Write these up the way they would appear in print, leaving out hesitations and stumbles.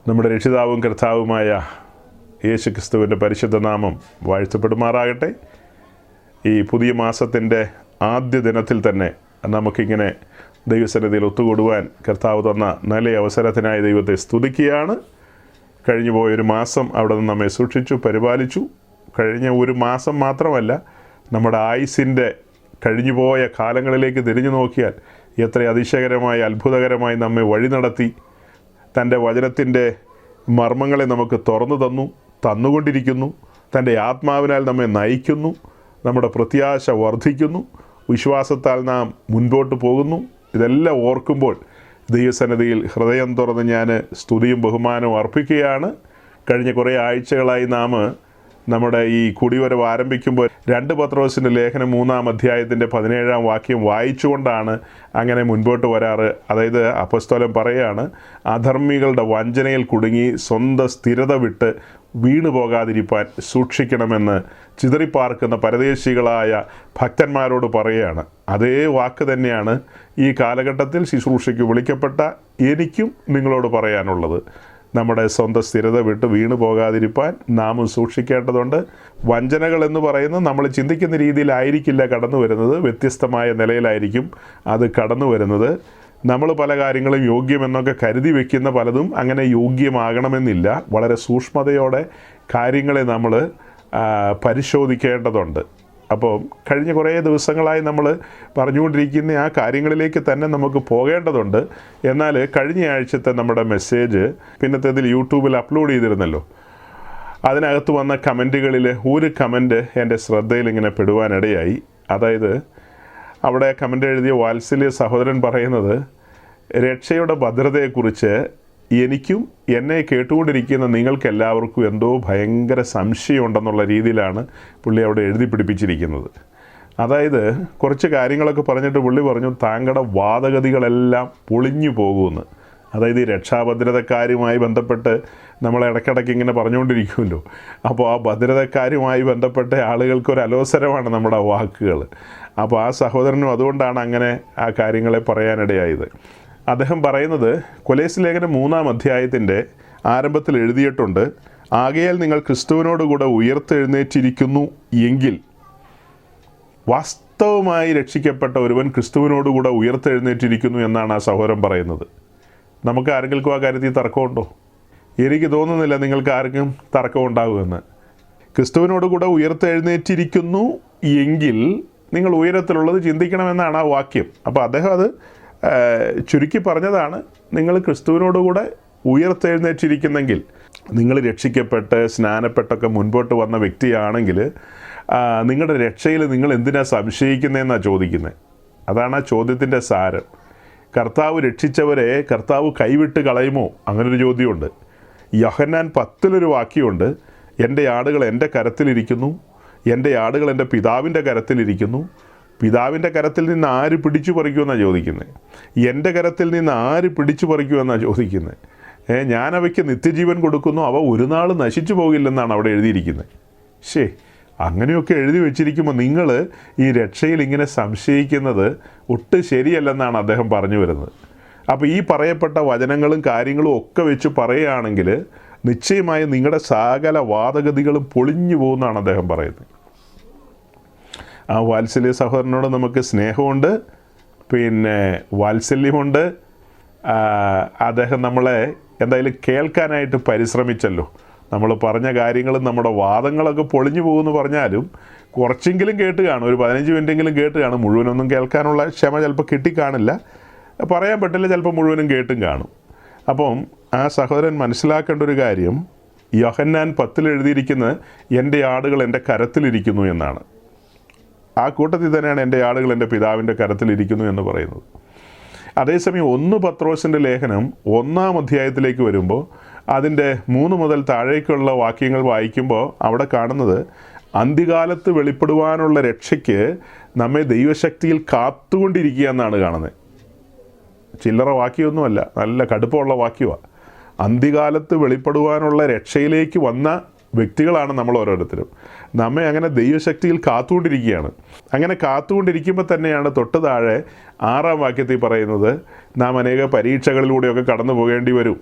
നമ്മുടെ രക്ഷിതാവും കർത്താവുമായ യേശു ക്രിസ്തുവിൻ്റെ പരിശുദ്ധ നാമം വാഴ്ത്തപ്പെടുമാറാകട്ടെ. ഈ പുതിയ മാസത്തിൻ്റെ ആദ്യ ദിനത്തിൽ തന്നെ നമുക്കിങ്ങനെ ദൈവസന്നിധിയിൽ ഒത്തുകൂടുവാൻ കർത്താവ് തന്ന നല്ല അവസരത്തിനായി ദൈവത്തെ സ്തുതിക്കുകയാണ്. കഴിഞ്ഞു പോയൊരു മാസം അവിടെ നിന്ന് നമ്മെ സൂക്ഷിച്ചു, പരിപാലിച്ചു. കഴിഞ്ഞ ഒരു മാസം മാത്രമല്ല, നമ്മുടെ ആയുസ്സിൻ്റെ കഴിഞ്ഞുപോയ കാലങ്ങളിലേക്ക് തിരിഞ്ഞു നോക്കിയാൽ എത്ര അതിശയകരമായി അത്ഭുതകരമായി നമ്മെ വഴി നടത്തി തൻ്റെ വചനത്തിൻ്റെ മർമ്മങ്ങളെ നമുക്ക് തന്നുകൊണ്ടിരിക്കുന്നു. തൻ്റെ ആത്മാവിനാൽ നമ്മെ നയിക്കുന്നു. നമ്മുടെ പ്രത്യാശ വർദ്ധിക്കുന്നു. വിശ്വാസത്താൽ നാം മുൻപോട്ട് പോകുന്നു. ഇതെല്ലാം ഓർക്കുമ്പോൾ ദൈവസന്നിധിയിൽ ഹൃദയം തുറന്ന് ഞാൻ സ്തുതിയും ബഹുമാനവും അർപ്പിക്കുകയാണ്. കഴിഞ്ഞ കുറേ ആഴ്ചകളായി നാം നമ്മുടെ ഈ കുടിവരവ് ആരംഭിക്കുമ്പോൾ 2 പത്രോസിൻ്റെ ലേഖനം 3-ാം അധ്യായത്തിൻ്റെ 17-ാം വാക്യം വായിച്ചുകൊണ്ടാണ് അങ്ങനെ മുൻപോട്ട് വരാറ്. അതായത് അപ്പോസ്തലൻ പറയുകയാണ്, അധർമ്മികളുടെ വഞ്ചനയിൽ കുടുങ്ങി സ്വന്തം സ്ഥിരത വിട്ട് വീണു പോകാതിരിപ്പാൻ സൂക്ഷിക്കണമെന്ന് ചിതറിപ്പാർക്കുന്ന പരദേശികളായ ഭക്തന്മാരോട് പറയുകയാണ്. അതേ വാക്ക് തന്നെയാണ് ഈ കാലഘട്ടത്തിൽ ശുശ്രൂഷയ്ക്ക് വിളിക്കപ്പെട്ട എനിക്കും നിങ്ങളോട് പറയാനുള്ളത്. നമ്മുടെ സ്വന്തം സ്ഥിരത വിട്ട് വീണു പോകാതിരിപ്പാൻ നാമും സൂക്ഷിക്കേണ്ടതുണ്ട്. വഞ്ചനകൾ എന്ന് പറയുന്നത് നമ്മൾ ചിന്തിക്കുന്ന രീതിയിലായിരിക്കില്ല കടന്നു വരുന്നത്. വ്യത്യസ്തമായ നിലയിലായിരിക്കും അത് കടന്നു വരുന്നത്. നമ്മൾ പല കാര്യങ്ങളും യോഗ്യമെന്നൊക്കെ കരുതി വയ്ക്കുന്ന പലതും അങ്ങനെ യോഗ്യമാകണമെന്നില്ല. വളരെ സൂക്ഷ്മതയോടെ കാര്യങ്ങളെ നമ്മൾ പരിശോധിക്കേണ്ടതുണ്ട്. അപ്പോൾ കഴിഞ്ഞ കുറേ ദിവസങ്ങളായി നമ്മൾ പറഞ്ഞുകൊണ്ടിരിക്കുന്ന ആ കാര്യങ്ങളിലേക്ക് തന്നെ നമുക്ക് പോകേണ്ടതുണ്ട്. എന്നാൽ കഴിഞ്ഞ ആഴ്ചത്തെ നമ്മുടെ മെസ്സേജ് പിന്നത്തേതിൽ യൂട്യൂബിൽ അപ്ലോഡ് ചെയ്തിരുന്നല്ലോ. അതിനകത്ത് വന്ന കമൻറ്റുകളിൽ ഒരു കമൻറ്റ് എൻ്റെ ശ്രദ്ധയിൽ ഇങ്ങനെ പെടുവാനിടയായി. അതായത് അവിടെ കമൻ്റ് എഴുതിയ വാത്സല്യ സഹോദരൻ പറയുന്നത്, രക്ഷയുടെ ഭദ്രതയെക്കുറിച്ച് എനിക്കും എന്നെ കേട്ടുകൊണ്ടിരിക്കുന്ന നിങ്ങൾക്കെല്ലാവർക്കും എന്തോ ഭയങ്കര സംശയമുണ്ടെന്നുള്ള രീതിയിലാണ് പുള്ളി അവിടെ എഴുതി പിടിപ്പിച്ചിരിക്കുന്നത്. അതായത് കുറച്ച് കാര്യങ്ങളൊക്കെ പറഞ്ഞിട്ട് പുള്ളി പറഞ്ഞു, താങ്കളുടെ വാദഗതികളെല്ലാം പൊളിഞ്ഞു പോകുമെന്ന്. അതായത് ഈ രക്ഷാഭദ്രതക്കാരുമായി ബന്ധപ്പെട്ട് നമ്മൾ ഇടയ്ക്കിടയ്ക്ക് ഇങ്ങനെ പറഞ്ഞുകൊണ്ടിരിക്കുമല്ലോ. അപ്പോൾ ആ ഭദ്രതക്കാരുമായി ബന്ധപ്പെട്ട ആളുകൾക്കൊരു അലോസരമാണ് നമ്മുടെ വാക്കുകൾ. അപ്പോൾ ആ സഹോദരനും അതുകൊണ്ടാണ് അങ്ങനെ ആ കാര്യങ്ങളെ പറയാനിടയായത്. അദ്ദേഹം പറയുന്നത്, കൊലോസ്യ ലേഖനം 3-ാം അധ്യായത്തിൻ്റെ ആരംഭത്തിൽ എഴുതിയിട്ടുണ്ട്, ആകയാൽ നിങ്ങൾ ക്രിസ്തുവിനോടുകൂടെ ഉയർത്തെഴുന്നേറ്റിരിക്കുന്നു എങ്കിൽ. വാസ്തവമായി രക്ഷിക്കപ്പെട്ട ഒരുവൻ ക്രിസ്തുവിനോടുകൂടെ ഉയർത്തെഴുന്നേറ്റിരിക്കുന്നു എന്നാണ് ആ സഹോദരൻ പറയുന്നത്. നമുക്ക് ആരെങ്കിലും ആ കാര്യത്തിൽ തർക്കമുണ്ടോ? എനിക്ക് തോന്നുന്നില്ല നിങ്ങൾക്ക് ആർക്കും തർക്കമുണ്ടാകുമെന്ന്. ക്രിസ്തുവിനോടുകൂടെ ഉയർത്തെഴുന്നേറ്റിരിക്കുന്നു എങ്കിൽ നിങ്ങൾ ഉയരത്തിലുള്ളത് ചിന്തിക്കണമെന്നാണ് ആ വാക്യം. അപ്പോൾ അദ്ദേഹം അത് ചുരുക്കി പറഞ്ഞതാണ്, നിങ്ങൾ ക്രിസ്തുവിനോടുകൂടെ ഉയർത്തെഴുന്നേറ്റിരിക്കുന്നെങ്കിൽ, നിങ്ങൾ രക്ഷിക്കപ്പെട്ട് സ്നാനപ്പെട്ടൊക്കെ മുൻപോട്ട് വന്ന വ്യക്തിയാണെങ്കിൽ നിങ്ങളുടെ രക്ഷയിൽ നിങ്ങൾ എന്തിനാണ് സംശയിക്കുന്നതെന്നാണ് ചോദിക്കുന്നത്. അതാണ് ആ ചോദ്യത്തിൻ്റെ സാരം. കർത്താവ് രക്ഷിച്ചവരെ കർത്താവ് കൈവിട്ട് കളയുമോ? അങ്ങനൊരു ചോദ്യമുണ്ട്. യോഹന്നാൻ 10-ലൊരു വാക്യമുണ്ട്, എൻ്റെ ആടുകൾ എൻ്റെ കരത്തിലിരിക്കുന്നു, എൻ്റെ ആടുകൾ എൻ്റെ പിതാവിൻ്റെ കരത്തിലിരിക്കുന്നു. പിതാവിൻ്റെ കരത്തിൽ നിന്ന് ആര് പിടിച്ചു പറിക്കുമെന്നാണ് ചോദിക്കുന്നത്. എൻ്റെ കരത്തിൽ നിന്ന് ആര് പിടിച്ചു പറിക്കുമെന്നാണ് ചോദിക്കുന്നത്. ഞാൻ അവയ്ക്ക് നിത്യജീവൻ കൊടുക്കുന്നു, അവ ഒരു നാൾ നശിച്ചു പോകില്ലെന്നാണ് അവിടെ എഴുതിയിരിക്കുന്നത്. അങ്ങനെയൊക്കെ എഴുതി വെച്ചിരിക്കുമ്പോൾ നിങ്ങൾ ഈ രക്ഷയിൽ ഇങ്ങനെ സംശയിക്കുന്നത് ഒട്ടും ശരിയല്ലെന്നാണ് അദ്ദേഹം പറഞ്ഞു വരുന്നത്. അപ്പോൾ ഈ പറയപ്പെട്ട വചനങ്ങളും കാര്യങ്ങളും ഒക്കെ വെച്ച് പറയുകയാണെങ്കിൽ നിശ്ചയമായും നിങ്ങളുടെ സകല വാദഗതികളും പൊളിഞ്ഞു പോകുന്നതാണ് അദ്ദേഹം പറയുന്നത്. ആ വാത്സല്യ സഹോദരനോട് നമുക്ക് സ്നേഹമുണ്ട്, പിന്നെ വാത്സല്യമുണ്ട്. അദ്ദേഹം നമ്മളെ എന്തായാലും കേൾക്കാനായിട്ട് പരിശ്രമിച്ചല്ലോ. നമ്മൾ പറഞ്ഞ കാര്യങ്ങളും നമ്മുടെ വാദങ്ങളൊക്കെ പൊളിഞ്ഞു പോകുമെന്ന് പറഞ്ഞാലും കുറച്ചെങ്കിലും കേട്ട് കാണും, ഒരു 15 മിനിറ്റെങ്കിലും കേട്ട് കാണും. മുഴുവനൊന്നും കേൾക്കാനുള്ള ക്ഷമ ചിലപ്പോൾ കിട്ടിക്കാണില്ല, പറയാൻ പറ്റില്ല, ചിലപ്പോൾ മുഴുവനും കേട്ടും കാണും. അപ്പം ആ സഹോദരൻ മനസ്സിലാക്കേണ്ട ഒരു കാര്യം, യോഹന്നാൻ 10-ൽ എഴുതിയിരിക്കുന്നത് എൻ്റെ ആടുകൾ എൻ്റെ കരത്തിലിരിക്കുന്നു എന്നാണ്. ആ കൂട്ടത്തിൽ തന്നെയാണ് എൻ്റെ ആടുകൾ എൻ്റെ പിതാവിൻ്റെ കരത്തിലിരിക്കുന്നു എന്ന് പറയുന്നത്. അതേസമയം 1 പത്രോസിൻ്റെ ലേഖനം 1-ാം അധ്യായത്തിലേക്ക് വരുമ്പോൾ അതിൻ്റെ 3 മുതൽ താഴേക്കുള്ള വാക്യങ്ങൾ വായിക്കുമ്പോൾ അവിടെ കാണുന്നത്, അന്ത്യകാലത്ത് വെളിപ്പെടുവാനുള്ള രക്ഷയ്ക്ക് നമ്മെ ദൈവശക്തിയിൽ കാത്തുകൊണ്ടിരിക്കുക എന്നാണ് കാണുന്നത്. ചില്ലറ വാക്യമൊന്നുമല്ല, നല്ല കടുപ്പമുള്ള വാക്യമാണ്. അന്ത്യകാലത്ത് വെളിപ്പെടുവാനുള്ള രക്ഷയിലേക്ക് വന്ന വ്യക്തികളാണ് നമ്മൾ ഓരോരുത്തരും. നമ്മെ അങ്ങനെ ദൈവശക്തിയിൽ കാത്തുകൊണ്ടിരിക്കുകയാണ്. അങ്ങനെ കാത്തുകൊണ്ടിരിക്കുമ്പോൾ തന്നെയാണ് തൊട്ട് താഴെ 6-ാം വാക്യത്തിൽ പറയുന്നത്, നാം അനേക പരീക്ഷകളിലൂടെയൊക്കെ കടന്നു പോകേണ്ടി വരും.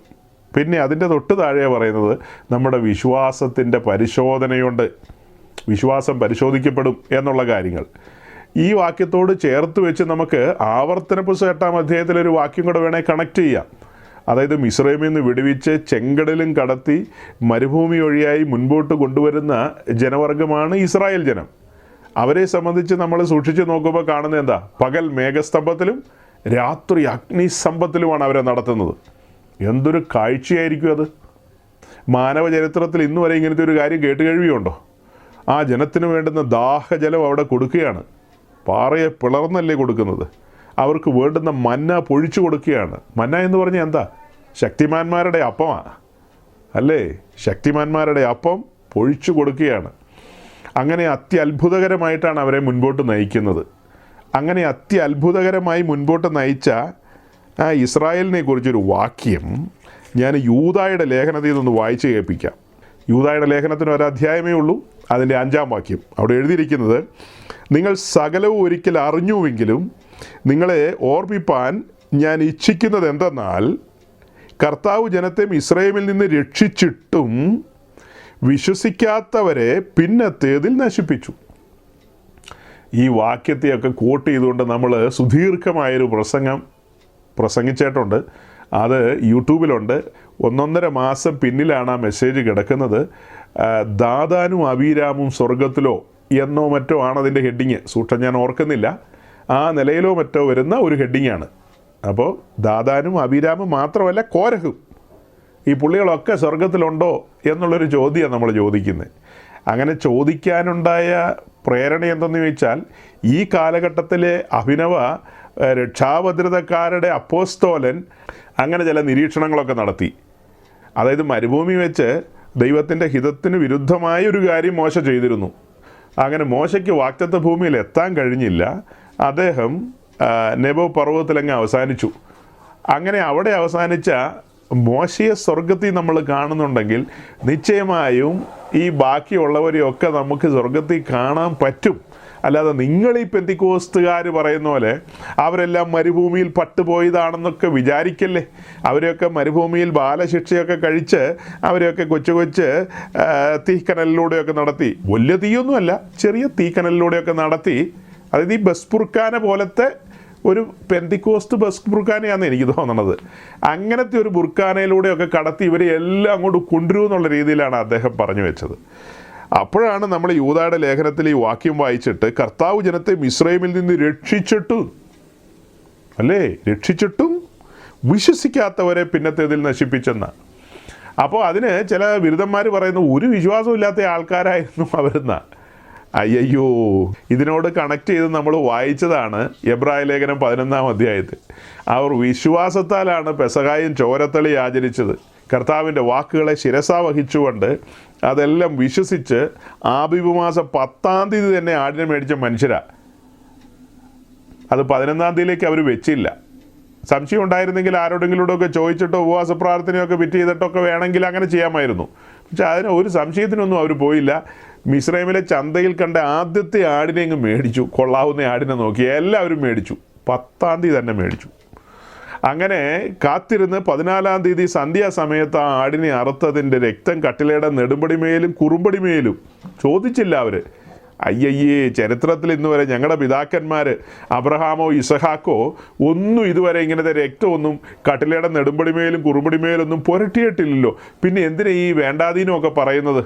പിന്നെ അതിൻ്റെ തൊട്ട് താഴെ പറയുന്നത് നമ്മുടെ വിശ്വാസത്തിൻ്റെ പരിശോധനയുണ്ട്, വിശ്വാസം പരിശോധിക്കപ്പെടും എന്നുള്ള കാര്യങ്ങൾ. ഈ വാക്യത്തോട് ചേർത്ത് വെച്ച് നമുക്ക് ആവർത്തന പുസ്തകം 8-ാം അധ്യായത്തിലൊരു വാക്യം കൂടെ വേണേൽ കണക്ട് ചെയ്യാം. അതായത് മിസ്രൈമിൽ നിന്ന് വിടുവിച്ച് ചെങ്കടലും കടത്തി മരുഭൂമി വഴിയായി മുൻപോട്ട് കൊണ്ടുവരുന്ന ജനവർഗമാണ് ഇസ്രായേൽ ജനം. അവരെ സംബന്ധിച്ച് നമ്മൾ സൂക്ഷിച്ച് നോക്കുമ്പോൾ കാണുന്നത് എന്താ? പകൽ മേഘസ്തംഭത്തിലും രാത്രി അഗ്നിസ്തംഭത്തിലുമാണ് അവരെ നടത്തുന്നത്. എന്തൊരു കാഴ്ചയായിരിക്കും അത്! മാനവ ചരിത്രത്തിൽ ഇന്നു വരെ ഇങ്ങനത്തെ ഒരു കാര്യം കേട്ടുകഴിയുണ്ടോ? ആ ജനത്തിന് വേണ്ടുന്ന ദാഹജലം അവിടെ കൊടുക്കുകയാണ്. പാറയെ പിളർന്നല്ലേ കൊടുക്കുന്നത്. അവർക്ക് വേണ്ടുന്ന മന്ന പൊഴിച്ചു കൊടുക്കുകയാണ്. മന്ന എന്ന് പറഞ്ഞാൽ എന്താ? ശക്തിമാന്മാരുടെ അപ്പമാണ് അല്ലേ? ശക്തിമാന്മാരുടെ അപ്പം പൊഴിച്ചു കൊടുക്കുകയാണ്. അങ്ങനെ അത്യത്ഭുതകരമായിട്ടാണ് അവരെ മുൻപോട്ട് നയിക്കുന്നത്. അങ്ങനെ അത്യത്ഭുതകരമായി മുൻപോട്ട് നയിച്ച ആ ഇസ്രായേലിനെ കുറിച്ചൊരു വാക്യം ഞാൻ യൂദായുടെ ലേഖനത്തിൽ നിന്നൊന്ന് വായിച്ച് കേൾപ്പിക്കാം. യൂദായുടെ ലേഖനത്തിന് ഒരധ്യായമേ ഉള്ളൂ. അതിൻ്റെ 5-ാം വാക്യം അവിടെ എഴുതിയിരിക്കുന്നത്, നിങ്ങൾ സകലവും ഒരിക്കൽ അറിഞ്ഞുവെങ്കിലും നിങ്ങളെ ഓർമ്മിപ്പാൻ ഞാൻ ഇച്ഛിക്കുന്നത് എന്തെന്നാൽ, കർത്താവ് ജനത്തെ മിസ്രൈമിൽ നിന്ന് രക്ഷിച്ചിട്ടും വിശ്വസിക്കാത്തവരെ പിന്നത്തേതിൽ നശിപ്പിച്ചു. ഈ വാക്യത്തെയൊക്കെ കോട്ട് ചെയ്തുകൊണ്ട് നമ്മൾ സുദീർഘമായൊരു പ്രസംഗിച്ചിട്ടുണ്ട്. അത് യൂട്യൂബിലുണ്ട്. 1.5 മാസം പിന്നിലാണ് ആ മെസ്സേജ് കിടക്കുന്നത്. ദാതാനും അബീരാമും സ്വർഗത്തിലോ എന്നോ മറ്റോ ആണ് അതിൻ്റെ ഹെഡിങ്. സൂക്ഷം ഞാൻ ഓർക്കുന്നില്ല. ആ നിലയിലോ മറ്റോ വരുന്ന ഒരു ഹെഡിങ്ങാണ്. അപ്പോൾ ദാതാനും അബീരാമും മാത്രമല്ല കോരഹും, ഈ പുള്ളികളൊക്കെ സ്വർഗത്തിലുണ്ടോ എന്നുള്ളൊരു ചോദ്യമാണ് നമ്മൾ ചോദിക്കുന്നത്. അങ്ങനെ ചോദിക്കാനുണ്ടായ പ്രേരണ എന്തെന്ന് ചോദിച്ചാൽ, ഈ കാലഘട്ടത്തിലെ അഭിനവ രക്ഷാഭദ്രതക്കാരുടെ അപ്പോസ്തോലൻ അങ്ങനെ ചില നിരീക്ഷണങ്ങളൊക്കെ നടത്തി. അതായത് മരുഭൂമി വെച്ച് ദൈവത്തിൻ്റെ ഹിതത്തിന് വിരുദ്ധമായ ഒരു കാര്യം മോശ ചെയ്തിരുന്നു. അങ്ങനെ മോശയ്ക്ക് വാഗ്ദത്ത ഭൂമിയിൽ എത്താൻ കഴിഞ്ഞില്ല. അദ്ദേഹം നെബോ പർവ്വതത്തിലങ്ങ് അവസാനിച്ചു. അങ്ങനെ അവിടെ അവസാനിച്ച മോശയെ സ്വർഗത്തിൽ നമ്മൾ കാണുന്നുണ്ടെങ്കിൽ നിശ്ചയമായും ഈ ബാക്കിയുള്ളവരെയൊക്കെ നമുക്ക് സ്വർഗത്തിൽ കാണാൻ പറ്റും. അല്ലാതെ നിങ്ങളീ പെന്തിക്കോസ്തുകാർ പറയുന്ന പോലെ അവരെല്ലാം മരുഭൂമിയിൽ പട്ടുപോയതാണെന്നൊക്കെ വിചാരിക്കല്ലേ. അവരെയൊക്കെ മരുഭൂമിയിൽ ബാലശിക്ഷയൊക്കെ കഴിച്ച് അവരെയൊക്കെ കൊച്ചു തീക്കനലിലൂടെയൊക്കെ നടത്തി, വലിയ തീയൊന്നുമല്ല, ചെറിയ തീക്കനലിലൂടെയൊക്കെ നടത്തി. അതായത് ഈ ബസ്പുർഖാന പോലത്തെ ഒരു പെന്തിക്കോസ്ത് ബുർഖാനയാണെന്ന് എനിക്ക് തോന്നണത്. അങ്ങനത്തെ ഒരു ബുർഖാനയിലൂടെയൊക്കെ കടത്തി ഇവരെ എല്ലാം അങ്ങോട്ട് കൊണ്ടുവരുമെന്നുള്ള രീതിയിലാണ് അദ്ദേഹം പറഞ്ഞു വെച്ചത്. അപ്പോഴാണ് നമ്മൾ യൂദായുടെ ലേഖനത്തിൽ ഈ വാക്യം വായിച്ചിട്ട്, കർത്താവ് ജനത്തെ മിസ്രൈമിൽ നിന്ന് രക്ഷിച്ചിട്ടും വിശ്വസിക്കാത്തവരെ പിന്നത്തേതിൽ നശിപ്പിച്ചെന്ന. അപ്പോൾ അതിന് ചില ബിരുദന്മാർ പറയുന്നു, ഒരു വിശ്വാസവും ഇല്ലാത്ത ആൾക്കാരായിരുന്നു അവരെന്ന. അയ്യോ, ഇതിനോട് കണക്ട് ചെയ്ത് നമ്മൾ വായിച്ചതാണ് എബ്രായ ലേഖനം 11-ാം അധ്യായത്തിൽ. അവർ വിശ്വാസത്താലാണ് പെസഹായും ചോരത്തളി ആചരിച്ചത്. കർത്താവിൻ്റെ വാക്കുകളെ ശിരസാ വഹിച്ചുകൊണ്ട് അതെല്ലാം വിശ്വസിച്ച് ആബീബ് മാസം 10-ാം തീയതി തന്നെ ആടിനെ മേടിച്ച മനുഷ്യരാ. അത് 11-ാം തീയതിയിലേക്ക് അവർ വെച്ചില്ല. സംശയം ഉണ്ടായിരുന്നെങ്കിൽ ആരോടെങ്കിലൂടെയൊക്കെ ചോദിച്ചിട്ടോ ഉപവാസ പ്രാർത്ഥനയൊക്കെ ഫിറ്റ് ചെയ്തിട്ടൊക്കെ വേണമെങ്കിൽ അങ്ങനെ ചെയ്യാമായിരുന്നു. പക്ഷെ അതിന് ഒരു സംശയത്തിനൊന്നും അവർ പോയില്ല. മിസ്രൈമിലെ ചന്തയിൽ കണ്ട ആദ്യത്തെ ആടിനെ അങ്ങ് മേടിച്ചു. കൊള്ളാവുന്ന ആടിനെ നോക്കി എല്ലാവരും മേടിച്ചു. 10-ാം തീയതി തന്നെ മേടിച്ചു. അങ്ങനെ കാത്തിരുന്ന് 14-ാം തീയതി സന്ധ്യാസമയത്ത് ആ ആടിനെ അറുത്തതിൻ്റെ രക്തം കട്ടിലയുടെ നെടുമ്പടിമേലും കുറുമ്പടിമേലും ചോദിച്ചില്ല അവർ. അയ്യയ്യേ, ചരിത്രത്തിൽ ഇന്ന് വരെ ഞങ്ങളുടെ പിതാക്കന്മാർ അബ്രഹാമോ ഇസഹാക്കോ ഒന്നും ഇതുവരെ ഇങ്ങനത്തെ രക്തമൊന്നും കട്ടിലയുടെ നെടുമ്പടിമേലും കുറുമ്പടിമേലൊന്നും പുരട്ടിയിട്ടില്ലല്ലോ. പിന്നെ എന്തിനാ ഈ വേണ്ടാതീനമൊക്കെ പറയുന്നത്?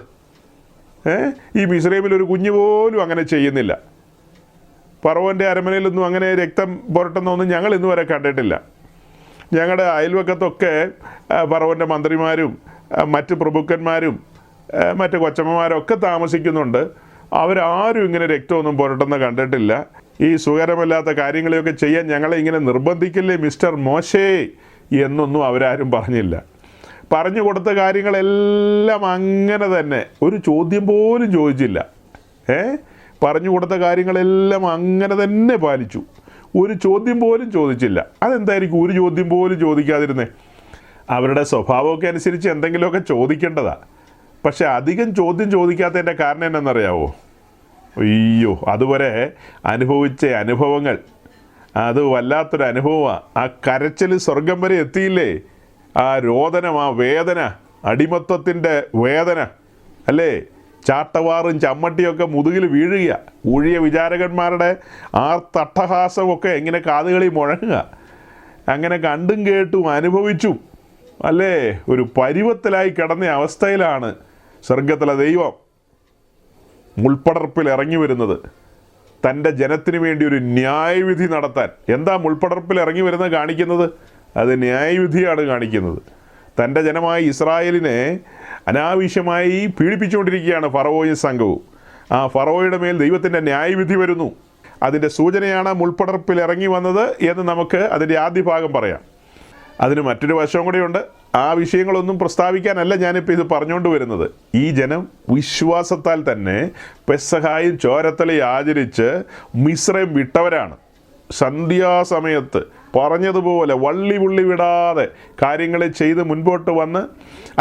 ഈ മിസ്രൈമിൽ ഒരു കുഞ്ഞു പോലും അങ്ങനെ ചെയ്യുന്നില്ല. ഫറവോൻ്റെ അരമനയിലൊന്നും അങ്ങനെ രക്തം പുരട്ടുന്നൊന്നും ഞങ്ങൾ ഇന്ന് വരെ കണ്ടിട്ടില്ല. ഞങ്ങളുടെ അയൽവക്കത്തൊക്കെ ഫറവോൻ്റെ മന്ത്രിമാരും മറ്റ് പ്രഭുക്കന്മാരും മറ്റ് കൊച്ചമ്മമാരൊക്കെ താമസിക്കുന്നുണ്ട്. അവരാരും ഇങ്ങനെ രക്തമൊന്നും പുരട്ടുന്ന കണ്ടിട്ടില്ല. ഈ സുഖകരമല്ലാത്ത കാര്യങ്ങളെയൊക്കെ ചെയ്യാൻ ഞങ്ങളെ ഇങ്ങനെ നിർബന്ധിക്കില്ലേ മിസ്റ്റർ മോശേ എന്നൊന്നും അവരാരും പറഞ്ഞില്ല. പറഞ്ഞു കൊടുത്ത കാര്യങ്ങളെല്ലാം അങ്ങനെ തന്നെ, ഒരു ചോദ്യം പോലും ചോദിച്ചില്ല. പറഞ്ഞു കൊടുത്ത കാര്യങ്ങളെല്ലാം അങ്ങനെ തന്നെ പാലിച്ചു. ഒരു ചോദ്യം പോലും ചോദിച്ചില്ല. അതെന്തായിരിക്കും ഒരു ചോദ്യം പോലും ചോദിക്കാതിരുന്നേ? അവരുടെ സ്വഭാവമൊക്കെ അനുസരിച്ച് എന്തെങ്കിലുമൊക്കെ ചോദിക്കേണ്ടതാ. പക്ഷെ അധികം ചോദ്യം ചോദിക്കാത്തതിൻ്റെ കാരണം എന്നറിയാവോ? അയ്യോ, അതുവരെ അനുഭവിച്ച അനുഭവങ്ങൾ, അത് വല്ലാത്തൊരു അനുഭവമാണ്. ആ കരച്ചിൽ സ്വർഗം വരെ എത്തിയില്ലേ? ആ രോദനം, ആ വേദന, അടിമത്തത്തിൻ്റെ വേദന അല്ലേ, ചാട്ടവാറും ചമ്മട്ടിയൊക്കെ മുതുകിൽ വീഴുക, ഊഴിയ വിചാരകന്മാരുടെ ആർത്തട്ടഹാസമൊക്കെ ഇങ്ങനെ കാതുകളിൽ മുഴങ്ങുക, അങ്ങനെ കണ്ടും കേട്ടും അനുഭവിച്ചും അല്ലേ ഒരു പരുവത്തിലായി കിടന്ന അവസ്ഥയിലാണ് സ്വർഗത്തിലെ ദൈവം മുൾപ്പടർപ്പിൽ ഇറങ്ങി വരുന്നത്, തൻ്റെ ജനത്തിന് വേണ്ടി ഒരു ന്യായവിധി നടത്താൻ. എന്താ മുൾപ്പടർപ്പിൽ ഇറങ്ങി വരുന്നത് കാണിക്കുന്നത്? അത് ന്യായവിധിയാണ് കാണിക്കുന്നത്. തൻ്റെ ജനമായ ഇസ്രായേലിനെ അനാവശ്യമായി പീഡിപ്പിച്ചുകൊണ്ടിരിക്കുകയാണ് ഫറവോയും സംഘവും. ആ ഫറവോയുടെ മേൽ ദൈവത്തിൻ്റെ ന്യായവിധി വരുന്നു. അതിൻ്റെ സൂചനയാണ് മുൾപ്പടർപ്പിൽ ഇറങ്ങി വന്നത് എന്ന് നമുക്ക് അതിൻ്റെ ആദ്യ ഭാഗം പറയാം. അതിന് മറ്റൊരു വശവും കൂടെയുണ്ട്. ആ വിഷയങ്ങളൊന്നും പ്രസ്താവിക്കാനല്ല ഞാനിപ്പോൾ ഇത് പറഞ്ഞുകൊണ്ട് വരുന്നത്. ഈ ജനം വിശ്വാസത്താൽ തന്നെ പെസഹായും ചോരത്തലയും ആചരിച്ച് മിസ്രൈം വിട്ടവരാണ്. സന്ധ്യാസമയത്ത് പറഞ്ഞതുപോലെ വള്ളി വിടാതെ കാര്യങ്ങളെ ചെയ്ത് മുൻപോട്ട് വന്ന്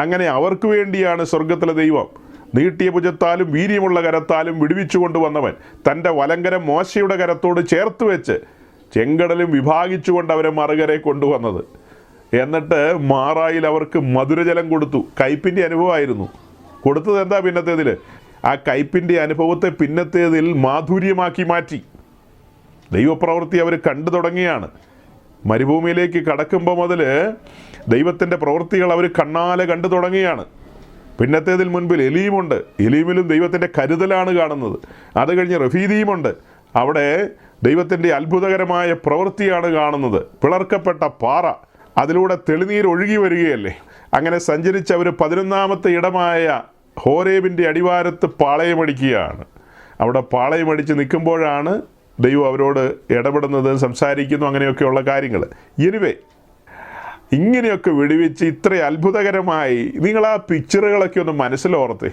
അങ്ങനെ അവർക്ക് വേണ്ടിയാണ് സ്വർഗത്തിലെ ദൈവം നീട്ടിയ ഭുജത്താലും വീര്യമുള്ള കരത്താലും വിടുവിച്ചു കൊണ്ടുവന്നവൻ തൻ്റെ വലങ്കരം മോശയുടെ കരത്തോട് ചേർത്ത് വെച്ച് ചെങ്കടലും വിഭാഗിച്ചുകൊണ്ട് അവരെ മറുകരെ കൊണ്ടുവന്നത്. എന്നിട്ട് മാറായിൽ അവർക്ക് മധുരജലം കൊടുത്തു. കയ്പിൻ്റെ അനുഭവമായിരുന്നു കൊടുത്തത്. എന്താ പിന്നത്തേതിൽ? ആ കയ്പിൻ്റെ അനുഭവത്തെ പിന്നത്തേതിൽ മാധുര്യമാക്കി മാറ്റി. ദൈവപ്രവൃത്തി അവർ കണ്ടു തുടങ്ങിയാണ്. മരുഭൂമിയിലേക്ക് കടക്കുമ്പോൾ മുതൽ ദൈവത്തിൻ്റെ പ്രവൃത്തികൾ അവർ കണ്ണാലെ കണ്ടു തുടങ്ങിയാണ്. പിന്നത്തേതിൽ മുൻപിൽ എലീമുണ്ട്. എലീമിലും ദൈവത്തിൻ്റെ കരുതലാണ് കാണുന്നത്. അത് കഴിഞ്ഞ് റഫീദീമുണ്ട്. അവിടെ ദൈവത്തിൻ്റെ അത്ഭുതകരമായ പ്രവൃത്തിയാണ് കാണുന്നത്. പിളർക്കപ്പെട്ട പാറ, അതിലൂടെ തെളിനീർ ഒഴുകി വരികയല്ലേ. അങ്ങനെ സഞ്ചരിച്ച് അവർ 11ാമത്തെ ഇടമായ ഹോരേബിൻ്റെ അടിവാരത്ത് പാളയമടിക്കുകയാണ്. അവിടെ പാളയമടിച്ച് നിൽക്കുമ്പോഴാണ് ദൈവം അവരോട് ഇടപെടുന്നത്, സംസാരിക്കുന്നു, അങ്ങനെയൊക്കെയുള്ള കാര്യങ്ങൾ. എനിവേ, ഇങ്ങനെയൊക്കെ വിടുവിച്ച് ഇത്ര അത്ഭുതകരമായി നിങ്ങൾ ആ പിക്ചറുകളൊക്കെ ഒന്ന് മനസ്സിലോർത്തേ.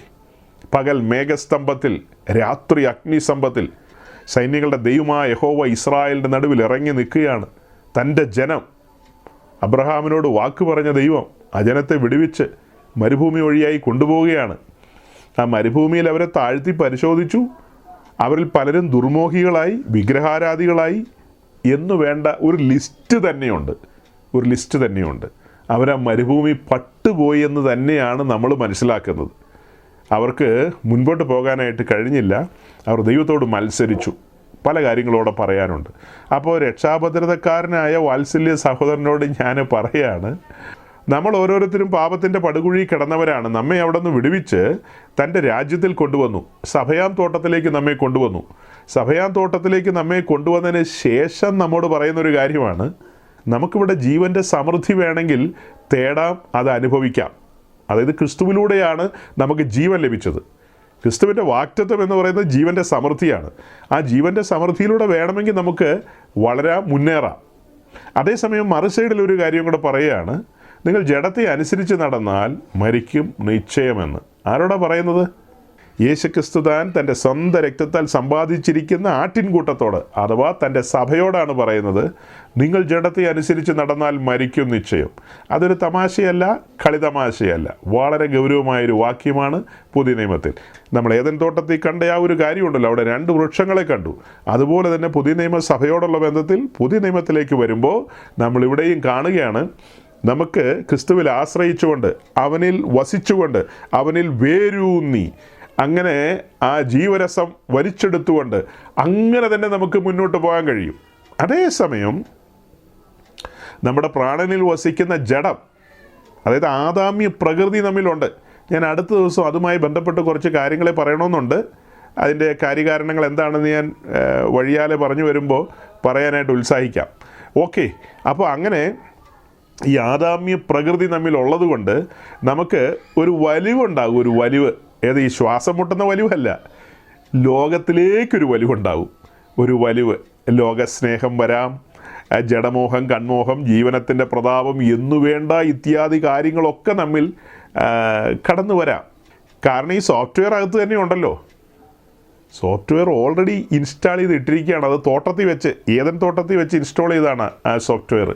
പകൽ മേഘസ്തംഭത്തിൽ, രാത്രി അഗ്നിസ്തംഭത്തിൽ സൈന്യങ്ങളുടെ ദൈവമായ യഹോവ ഇസ്രായേലിൻ്റെ നടുവിൽ ഇറങ്ങി നിൽക്കുകയാണ്. തൻ്റെ ജനം, അബ്രഹാമിനോട് വാക്ക് പറഞ്ഞ ദൈവം ആ ജനത്തെ വിടുവിച്ച് മരുഭൂമി വഴിയായി കൊണ്ടുപോവുകയാണ്. ആ മരുഭൂമിയിൽ അവരെ താഴ്ത്തി പരിശോധിച്ചു. അവരിൽ പലരും ദുർമോഹികളായി, വിഗ്രഹാരാധികളായി എന്നു വേണ്ട ഒരു ലിസ്റ്റ് തന്നെയുണ്ട്. അവരാ മരുഭൂമി പട്ടുപോയി എന്ന് തന്നെയാണ് നമ്മൾ മനസ്സിലാക്കുന്നത്. അവർക്ക് മുൻപോട്ട് പോകാനായിട്ട് കഴിഞ്ഞില്ല. അവർ ദൈവത്തോട് മത്സരിച്ചു. പല കാര്യങ്ങളോടെ പറയാനുണ്ട്. അപ്പോൾ രക്ഷാഭദ്രതക്കാരനായ വാത്സല്യ സഹോദരനോട് ഞാൻ പറയാണ്, നമ്മൾ ഓരോരുത്തരും പാപത്തിൻ്റെ പടുകുഴി കിടന്നവരാണ്. നമ്മെ അവിടെ നിന്ന് വിടുവിച്ച് തൻ്റെ രാജ്യത്തിൽ കൊണ്ടുവന്നു. സഭയാം തോട്ടത്തിലേക്ക് നമ്മെ കൊണ്ടുവന്നു. സഭയാം തോട്ടത്തിലേക്ക് നമ്മെ കൊണ്ടുവന്നതിന് ശേഷം നമ്മോട് പറയുന്നൊരു കാര്യമാണ്, നമുക്കിവിടെ ജീവൻ്റെ സമൃദ്ധി വേണമെങ്കിൽ തേടാം, അത് അനുഭവിക്കാം. അതായത് ക്രിസ്തുവിലൂടെയാണ് നമുക്ക് ജീവൻ ലഭിച്ചത്. ക്രിസ്തുവിൻ്റെ വാക്തത്വം എന്ന് പറയുന്നത് ജീവൻ്റെ സമൃദ്ധിയാണ്. ആ ജീവൻ്റെ സമൃദ്ധിയിലൂടെ വേണമെങ്കിൽ നമുക്ക് വളരാം, മുന്നേറാം. അതേസമയം മറു സൈഡിൽ ഒരു കാര്യം കൂടെ പറയുകയാണ്, നിങ്ങൾ ജഡത്തെ അനുസരിച്ച് നടന്നാൽ മരിക്കും നിശ്ചയമെന്ന്. ആരോടാ പറയുന്നത്? യേശുക്രിസ്തു താൻ തൻ്റെ സ്വന്തം രക്തത്താൽ സമ്പാദിച്ചിരിക്കുന്ന ആട്ടിൻകൂട്ടത്തോട്, അഥവാ തൻ്റെ സഭയോടാണ് പറയുന്നത്, നിങ്ങൾ ജഡത്തെ അനുസരിച്ച് നടന്നാൽ മരിക്കും നിശ്ചയം. അതൊരു തമാശയല്ല, കളിതമാശയല്ല, വളരെ ഗൗരവമായൊരു വാക്യമാണ് പുതിയ നിയമത്തിൽ. നമ്മൾ ഏദൻ തോട്ടത്തിൽ കണ്ട ആ ഒരു കാര്യമുണ്ടല്ലോ, അവിടെ 2 വൃക്ഷങ്ങളെ കണ്ടു. അതുപോലെ തന്നെ പുതിയ നിയമ സഭയോടുള്ള ബന്ധത്തിൽ പുതിയ നിയമത്തിലേക്ക് വരുമ്പോൾ നമ്മളിവിടെയും കാണുകയാണ്, നമുക്ക് ക്രിസ്തുവിൽ ആശ്രയിച്ചുകൊണ്ട്, അവനിൽ വസിച്ചുകൊണ്ട്, അവനിൽ വേരൂന്നി, അങ്ങനെ ആ ജീവരസം വലിച്ചെടുത്തുകൊണ്ട് അങ്ങനെ തന്നെ നമുക്ക് മുന്നോട്ട് പോകാൻ കഴിയും. അതേസമയം നമ്മുടെ പ്രാണനിൽ വസിക്കുന്ന ജഡം, അതായത് ആദാമ്യ പ്രകൃതി നമ്മിലുണ്ട്. ഞാൻ അടുത്ത ദിവസം അതുമായി ബന്ധപ്പെട്ട് കുറച്ച് കാര്യങ്ങളെ പറയണമെന്നുണ്ട്. അതിൻ്റെ കാര്യകാരണങ്ങൾ എന്താണെന്ന് ഞാൻ വഴിയാലെ പറഞ്ഞു വരുമ്പോൾ പറയാനായിട്ട് ഉത്സാഹിക്കാം. ഓക്കെ, അപ്പോൾ അങ്ങനെ ഈ ആദാമ്യ പ്രകൃതി നമ്മിലുള്ളത് കൊണ്ട് നമുക്ക് ഒരു വലിവുണ്ടാകും. ഒരു വലിവ്, ഏത് ഈ ശ്വാസം മുട്ടുന്ന വലിവല്ല, ലോകത്തിലേക്കൊരു വലിവുണ്ടാവും. ഒരു വലിവ്, ലോകസ്നേഹം വരാം, ജഡമോഹം, കൺമോഹം, ജീവനത്തിൻ്റെ പ്രതാപം എന്നുവേണ്ട ഇത്യാദി കാര്യങ്ങളൊക്കെ നമ്മിൽ കടന്നു വരാം. കാരണം ഈ സോഫ്റ്റ്വെയർ അകത്ത് തന്നെ ഉണ്ടല്ലോ. സോഫ്റ്റ്വെയർ ഓൾറെഡി ഇൻസ്റ്റാൾ ചെയ്ത് ഇട്ടിരിക്കുകയാണ്. അത് തോട്ടത്തിൽ വെച്ച്, ഏദൻ തോട്ടത്തിൽ വെച്ച് ഇൻസ്റ്റാൾ ചെയ്താണ് ആ സോഫ്റ്റ്വെയർ.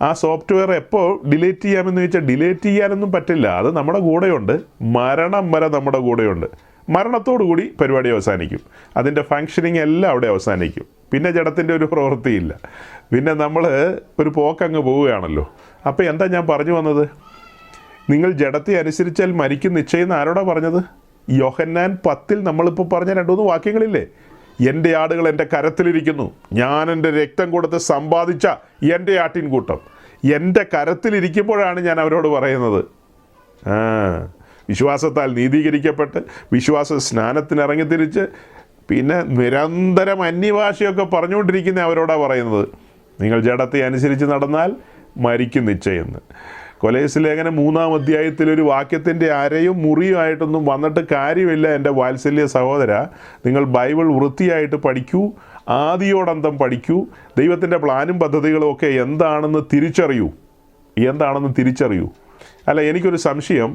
ആ സോഫ്റ്റ്വെയർ എപ്പോൾ ഡിലീറ്റ് ചെയ്യാമെന്ന് ചോദിച്ചാൽ ഡിലീറ്റ് ചെയ്യാനൊന്നും പറ്റില്ല. അത് നമ്മുടെ കൂടെയുണ്ട്, മരണം വരെ നമ്മുടെ കൂടെയുണ്ട്. മരണത്തോടു കൂടി പരിപാടി അവസാനിക്കും. അതിൻ്റെ ഫങ്ഷനിങ് എല്ലാം അവിടെ അവസാനിക്കും. പിന്നെ ജഡത്തിൻ്റെ ഒരു പ്രവൃത്തിയില്ല. പിന്നെ നമ്മൾ ഒരു പോക്കങ്ങ് പോവുകയാണല്ലോ. അപ്പോൾ എന്താ ഞാൻ പറഞ്ഞു വന്നത്? നിങ്ങൾ ജഡത്തെ അനുസരിച്ചാൽ മരിക്കും നിശ്ചയം ആരോടാ പറഞ്ഞത്? യോഹന്നാൻ 10 നമ്മളിപ്പോൾ പറഞ്ഞ 2-3 വാക്യങ്ങളില്ലേ? എൻ്റെ ആടുകൾ എൻ്റെ കരത്തിലിരിക്കുന്നു, ഞാൻ എൻ്റെ രക്തം കൊടുത്ത് സമ്പാദിച്ച എൻ്റെ ആട്ടിൻകൂട്ടം എൻ്റെ കരത്തിലിരിക്കുമ്പോഴാണ് ഞാൻ അവരോട് പറയുന്നത്. വിശ്വാസത്താൽ നീതീകരിക്കപ്പെട്ട് വിശ്വാസ സ്നാനത്തിനിറങ്ങി തിരിച്ച് പിന്നെ നിരന്തരം അന്യഭാഷയൊക്കെ പറഞ്ഞുകൊണ്ടിരിക്കുന്ന അവരോടാണ് പറയുന്നത്, നിങ്ങൾ ജഡത്തെ അനുസരിച്ച് നടന്നാൽ മരിക്കും നിശ്ചയെന്ന്. കൊലോസ്യ ലേഖനം 3-ാം അധ്യായത്തിലൊരു വാക്യത്തിൻ്റെ അരയും മുറിയുമായിട്ടൊന്നും വന്നിട്ട് കാര്യമില്ല. എൻ്റെ വാത്സല്യ സഹോദര, നിങ്ങൾ ബൈബിൾ വൃത്തിയായിട്ട് പഠിക്കൂ, ആദിയോടന്തം പഠിക്കൂ, ദൈവത്തിൻ്റെ പ്ലാനും പദ്ധതികളും ഒക്കെ എന്താണെന്ന് തിരിച്ചറിയൂ. അല്ല, എനിക്കൊരു സംശയം,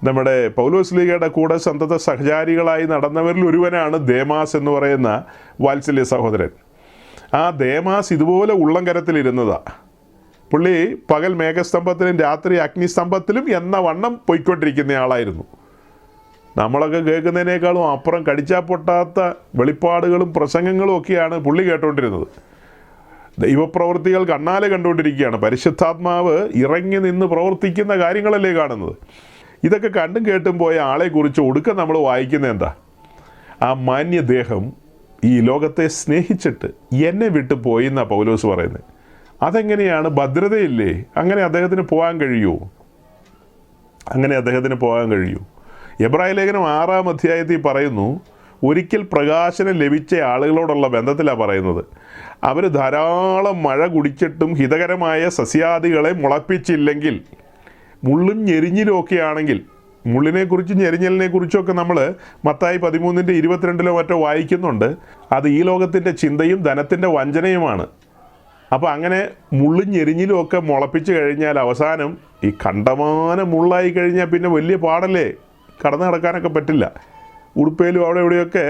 നമ്മുടെ പൗലോസ്ലീഗയുടെ കൂടെ സന്തത സഹചാരികളായി നടന്നവരിൽ ഒരുവനാണ് ദേമാസ് എന്ന് പറയുന്ന വാത്സല്യ സഹോദരൻ. ആ ദേമാസ് ഇതുപോലെ ഉള്ളംകരത്തിലിരുന്നതാണ്. പുള്ളി പകൽ മേഘസ്തംഭത്തിലും രാത്രി അഗ്നിസ്തംഭത്തിലും എന്ന വണ്ണം പോയിക്കൊണ്ടിരിക്കുന്ന ആളായിരുന്നു. നമ്മളൊക്കെ കേൾക്കുന്നതിനേക്കാളും അപ്പുറം കടിച്ചാൽ പൊട്ടാത്ത വെളിപ്പാടുകളും പ്രസംഗങ്ങളും ഒക്കെയാണ് പുള്ളി കേട്ടുകൊണ്ടിരുന്നത്. ദൈവപ്രവൃത്തികൾ കണ്ണാലെ കണ്ടുകൊണ്ടിരിക്കുകയാണ്. പരിശുദ്ധാത്മാവ് ഇറങ്ങി നിന്ന് പ്രവർത്തിക്കുന്ന കാര്യങ്ങളല്ലേ കാണുന്നത്. ഇതൊക്കെ കണ്ടും കേട്ടും പോയ ആളെക്കുറിച്ച് ഒടുക്കം നമ്മൾ വായിക്കുന്നത് എന്താ? ആ മാന്യദേഹം ഈ ലോകത്തെ സ്നേഹിച്ചിട്ട് എന്നെ വിട്ടു പോയി എന്നാണ് പൗലോസ് പറയുന്നത്. അതെങ്ങനെയാണ്? ഭദ്രതയില്ലേ? അങ്ങനെ അദ്ദേഹത്തിന് പോകാൻ കഴിയൂ? എബ്രായ ലേഖനം 6-ാം അധ്യായത്തിൽ പറയുന്നു, ഒരിക്കൽ പ്രകാശനം ലഭിച്ച ആളുകളോടുള്ള ബന്ധത്തിലാണ് പറയുന്നത്. അവർ ധാരാളം മഴ കുടിച്ചിട്ടും ഹിതകരമായ സസ്യാദികളെ മുളപ്പിച്ചില്ലെങ്കിൽ, മുള്ളും ഞെരിഞ്ഞിലും ഒക്കെ ആണെങ്കിൽ, മുള്ളിനെക്കുറിച്ചും ഞെരിഞ്ഞലിനെക്കുറിച്ചുമൊക്കെ നമ്മൾ മത്തായി 13:22 മറ്റോ വായിക്കുന്നുണ്ട്. അത് ഈ ലോകത്തിൻ്റെ ചിന്തയും ധനത്തിൻ്റെ വഞ്ചനയുമാണ്. അപ്പോൾ അങ്ങനെ മുള്ളും ഞെരിഞ്ഞിലും ഒക്കെ മുളപ്പിച്ച് കഴിഞ്ഞാൽ അവസാനം ഈ കണ്ടമാനം മുള്ളായി കഴിഞ്ഞാൽ പിന്നെ വലിയ പാടല്ലേ, കടന്നു കിടക്കാനൊക്കെ പറ്റില്ല. ഉടുപ്പയിലും അവിടെ ഇവിടെയൊക്കെ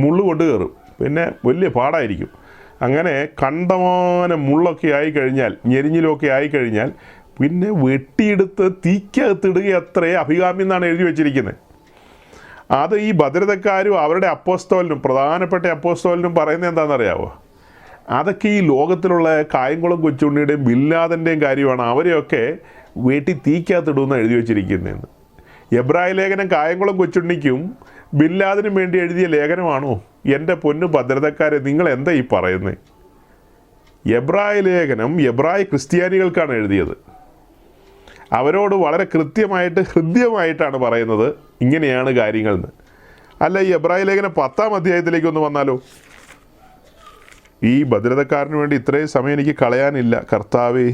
മുള്ളു കൊണ്ട് കയറും, പിന്നെ വലിയ പാടായിരിക്കും. അങ്ങനെ കണ്ടമാനം മുള്ളൊക്കെ ആയിക്കഴിഞ്ഞാൽ, ഞെരിഞ്ഞിലൊക്കെ ആയിക്കഴിഞ്ഞാൽ പിന്നെ വെട്ടിയെടുത്ത് തീക്കകത്തിടുക അത്രേ അഭികാമ്യം എന്നാണ് എഴുതി വച്ചിരിക്കുന്നത്. അത് ഈ ഭദ്രതക്കാരും അവരുടെ അപ്പോസ്തലനും, പ്രധാനപ്പെട്ട അപ്പോസ്തലനും പറയുന്നത് എന്താണെന്നറിയാവോ? അതൊക്കെ ഈ ലോകത്തിലുള്ള കായംകുളം കൊച്ചുണ്ണിയുടെയും ബില്ലാദൻ്റെയും കാര്യമാണ്. അവരെയൊക്കെ വീട്ടിൽ തീക്കകത്തിടുമെന്ന് എഴുതി വച്ചിരിക്കുന്നതെന്ന്. എബ്രായ ലേഖനം കായംകുളം കൊച്ചുണ്ണിക്കും ബില്ലാദിനും വേണ്ടി എഴുതിയ ലേഖനമാണോ? എൻ്റെ പൊന്നു ഭദ്രതക്കാരെ, നിങ്ങൾ എന്താ ഈ പറയുന്നത്? എബ്രായ ലേഖനം എബ്രായ ക്രിസ്ത്യാനികൾക്കാണ് എഴുതിയത്. അവരോട് വളരെ കൃത്യമായിട്ട് ഹൃദ്യമായിട്ടാണ് പറയുന്നത് ഇങ്ങനെയാണ് കാര്യങ്ങളെന്ന്. അല്ല, ഈ എബ്രായ ലേഖനം 10-ാം അധ്യായത്തിലേക്ക് ഒന്ന് വന്നാലോ? ഈ ഭദ്രതക്കാരന് വേണ്ടി ഇത്രയും സമയം എനിക്ക് കളയാനില്ല കർത്താവേ.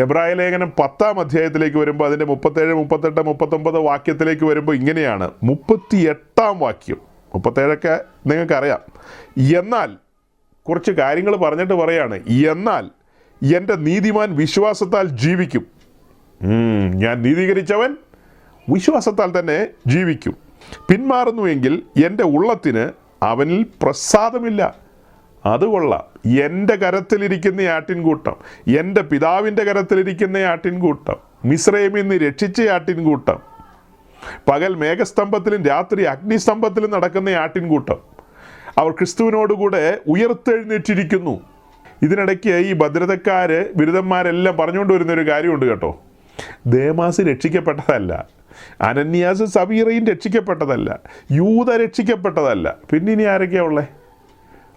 എബ്രായ ലേഖനം 10-ാം അധ്യായത്തിലേക്ക് വരുമ്പോൾ അതിൻ്റെ 37, 38, 39 വാക്യത്തിലേക്ക് വരുമ്പോൾ ഇങ്ങനെയാണ്. 38-ാം വാക്യം, 37ഒക്കെ നിങ്ങൾക്കറിയാം. എന്നാൽ കുറച്ച് കാര്യങ്ങൾ പറഞ്ഞിട്ട് പറയാണ്, എന്നാൽ എൻ്റെ നീതിമാൻ വിശ്വാസത്താൽ ജീവിക്കും. ഞാൻ നീതീകരിച്ചവൻ വിശ്വാസത്താൽ തന്നെ ജീവിക്കും. പിന്മാറുന്നുവെങ്കിൽ എൻ്റെ ഉള്ളത്തിന് അവനിൽ പ്രസാദമില്ല. അത് കൊള്ളാം. എൻ്റെ കരത്തിലിരിക്കുന്ന ആട്ടിൻകൂട്ടം, എൻ്റെ പിതാവിൻ്റെ കരത്തിലിരിക്കുന്ന ആട്ടിൻകൂട്ടം, മിസ്രൈമിൽ നിന്ന് രക്ഷിച്ച ആട്ടിൻകൂട്ടം, പകൽ മേഘസ്തംഭത്തിലും രാത്രി അഗ്നിസ്തംഭത്തിലും നടക്കുന്ന ആട്ടിൻകൂട്ടം, അവർ ക്രിസ്തുവിനോടുകൂടെ ഉയർത്തെഴുന്നേറ്റിരിക്കുന്നു. ഇതിനിടയ്ക്ക് ഈ ഭദ്രതക്കാർ ബിരുദന്മാരെല്ലാം പറഞ്ഞുകൊണ്ട് വരുന്നൊരു കാര്യമുണ്ട് കേട്ടോ. ദേമാസ് രക്ഷിക്കപ്പെട്ടതല്ല, അനന്യാസ് സഫീറയും രക്ഷിക്കപ്പെട്ടതല്ല, യൂദ രക്ഷിക്കപ്പെട്ടതല്ല, പിന്നെ ഇനി ആരൊക്കെയാണ് ഉള്ളത്?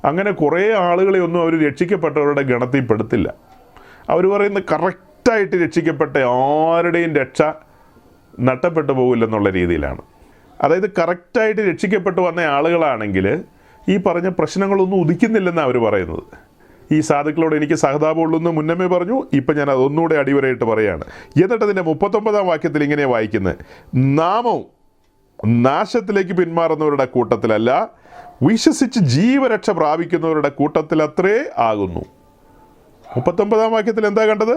അങ്ങനെ കുറേ ആളുകളെ ഒന്നും അവർ രക്ഷിക്കപ്പെട്ടവരുടെ ഗണത്തിൽ പെടുത്തില്ല. അവർ പറയുന്നത് കറക്റ്റായിട്ട് രക്ഷിക്കപ്പെട്ട ആരുടെയും രക്ഷ നഷ്ടപ്പെട്ടു പോകില്ലെന്നുള്ള രീതിയിലാണ്. അതായത് കറക്റ്റായിട്ട് രക്ഷിക്കപ്പെട്ടു വന്ന ആളുകളാണെങ്കിൽ ഈ പറഞ്ഞ പ്രശ്നങ്ങളൊന്നും ഉദിക്കുന്നില്ലെന്നാണ് അവർ പറയുന്നത്. ഈ സാധുക്കളോട് എനിക്ക് സഹതാപമുള്ളൂ എന്ന് മുന്നമേ പറഞ്ഞു, ഇപ്പം ഞാൻ അതൊന്നുകൂടെ അടിവരയിട്ട് പറയുകയാണ്. എന്നിട്ട് അതിൻ്റെ 39-ാം വാക്യത്തിൽ ഇങ്ങനെ വായിക്കുന്നത്, നാമവും നാശത്തിലേക്ക് പിന്മാറുന്നവരുടെ കൂട്ടത്തിലല്ല, വിശ്വസിച്ച് ജീവരക്ഷ പ്രാപിക്കുന്നവരുടെ കൂട്ടത്തിലത്രേ ആകുന്നു. 39-ാം വാക്യത്തിൽ എന്താ കണ്ടത്?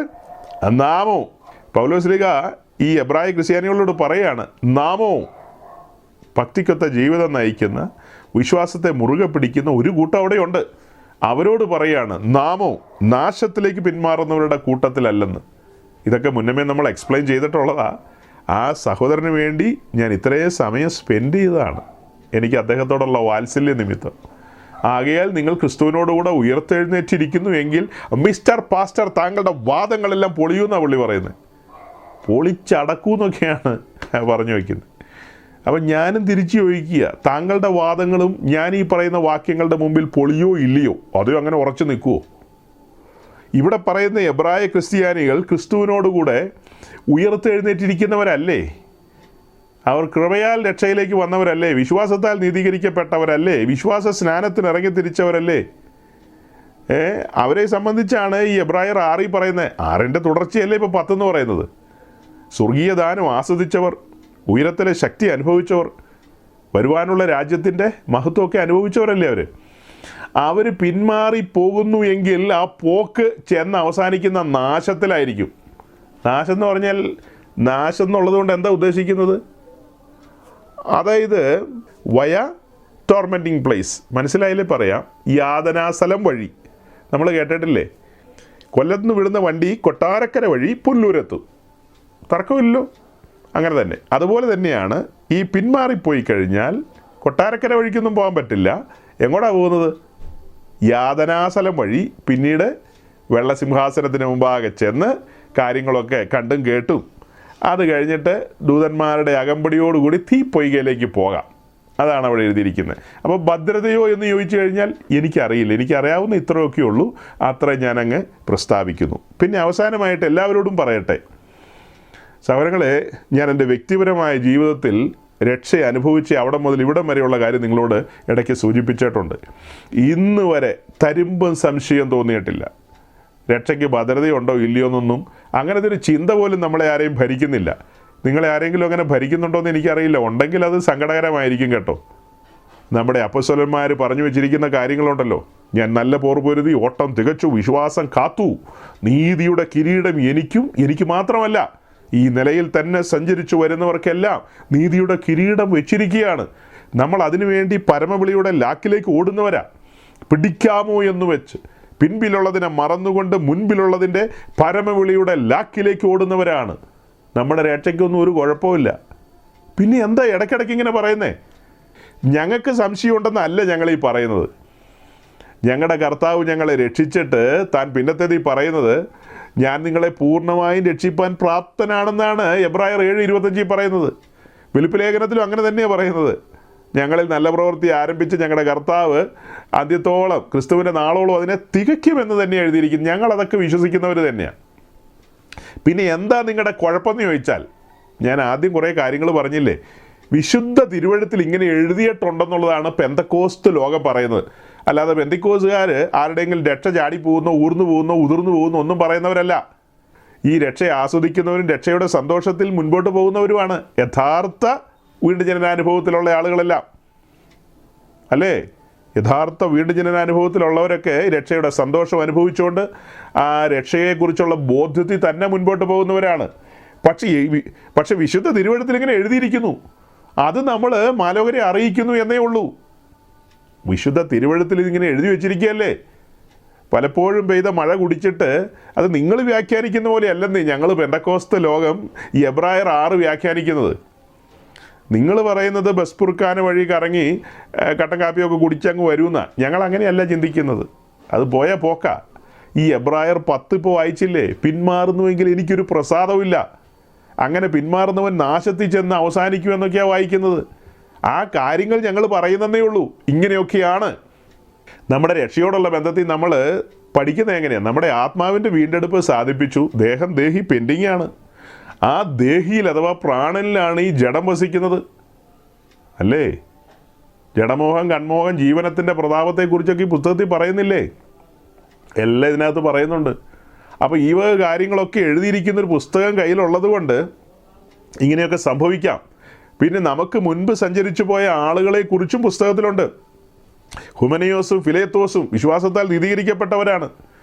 നാമവും. പൗലോസ്ലീഹ ഈ എബ്രായ ക്രിസ്ത്യാനികളോട് പറയാണ്, നാമവും ഭക്തിക്കൊത്ത ജീവിതം നയിക്കുന്ന, വിശ്വാസത്തെ മുറുകെ പിടിക്കുന്ന ഒരു കൂട്ടം അവിടെയുണ്ട്. അവരോട് പറയാണ്, നാമവും നാശത്തിലേക്ക് പിന്മാറുന്നവരുടെ കൂട്ടത്തിലല്ലെന്ന്. ഇതൊക്കെ മുന്നമേ നമ്മൾ എക്സ്പ്ലെയിൻ ചെയ്തിട്ടുള്ളതാണ്. ആ സഹോദരന് വേണ്ടി ഞാൻ ഇത്രയും സമയം സ്പെൻഡ് ചെയ്തതാണ്, എനിക്ക് അദ്ദേഹത്തോടുള്ള വാത്സല്യ നിമിത്തം. ആകയാൽ നിങ്ങൾ ക്രിസ്തുവിനോടുകൂടെ ഉയർത്തെഴുന്നേറ്റിരിക്കുന്നു എങ്കിൽ മിസ്റ്റർ പാസ്റ്റർ താങ്കളുടെ വാദങ്ങളെല്ലാം പൊളിയുമെന്നാണ് പുള്ളി പറയുന്നത്. പൊളിച്ചടക്കൂ എന്നൊക്കെയാണ് പറഞ്ഞു വയ്ക്കുന്നത്. അപ്പം ഞാനും തിരിച്ചു ചോദിക്കുക, താങ്കളുടെ വാദങ്ങളും ഞാൻ ഈ പറയുന്ന വാക്യങ്ങളുടെ മുമ്പിൽ പൊളിയോ ഇല്ലയോ, അതോ അങ്ങനെ ഉറച്ചു നിൽക്കുമോ? ഇവിടെ പറയുന്ന എബ്രായ ക്രിസ്ത്യാനികൾ ക്രിസ്തുവിനോടുകൂടെ ഉയർത്തെഴുന്നേറ്റിരിക്കുന്നവരല്ലേ? അവർ കൃപയാൽ രക്ഷയിലേക്ക് വന്നവരല്ലേ? വിശ്വാസത്താൽ നീതീകരിക്കപ്പെട്ടവരല്ലേ? വിശ്വാസ സ്നാനത്തിന് ഇറങ്ങി തിരിച്ചവരല്ലേ? അവരെ സംബന്ധിച്ചാണ് ഈ എബ്രായർ 6 പറയുന്നത്. 6ൻ്റെ തുടർച്ചയല്ലേ ഇപ്പോൾ 10 എന്ന് പറയുന്നത്. സ്വർഗീയ ദാനം ആസ്വദിച്ചവർ, ഉയരത്തിലെ ശക്തി അനുഭവിച്ചവർ, വരുവാനുള്ള രാജ്യത്തിൻ്റെ മഹത്വമൊക്കെ അനുഭവിച്ചവരല്ലേ അവർ പിന്മാറി പോകുന്നു എങ്കിൽ ആ പോക്ക് ചെന്ന് അവസാനിക്കുന്ന നാശത്തിലായിരിക്കും. നാശം എന്ന് പറഞ്ഞാൽ, നാശം എന്നുള്ളത് കൊണ്ട് എന്താ ഉദ്ദേശിക്കുന്നത്? അതായത് ടോർമെൻറ്റിങ് പ്ലേസ്, മനസ്സിലായാലേ പറയാം. യാതനാസ്ഥലം വഴി നമ്മൾ കേട്ടിട്ടില്ലേ? കൊല്ലത്ത് നിന്ന് വിടുന്ന വണ്ടി കൊട്ടാരക്കര വഴി പുല്ലൂരെത്തും, തർക്കമില്ലല്ലോ. അങ്ങനെ തന്നെ, അതുപോലെ തന്നെയാണ് ഈ പിന്മാറിപ്പോയി കഴിഞ്ഞാൽ കൊട്ടാരക്കര വഴിക്കൊന്നും പോകാൻ പറ്റില്ല. എങ്ങോട്ടാണ് പോകുന്നത്? യാതനാസ്ഥലം വഴി. പിന്നീട് വെള്ളസിംഹാസനത്തിന് മുമ്പാകെ ചെന്ന് കാര്യങ്ങളൊക്കെ കണ്ടും കേട്ടും അത് കഴിഞ്ഞിട്ട് ദൂതന്മാരുടെ അകമ്പടിയോടുകൂടി തീപ്പൊയ്കയിലേക്ക് പോകാം. അതാണ് അവിടെ എഴുതിയിരിക്കുന്നത്. അപ്പോൾ ഭദ്രതയോ എന്ന് ചോദിച്ചു കഴിഞ്ഞാൽ എനിക്കറിയില്ല. എനിക്കറിയാവുന്ന ഇത്രയൊക്കെ ഉള്ളൂ, അത്ര ഞാനങ്ങ് പ്രസ്താവിക്കുന്നു. പിന്നെ അവസാനമായിട്ട് എല്ലാവരോടും പറയട്ടെ സഹോദരങ്ങളെ, ഞാൻ എൻ്റെ വ്യക്തിപരമായ ജീവിതത്തിൽ രക്ഷ അനുഭവിച്ച് അവിടെ മുതൽ ഇവിടം വരെയുള്ള കാര്യം നിങ്ങളോട് ഇടയ്ക്ക് സൂചിപ്പിച്ചിട്ടുണ്ട്. ഇന്ന് വരെ തരിമ്പും സംശയം തോന്നിയിട്ടില്ല. രക്ഷയ്ക്ക് ഭദ്രതയുണ്ടോ ഇല്ലയോ എന്നൊന്നും അങ്ങനത്തെ ഒരു ചിന്ത പോലും നമ്മളെ ആരെയും ഭരിക്കുന്നില്ല. നിങ്ങളെ ആരെങ്കിലും അങ്ങനെ ഭരിക്കുന്നുണ്ടോ എന്ന് എനിക്കറിയില്ല. ഉണ്ടെങ്കിൽ അത് സങ്കടകരമായിരിക്കും കേട്ടോ. നമ്മുടെ അപ്പോസ്തലന്മാർ പറഞ്ഞു വെച്ചിരിക്കുന്ന കാര്യങ്ങളുണ്ടല്ലോ, ഞാൻ നല്ല പോർ പൊരുതി ഓട്ടം തികച്ചു, വിശ്വാസം കാത്തു, നീതിയുടെ കിരീടം എനിക്ക് മാത്രമല്ല ഈ നിലയിൽ തന്നെ സഞ്ചരിച്ചു വരുന്നവർക്കെല്ലാം നീതിയുടെ കിരീടം വെച്ചിരിക്കുകയാണ്. നമ്മൾ അതിനുവേണ്ടി പരമവിളിയുടെ ലാക്കിലേക്ക് ഓടുന്നവരാ. പിടിക്കാമോ എന്ന് വെച്ച് പിൻപിലുള്ളതിനെ മറന്നുകൊണ്ട് മുൻപിലുള്ളതിൻ്റെ പരമവിളിയുടെ ലാക്കിലേക്ക് ഓടുന്നവരാണ്. നമ്മുടെ രക്ഷയ്ക്കൊന്നും ഒരു കുഴപ്പമില്ല. പിന്നെ എന്താ ഇടയ്ക്കിടയ്ക്ക് ഇങ്ങനെ പറയുന്നേ? ഞങ്ങൾക്ക് സംശയമുണ്ടെന്നല്ല ഞങ്ങളീ പറയുന്നത്. ഞങ്ങളുടെ കർത്താവ് ഞങ്ങളെ രക്ഷിച്ചിട്ട് താൻ പിന്നത്തേത് ഈ പറയുന്നത്, ഞാൻ നിങ്ങളെ പൂർണ്ണമായും രക്ഷിപ്പാൻ പ്രാപ്തനാണെന്നാണ് എബ്രായർ 7:25 പറയുന്നത്. ഫിലിപ്പ് ലേഖനത്തിലും അങ്ങനെ തന്നെയാണ് പറയുന്നത്. ഞങ്ങളിൽ നല്ല പ്രവൃത്തി ആരംഭിച്ച് ഞങ്ങളുടെ കർത്താവ് അന്ത്യത്തോളം, ക്രിസ്തുവിൻ്റെ നാളോളം അതിനെ തികയ്ക്കുമെന്ന് തന്നെ എഴുതിയിരിക്കുന്നു. ഞങ്ങളതൊക്കെ വിശ്വസിക്കുന്നവർ തന്നെയാണ്. പിന്നെ എന്താ നിങ്ങളുടെ കുഴപ്പമെന്ന് ചോദിച്ചാൽ, ഞാൻ ആദ്യം കുറേ കാര്യങ്ങൾ പറഞ്ഞില്ലേ, വിശുദ്ധ തിരുവഴുത്തിൽ ഇങ്ങനെ എഴുതിയിട്ടുണ്ടെന്നുള്ളതാണ് പെന്തക്കോസ്ത് ലോകം പറയുന്നത്. അല്ലാതെ പെന്തക്കോസ്തുകാർ ആരുടെയെങ്കിലും രക്ഷ ചാടി പോകുന്നോ, ഊർന്നു പോകുന്നോ, ഉതിർന്നു പോകുന്നോ ഒന്നും പറയുന്നവരല്ല. ഈ രക്ഷ ആസ്വദിക്കുന്നവരും രക്ഷയുടെ സന്തോഷത്തിൽ മുൻപോട്ട് പോകുന്നവരുമാണ് യഥാർത്ഥ വീണ്ടും ജനനാനുഭവത്തിലുള്ള ആളുകളെല്ലാം, അല്ലേ? യഥാർത്ഥ വീണ്ടും ജനനാനുഭവത്തിലുള്ളവരൊക്കെ രക്ഷയുടെ സന്തോഷം അനുഭവിച്ചുകൊണ്ട് ആ രക്ഷയെക്കുറിച്ചുള്ള ബോധ്യത്തിൽ തന്നെ മുൻപോട്ട് പോകുന്നവരാണ്. പക്ഷേ വിശുദ്ധ തിരുവഴുത്തിൽ ഇങ്ങനെ എഴുതിയിരിക്കുന്നു, അത് നമ്മൾ മാലോകരെ അറിയിക്കുന്നു എന്നേ ഉള്ളൂ. വിശുദ്ധ തിരുവഴുത്തിൽ ഇതിങ്ങനെ എഴുതി വെച്ചിരിക്കുകയല്ലേ. പലപ്പോഴും പെയ്ത മഴ കുടിച്ചിട്ട് അത് നിങ്ങൾ വ്യാഖ്യാനിക്കുന്ന പോലെ അല്ലെന്നേ ഞങ്ങൾ പെന്തക്കോസ്ത് ലോകം ഈ എബ്രായർ 6 വ്യാഖ്യാനിക്കുന്നത്. നിങ്ങൾ പറയുന്നത് ബസ്പുർഖാന വഴി കറങ്ങി കട്ടൻ കാപ്പിയൊക്കെ കുടിച്ചങ്ങ് വരുമെന്ന. ഞങ്ങൾ അങ്ങനെയല്ല ചിന്തിക്കുന്നത്. അത് പോയ പോക്ക. ഈ എബ്രായർ 10 ഇപ്പോൾ വായിച്ചില്ലേ? പിന്മാറുന്നുവെങ്കിൽ എനിക്കൊരു പ്രസാദമില്ല, അങ്ങനെ പിന്മാറുന്നവൻ നാശത്തിൽ ചെന്ന് അവസാനിക്കുമെന്നൊക്കെയാണ് വായിക്കുന്നത്. ആ കാര്യങ്ങൾ ഞങ്ങൾ പറയുന്നതേ ഉള്ളൂ. ഇങ്ങനെയൊക്കെയാണ് നമ്മുടെ രക്ഷയോടുള്ള ബന്ധത്തിൽ നമ്മൾ പഠിക്കുന്നത്. എങ്ങനെയാണ്? നമ്മുടെ ആത്മാവിൻ്റെ വീണ്ടെടുപ്പ് സാധിപ്പിച്ചു. ദേഹി പെൻഡിങ് ആണ്. ആ ദേഹിയിൽ അഥവാ പ്രാണനിലാണ് ഈ ജഡം വസിക്കുന്നത്, അല്ലേ? ജഡമോഹം, കൺമോഹം, ജീവനത്തിൻ്റെ പ്രതാപത്തെക്കുറിച്ചൊക്കെ ഈ പുസ്തകത്തിൽ പറയുന്നില്ലേ? എല്ലാം ഇതിനകത്ത് പറയുന്നുണ്ട്. അപ്പോൾ ഈ വക കാര്യങ്ങളൊക്കെ എഴുതിയിരിക്കുന്നൊരു പുസ്തകം കയ്യിലുള്ളത് കൊണ്ട് ഇങ്ങനെയൊക്കെ സംഭവിക്കാം. പിന്നെ നമുക്ക് മുൻപ് സഞ്ചരിച്ചു പോയ ആളുകളെക്കുറിച്ചും പുസ്തകത്തിലുണ്ട്. ഹുമനയോസും ഫിലേത്തോസും വിശ്വാസത്താൽ നീതീകരിക്കപ്പെട്ടവരാണ്,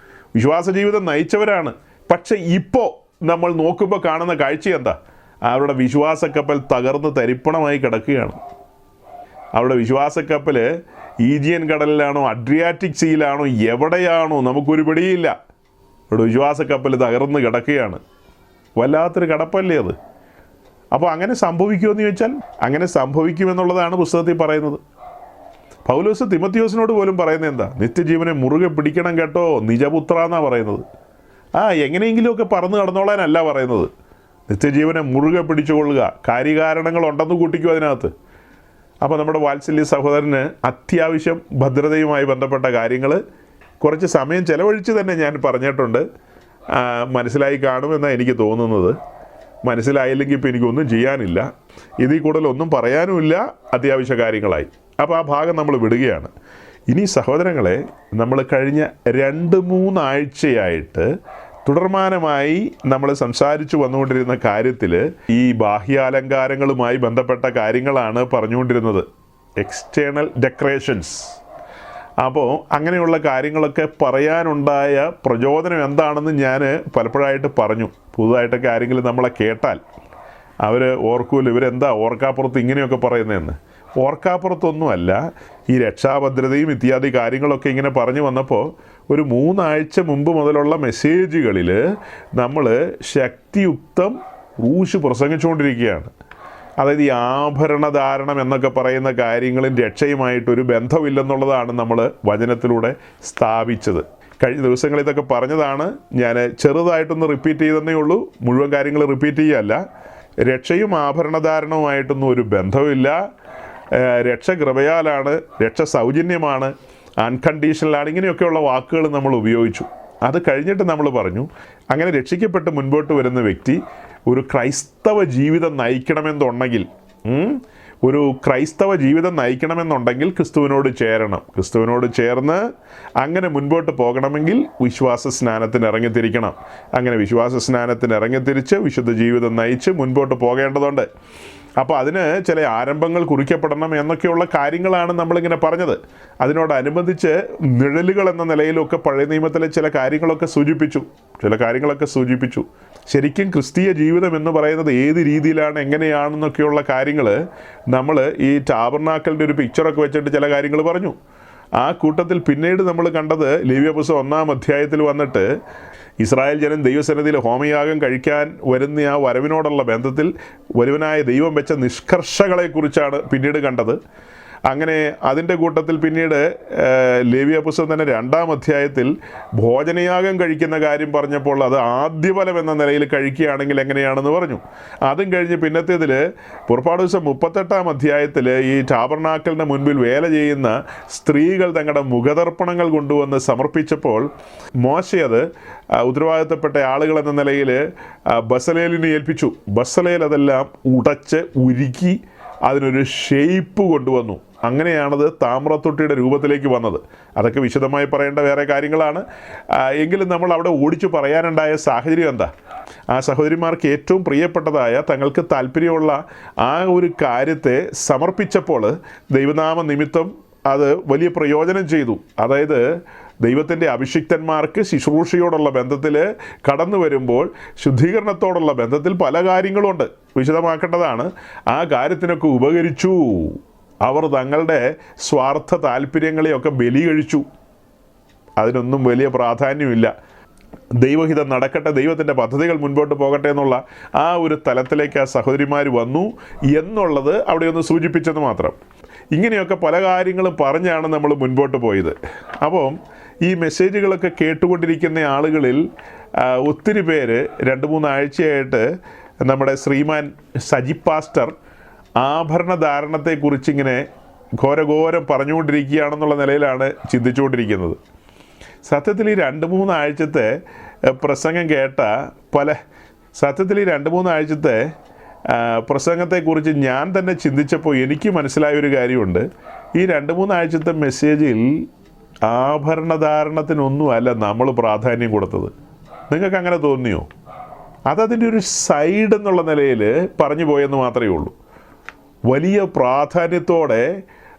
വിശ്വാസ ജീവിതം നയിച്ചവരാണ്. പക്ഷെ ഇപ്പോൾ നമ്മൾ നോക്കുമ്പോൾ കാണുന്ന കാഴ്ച എന്താ? അവരുടെ വിശ്വാസക്കപ്പൽ തകർന്ന് തരിപ്പണമായി കിടക്കുകയാണ്. അവരുടെ വിശ്വാസക്കപ്പൽ ഈജിയൻ കടലിലാണോ അഡ്രിയാറ്റിക് സീയിലാണോ എവിടെയാണോ നമുക്കൊരു പിടിയില്ല. അവരുടെ വിശ്വാസക്കപ്പൽ തകർന്ന് കിടക്കുകയാണ്. വല്ലാത്തൊരു കടപ്പല്ലേ അത്. അപ്പോൾ അങ്ങനെ സംഭവിക്കുമെന്ന് ചോദിച്ചാൽ അങ്ങനെ സംഭവിക്കുമെന്നുള്ളതാണ് പുസ്തകത്തിൽ പറയുന്നത്. പൗലോസ് തിമത്തിയോസിനോട് പോലും പറയുന്നത് എന്താ? നിത്യജീവനെ മുറുകെ പിടിക്കണം കേട്ടോ, നിജപുത്ര എന്നാണ് പറയുന്നത്. എങ്ങനെയെങ്കിലുമൊക്കെ പറന്ന് കടന്നോളാനല്ല പറയുന്നത്. നിത്യജീവനെ മുറുകെ പിടിച്ചുകൊള്ളുക. കാര്യകാരണങ്ങളുണ്ടെന്ന് കൂട്ടിക്കും അതിനകത്ത്. അപ്പോൾ നമ്മുടെ വാത്സല്യ സഹോദരന് അത്യാവശ്യം ഭദ്രതയുമായി ബന്ധപ്പെട്ട കാര്യങ്ങൾ കുറച്ച് സമയം ചിലവഴിച്ച് തന്നെ ഞാൻ പറഞ്ഞിട്ടുണ്ട്. മനസ്സിലായി കാണുമെന്നാണ് എനിക്ക് തോന്നുന്നത്. മനസ്സിലായില്ലെങ്കിൽ ഇപ്പോൾ എനിക്കൊന്നും ചെയ്യാനില്ല, ഇതിൽ കൂടുതലൊന്നും പറയാനുമില്ല. അത്യാവശ്യ കാര്യങ്ങളായി. അപ്പോൾ ആ ഭാഗം നമ്മൾ വിടുകയാണ്. ഇനി സഹോദരങ്ങളെ, നമ്മൾ കഴിഞ്ഞ 2-3 ആഴ്ചയായിട്ട് തുടർമാനമായി നമ്മൾ സംസാരിച്ചു വന്നുകൊണ്ടിരുന്ന കാര്യത്തിൽ ഈ ബാഹ്യാലങ്കാരങ്ങളുമായി ബന്ധപ്പെട്ട കാര്യങ്ങളാണ് പറഞ്ഞുകൊണ്ടിരുന്നത്. External decorations. അപ്പോൾ അങ്ങനെയുള്ള കാര്യങ്ങളൊക്കെ പറയാനുണ്ടായ പ്രചോദനം എന്താണെന്ന് ഞാൻ പലപ്പോഴായിട്ട് പറഞ്ഞു. പുതുതായിട്ടൊക്കെ ആരെങ്കിലും നമ്മളെ കേട്ടാൽ അവർ ഓർക്കൂല, ഇവരെന്താ ഓർക്കാപ്പുറത്ത് ഇങ്ങനെയൊക്കെ പറയുന്നതെന്ന്. ഓർക്കാപ്പുറത്തൊന്നുമല്ല, ഈ രക്ഷാഭദ്രതയും ഇത്യാദി കാര്യങ്ങളൊക്കെ ഇങ്ങനെ പറഞ്ഞു വന്നപ്പോൾ ഒരു 3 ആഴ്ച മുമ്പ് മുതലുള്ള മെസ്സേജുകളിൽ നമ്മൾ ശക്തിയുക്തം റൂഷ് പ്രസംഗിച്ചുകൊണ്ടിരിക്കുകയാണ്. അതായത് ഈ ആഭരണധാരണം എന്നൊക്കെ പറയുന്ന കാര്യങ്ങളും രക്ഷയുമായിട്ടൊരു ബന്ധമില്ലെന്നുള്ളതാണ് നമ്മൾ വചനത്തിലൂടെ സ്ഥാപിച്ചത്. കഴിഞ്ഞ ദിവസങ്ങളിൽ ഇതൊക്കെ പറഞ്ഞതാണ്. ഞാൻ ചെറുതായിട്ടൊന്ന് റിപ്പീറ്റ് ചെയ്തെന്നേ ഉള്ളൂ, മുഴുവൻ കാര്യങ്ങൾ റിപ്പീറ്റ് ചെയ്യുകയല്ല. രക്ഷയും ആഭരണധാരണവുമായിട്ടൊന്നും ഒരു ബന്ധമില്ല. രക്ഷ കൃപയാലാണ്, രക്ഷ സൗജന്യമാണ്, അൺകണ്ടീഷണലാണ്, ഇങ്ങനെയൊക്കെയുള്ള വാക്കുകൾ നമ്മൾ ഉപയോഗിച്ചു. അത് കഴിഞ്ഞിട്ട് നമ്മൾ പറഞ്ഞു, അങ്ങനെ രക്ഷിക്കപ്പെട്ട് മുൻപോട്ട് വരുന്ന വ്യക്തി ഒരു ക്രൈസ്തവ ജീവിതം നയിക്കണമെന്നുണ്ടെങ്കിൽ ക്രിസ്തുവിനോട് ചേരണം. ക്രിസ്തുവിനോട് ചേർന്ന് അങ്ങനെ മുൻപോട്ട് പോകണമെങ്കിൽ വിശ്വാസ സ്നാനത്തിന് ഇറങ്ങിത്തിരിക്കണം. അങ്ങനെ വിശ്വാസ സ്നാനത്തിന് ഇറങ്ങിത്തിരിച്ച് വിശുദ്ധ ജീവിതം നയിച്ച് മുൻപോട്ട് പോകേണ്ടതുണ്ട്. അപ്പോൾ അതിന് ചില ആരംഭങ്ങൾ കുറിക്കപ്പെടണം എന്നൊക്കെയുള്ള കാര്യങ്ങളാണ് നമ്മളിങ്ങനെ പറഞ്ഞത്. അതിനോടനുബന്ധിച്ച് നിഴലുകൾ എന്ന നിലയിലൊക്കെ പഴയ നിയമത്തിലെ ചില കാര്യങ്ങളൊക്കെ സൂചിപ്പിച്ചു. ശരിക്കും ക്രിസ്തീയ ജീവിതം എന്ന് പറയുന്നത് ഏത് രീതിയിലാണ്, എങ്ങനെയാണെന്നൊക്കെയുള്ള കാര്യങ്ങൾ നമ്മൾ ഈ ടാബർനാക്കലിൻ്റെ ഒരു പിക്ചറൊക്കെ വെച്ചിട്ട് ചില കാര്യങ്ങൾ പറഞ്ഞു. ആ കൂട്ടത്തിൽ പിന്നീട് നമ്മൾ കണ്ടത് ലേവ്യ പുസ്തകം 1-ാം അധ്യായത്തിൽ വന്നിട്ട് ഇസ്രായേൽ ജനം ദൈവസന്നിധിയിൽ ഹോമയാഗം കഴിക്കാൻ വരുന്ന ആ വരവിനോടുള്ള ബന്ധത്തിൽ വരവനായ ദൈവം വെച്ച നിഷ്കർഷകളെക്കുറിച്ചാണ് പിന്നീട് കണ്ടത്. അങ്ങനെ അതിൻ്റെ കൂട്ടത്തിൽ പിന്നീട് ലേവ്യ പുസ്തകം തന്നെ 2-ാം അധ്യായത്തിൽ ഭോജനയാഗം കഴിക്കുന്ന കാര്യം പറഞ്ഞപ്പോൾ അത് ആദ്യഫലം എന്ന നിലയിൽ കഴിക്കുകയാണെങ്കിൽ എങ്ങനെയാണെന്ന് പറഞ്ഞു. അതും കഴിഞ്ഞ് പിന്നത്തേതിൽ പുറപ്പാട് ദിവസം 38-ാം അധ്യായത്തിൽ ഈ ടാബർനാക്കലിൻ്റെ മുൻപിൽ വേല ചെയ്യുന്ന സ്ത്രീകൾ തങ്ങളുടെ മുഖതർപ്പണങ്ങൾ കൊണ്ടുവന്ന് സമർപ്പിച്ചപ്പോൾ മോശെ അത് ഉത്തരവാദിത്തപ്പെട്ട ആളുകൾ എന്ന നിലയിൽ ബസലേലിനെ ഏൽപ്പിച്ചു. ബസലേൽ അതെല്ലാം ഉടച്ച് ഉരുക്കി അതിനൊരു ഷേപ്പ് കൊണ്ടുവന്നു. അങ്ങനെയാണത് താമ്രത്തൊട്ടിയുടെ രൂപത്തിലേക്ക് വന്നത്. അതൊക്കെ വിശദമായി പറയേണ്ട വേറെ കാര്യങ്ങളാണ്. എങ്കിലും നമ്മൾ അവിടെ ഓടിച്ചു പറയാനുണ്ടായ സാഹചര്യം എന്താ? ആ സഹോദരിമാർക്ക് ഏറ്റവും പ്രിയപ്പെട്ടതായ തങ്ങൾക്ക് താല്പര്യമുള്ള ആ ഒരു കാര്യത്തെ സമർപ്പിച്ചപ്പോൾ ദൈവനാമ നിമിത്തം അത് വലിയ പ്രയോജനം ചെയ്തു. അതായത് ദൈവത്തിൻ്റെ അഭിഷിക്തന്മാർക്ക് ശുശ്രൂഷയോടുള്ള ബന്ധത്തിൽ കടന്നു വരുമ്പോൾ ശുദ്ധീകരണത്തോടുള്ള ബന്ധത്തിൽ പല കാര്യങ്ങളുണ്ട്, വിശദമാക്കേണ്ടതാണ്. ആ കാര്യത്തിനൊക്കെ ഉപകരിച്ചു. അവർ തങ്ങളുടെ സ്വാർത്ഥ താല്പര്യങ്ങളെയൊക്കെ ബലി കഴിച്ചു. അതിനൊന്നും വലിയ പ്രാധാന്യമില്ല. ദൈവഹിതം നടക്കട്ടെ, ദൈവത്തിൻ്റെ പദ്ധതികൾ മുൻപോട്ട് പോകട്ടെ എന്നുള്ള ആ ഒരു തലത്തിലേക്ക് ആ സഹോദരിമാർ വന്നു എന്നുള്ളത് അവിടെ ഒന്ന് സൂചിപ്പിച്ചത് മാത്രം. ഇങ്ങനെയൊക്കെ പല കാര്യങ്ങളും പറഞ്ഞാണ് നമ്മൾ മുൻപോട്ട് പോയത്. അപ്പം ഈ മെസ്സേജുകളൊക്കെ കേട്ടുകൊണ്ടിരിക്കുന്ന ആളുകളിൽ ഒത്തിരി പേര് 2-3 ആഴ്ചയായിട്ട് നമ്മുടെ ശ്രീമാൻ സജി പാസ്റ്റർ ആഭരണധാരണത്തെക്കുറിച്ചിങ്ങനെ ഘോരഘോരം പറഞ്ഞുകൊണ്ടിരിക്കുകയാണെന്നുള്ള നിലയിലാണ് ചിന്തിച്ചുകൊണ്ടിരിക്കുന്നത്. സത്യത്തിൽ ഈ 2-3 ആഴ്ചത്തെ പ്രസംഗം കേട്ട സത്യത്തിൽ ഈ 2-3 ആഴ്ചത്തെ പ്രസംഗത്തെക്കുറിച്ച് ഞാൻ തന്നെ ചിന്തിച്ചപ്പോൾ എനിക്ക് മനസ്സിലായൊരു കാര്യമുണ്ട്. ഈ 2-3 ആഴ്ചത്തെ മെസ്സേജിൽ ആഭരണധാരണത്തിനൊന്നുമല്ല നമ്മൾ പ്രാധാന്യം കൊടുത്തത്. നിങ്ങൾക്ക് അങ്ങനെ തോന്നിയോ? അതതിൻ്റെ ഒരു സൈഡ് എന്നുള്ള നിലയിൽ പറഞ്ഞു പോയെന്ന് മാത്രമേ ഉള്ളൂ. വലിയ പ്രാധാന്യത്തോടെ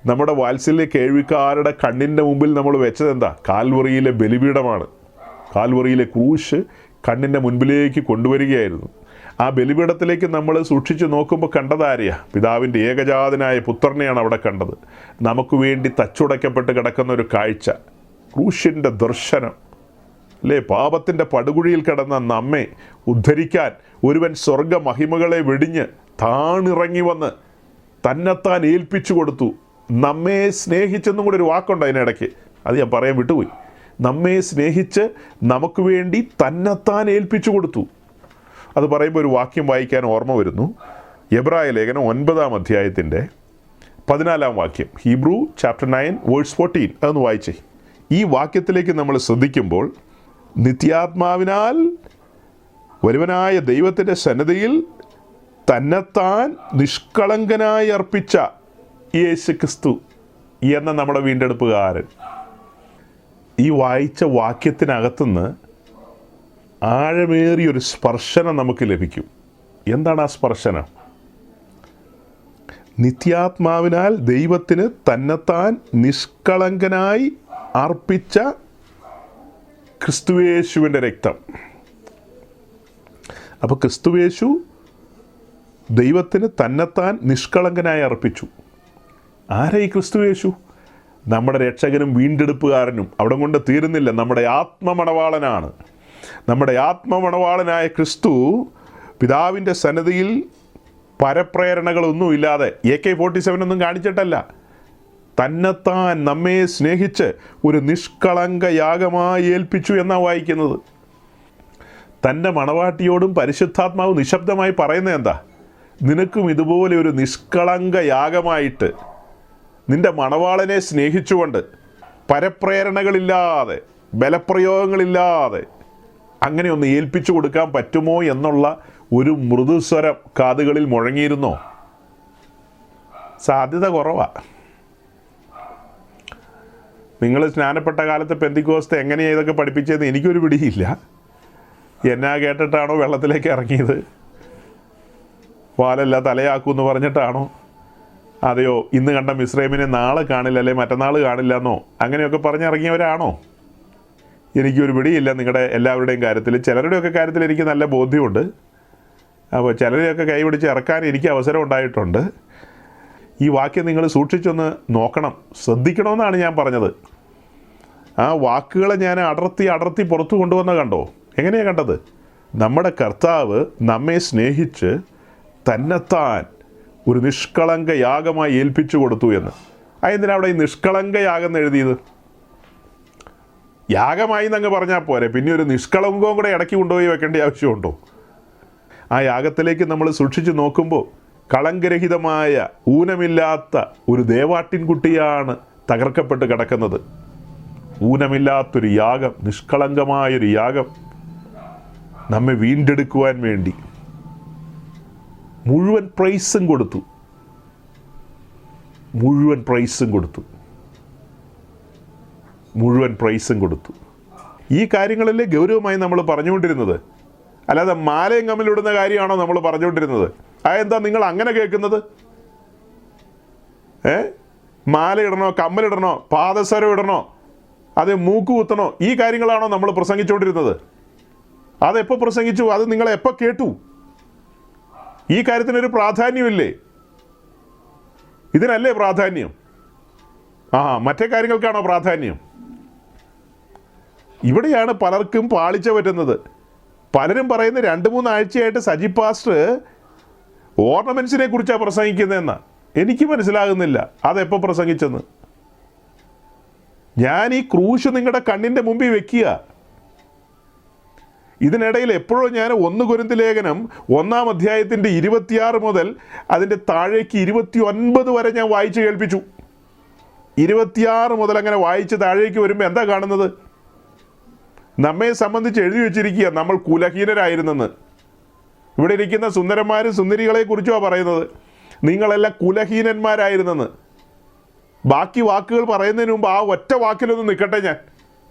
നമ്മുടെ വാത്സല്യ കേൾവിക്കാരുടെ കണ്ണിൻ്റെ മുമ്പിൽ നമ്മൾ വെച്ചതെന്താ? കാൽവറിയിലെ ബലിപീഠമാണ്. കാൽവറിയിലെ ക്രൂശ് കണ്ണിൻ്റെ മുൻപിലേക്ക് കൊണ്ടുവരികയായിരുന്നു. ആ ബലിപീഠത്തിലേക്ക് നമ്മൾ സൂക്ഷിച്ച് നോക്കുമ്പോൾ കണ്ടതാരെയാ? പിതാവിൻ്റെ ഏകജാതനായ പുത്രനെയാണ് അവിടെ കണ്ടത്. നമുക്ക് വേണ്ടി തച്ചുടയ്ക്കപ്പെട്ട് കിടക്കുന്ന ഒരു കാഴ്ച, ക്രൂശിൻ്റെ ദർശനം അല്ലേ? പാപത്തിൻ്റെ പടുകുഴിയിൽ കിടന്ന നമ്മെ ഉദ്ധരിക്കാൻ ഒരുവൻ സ്വർഗ മഹിമകളെ വെടിഞ്ഞ് താണിറങ്ങി വന്ന് തന്നെത്താൻ ഏൽപ്പിച്ചു കൊടുത്തു. നമ്മെ സ്നേഹിച്ചെന്നും കൂടി ഒരു വാക്കുണ്ട് അതിനിടയ്ക്ക്, അത് ഞാൻ പറയാൻ വിട്ടുപോയി. നമ്മെ സ്നേഹിച്ച് നമുക്ക് വേണ്ടി തന്നെത്താൻ ഏൽപ്പിച്ചു കൊടുത്തു. അത് പറയുമ്പോൾ ഒരു വാക്യം വായിക്കാൻ ഓർമ്മ വരുന്നു. എബ്രായ ലേഖനം 9-ാം അധ്യായത്തിൻ്റെ 14-ാം വാക്യം, ഹീബ്രു ചാപ്റ്റർ 9 വേഴ്സ് 14. അതൊന്ന് വായിച്ചേ. ഈ വാക്യത്തിലേക്ക് നമ്മൾ ശ്രദ്ധിക്കുമ്പോൾ, നിത്യാത്മാവിനാൽ ഒരുവനായ ദൈവത്തിൻ്റെ സന്നദ്ധയിൽ തന്നെത്താൻ നിഷ്കളങ്കനായി അർപ്പിച്ച യേശു ക്രിസ്തു എന്ന നമ്മുടെ വീണ്ടെടുപ്പുകാരൻ. ഈ വായിച്ച വാക്യത്തിനകത്തുനിന്ന് ആഴമേറിയൊരു സ്പർശനം നമുക്ക് ലഭിക്കും. എന്താണ് ആ സ്പർശനം? നിത്യാത്മാവിനാൽ ദൈവത്തിന് തന്നെത്താൻ നിഷ്കളങ്കനായി അർപ്പിച്ച ക്രിസ്തുയേശുവിൻ്റെ രക്തം. അപ്പോൾ ക്രിസ്തുയേശു ദൈവത്തിന് തന്നെത്താൻ നിഷ്കളങ്കനായി അർപ്പിച്ചു. ആരാ ഈ ക്രിസ്തുയേശു? നമ്മുടെ രക്ഷകനും വീണ്ടെടുപ്പുകാരനും. അവിടെ കൊണ്ട് തീരുന്നില്ല, നമ്മുടെ ആത്മമണവാളനാണ്. നമ്മുടെ ആത്മമണവാളനായ ക്രിസ്തു പിതാവിൻ്റെ സന്നിധിയിൽ പരപ്രേരണകളൊന്നുമില്ലാതെ AK-47 ഒന്നും കാണിച്ചിട്ടല്ല, തന്നെത്താൻ നമ്മെ സ്നേഹിച്ച് ഒരു നിഷ്കളങ്ക യാഗമായി ഏൽപ്പിച്ചു എന്നാണ് വായിക്കുന്നത്. തൻ്റെ മണവാട്ടിയോടും പരിശുദ്ധാത്മാവ് നിശബ്ദമായി പറയുന്നത് എന്താ? നിനക്കും ഇതുപോലെ ഒരു നിഷ്കളങ്ക യാഗമായിട്ട് നിൻ്റെ മണവാളനെ സ്നേഹിച്ചുകൊണ്ട് പരപ്രേരണകളില്ലാതെ ബലപ്രയോഗങ്ങളില്ലാതെ അങ്ങനെ ഒന്ന് ഏൽപ്പിച്ചു കൊടുക്കാൻ പറ്റുമോ എന്നുള്ള ഒരു മൃദുസ്വരം കാതുകളിൽ മുഴങ്ങിയിരുന്നോ? സാധ്യത കുറവാണ്. നിങ്ങൾ സ്നാനപ്പെട്ട കാലത്ത് പെന്തിക്കോസ്ത് എങ്ങനെയാണ് ഇതൊക്കെ പഠിപ്പിച്ചതെന്ന് എനിക്കൊരു പിടിയില്ല. എന്നാ കേട്ടിട്ടാണോ വെള്ളത്തിലേക്ക് ഇറങ്ങിയത്? വാലല്ല തലയാക്കൂന്ന് പറഞ്ഞിട്ടാണോ? അതെയോ ഇന്ന് കണ്ട മിസ്രൈമിനെ നാളെ കാണില്ല, അല്ലെ മറ്റന്നാൾ കാണില്ല എന്നോ അങ്ങനെയൊക്കെ പറഞ്ഞിറങ്ങിയവരാണോ? എനിക്കൊരു പിടിയില്ല നിങ്ങളുടെ എല്ലാവരുടെയും കാര്യത്തിൽ. ചിലരുടെയൊക്കെ കാര്യത്തിൽ എനിക്ക് നല്ല ബോധ്യമുണ്ട്. അപ്പോൾ ചിലരെയൊക്കെ കൈപിടിച്ച് ഇറക്കാൻ എനിക്ക് അവസരം ഉണ്ടായിട്ടുണ്ട്. ഈ വാക്യം നിങ്ങൾ സൂക്ഷിച്ചൊന്ന് നോക്കണം, ശ്രദ്ധിക്കണമെന്നാണ് ഞാൻ പറഞ്ഞത്. ആ വാക്കുകളെ ഞാൻ അടർത്തി പുറത്തു കൊണ്ടുവന്ന കണ്ടോ? എങ്ങനെയാണ് കണ്ടത്? നമ്മുടെ കർത്താവ് നമ്മെ സ്നേഹിച്ച് തന്നെത്താൻ ഒരു നിഷ്കളങ്ക യാഗമായി ഏൽപ്പിച്ചു കൊടുത്തു എന്ന്. അതെന്തിനാ അവിടെ ഈ നിഷ്കളങ്ക യാഗം എന്ന് എഴുതിയത്? യാഗമായി എന്നങ്ങ് പറഞ്ഞാൽ പോരെ, പിന്നെ ഒരു നിഷ്കളങ്കവും കൂടെ ഇടയ്ക്ക് കൊണ്ടുപോയി വെക്കേണ്ട ആവശ്യമുണ്ടോ? ആ യാഗത്തിലേക്ക് നമ്മൾ സൂക്ഷിച്ച് നോക്കുമ്പോൾ കളങ്കരഹിതമായ ഊനമില്ലാത്ത ഒരു ദേവാട്ടിൻകുട്ടിയാണ് തകർക്കപ്പെട്ട് കിടക്കുന്നത്. ഊനമില്ലാത്തൊരു യാഗം, നിഷ്കളങ്കമായൊരു യാഗം നമ്മെ വീണ്ടെടുക്കുവാൻ വേണ്ടി മുഴുവൻ പ്രൈസും കൊടുത്തു. മുഴുവൻ പ്രൈസും കൊടുത്തു. ഈ കാര്യങ്ങളല്ലേ ഗൗരവമായി നമ്മൾ പറഞ്ഞുകൊണ്ടിരുന്നത്, അല്ലാതെ മാലയും കമ്മിലിടുന്ന കാര്യമാണോ നമ്മൾ പറഞ്ഞുകൊണ്ടിരുന്നത്? അതെന്താ നിങ്ങൾ അങ്ങനെ കേൾക്കുന്നത്? മാല ഇടണോ, കമ്മലിടണോ, പാദസരം ഇടണോ, അത് മൂക്ക് കുത്തണോ, ഈ കാര്യങ്ങളാണോ നമ്മൾ പ്രസംഗിച്ചുകൊണ്ടിരുന്നത്? അതെപ്പോൾ പ്രസംഗിച്ചു? അത് നിങ്ങൾ എപ്പോൾ കേട്ടു? ഈ കാര്യത്തിനൊരു പ്രാധാന്യമില്ലേ? ഇതിനല്ലേ പ്രാധാന്യം? മറ്റേ കാര്യങ്ങൾക്കാണോ പ്രാധാന്യം? ഇവിടെയാണ് പലർക്കും പാളിച്ച പറ്റുന്നത്. പലരും പറയുന്നത് 2-3 ആഴ്ചയായിട്ട് സജി പാസ്റ്റർ ഓർണമെൻറ്റ്സിനെ കുറിച്ചാണ് പ്രസംഗിക്കുന്നതെന്നാ. എനിക്ക് മനസ്സിലാകുന്നില്ല അതെപ്പോൾ പ്രസംഗിച്ചെന്ന്. ഞാൻ ഈ ക്രൂശ് നിങ്ങളുടെ കണ്ണിൻ്റെ മുമ്പിൽ വെക്കുക. ഇതിനിടയിൽ എപ്പോഴോ ഞാൻ 1 കൊരിന്ത്യർ ലേഖനം 1-ാം അധ്യായത്തിൻ്റെ 26 മുതൽ അതിൻ്റെ താഴേക്ക് 29 വരെ ഞാൻ വായിച്ച് കേൾപ്പിച്ചു. 26 മുതൽ അങ്ങനെ വായിച്ച് താഴേക്ക് വരുമ്പോൾ എന്താ കാണുന്നത്? നമ്മെ സംബന്ധിച്ച് എഴുതി വെച്ചിരിക്കുക നമ്മൾ കുലഹീനരായിരുന്നെന്ന്. ഇവിടെ ഇരിക്കുന്ന സുന്ദരന്മാരും സുന്ദരികളെ കുറിച്ചുമാണ് പറയുന്നത്. നിങ്ങളെല്ലാം കുലഹീനന്മാരായിരുന്നെന്ന്. ബാക്കി വാക്കുകൾ പറയുന്നതിന് മുമ്പ് ആ ഒറ്റ വാക്കിലൊന്നും നിൽക്കട്ടെ ഞാൻ.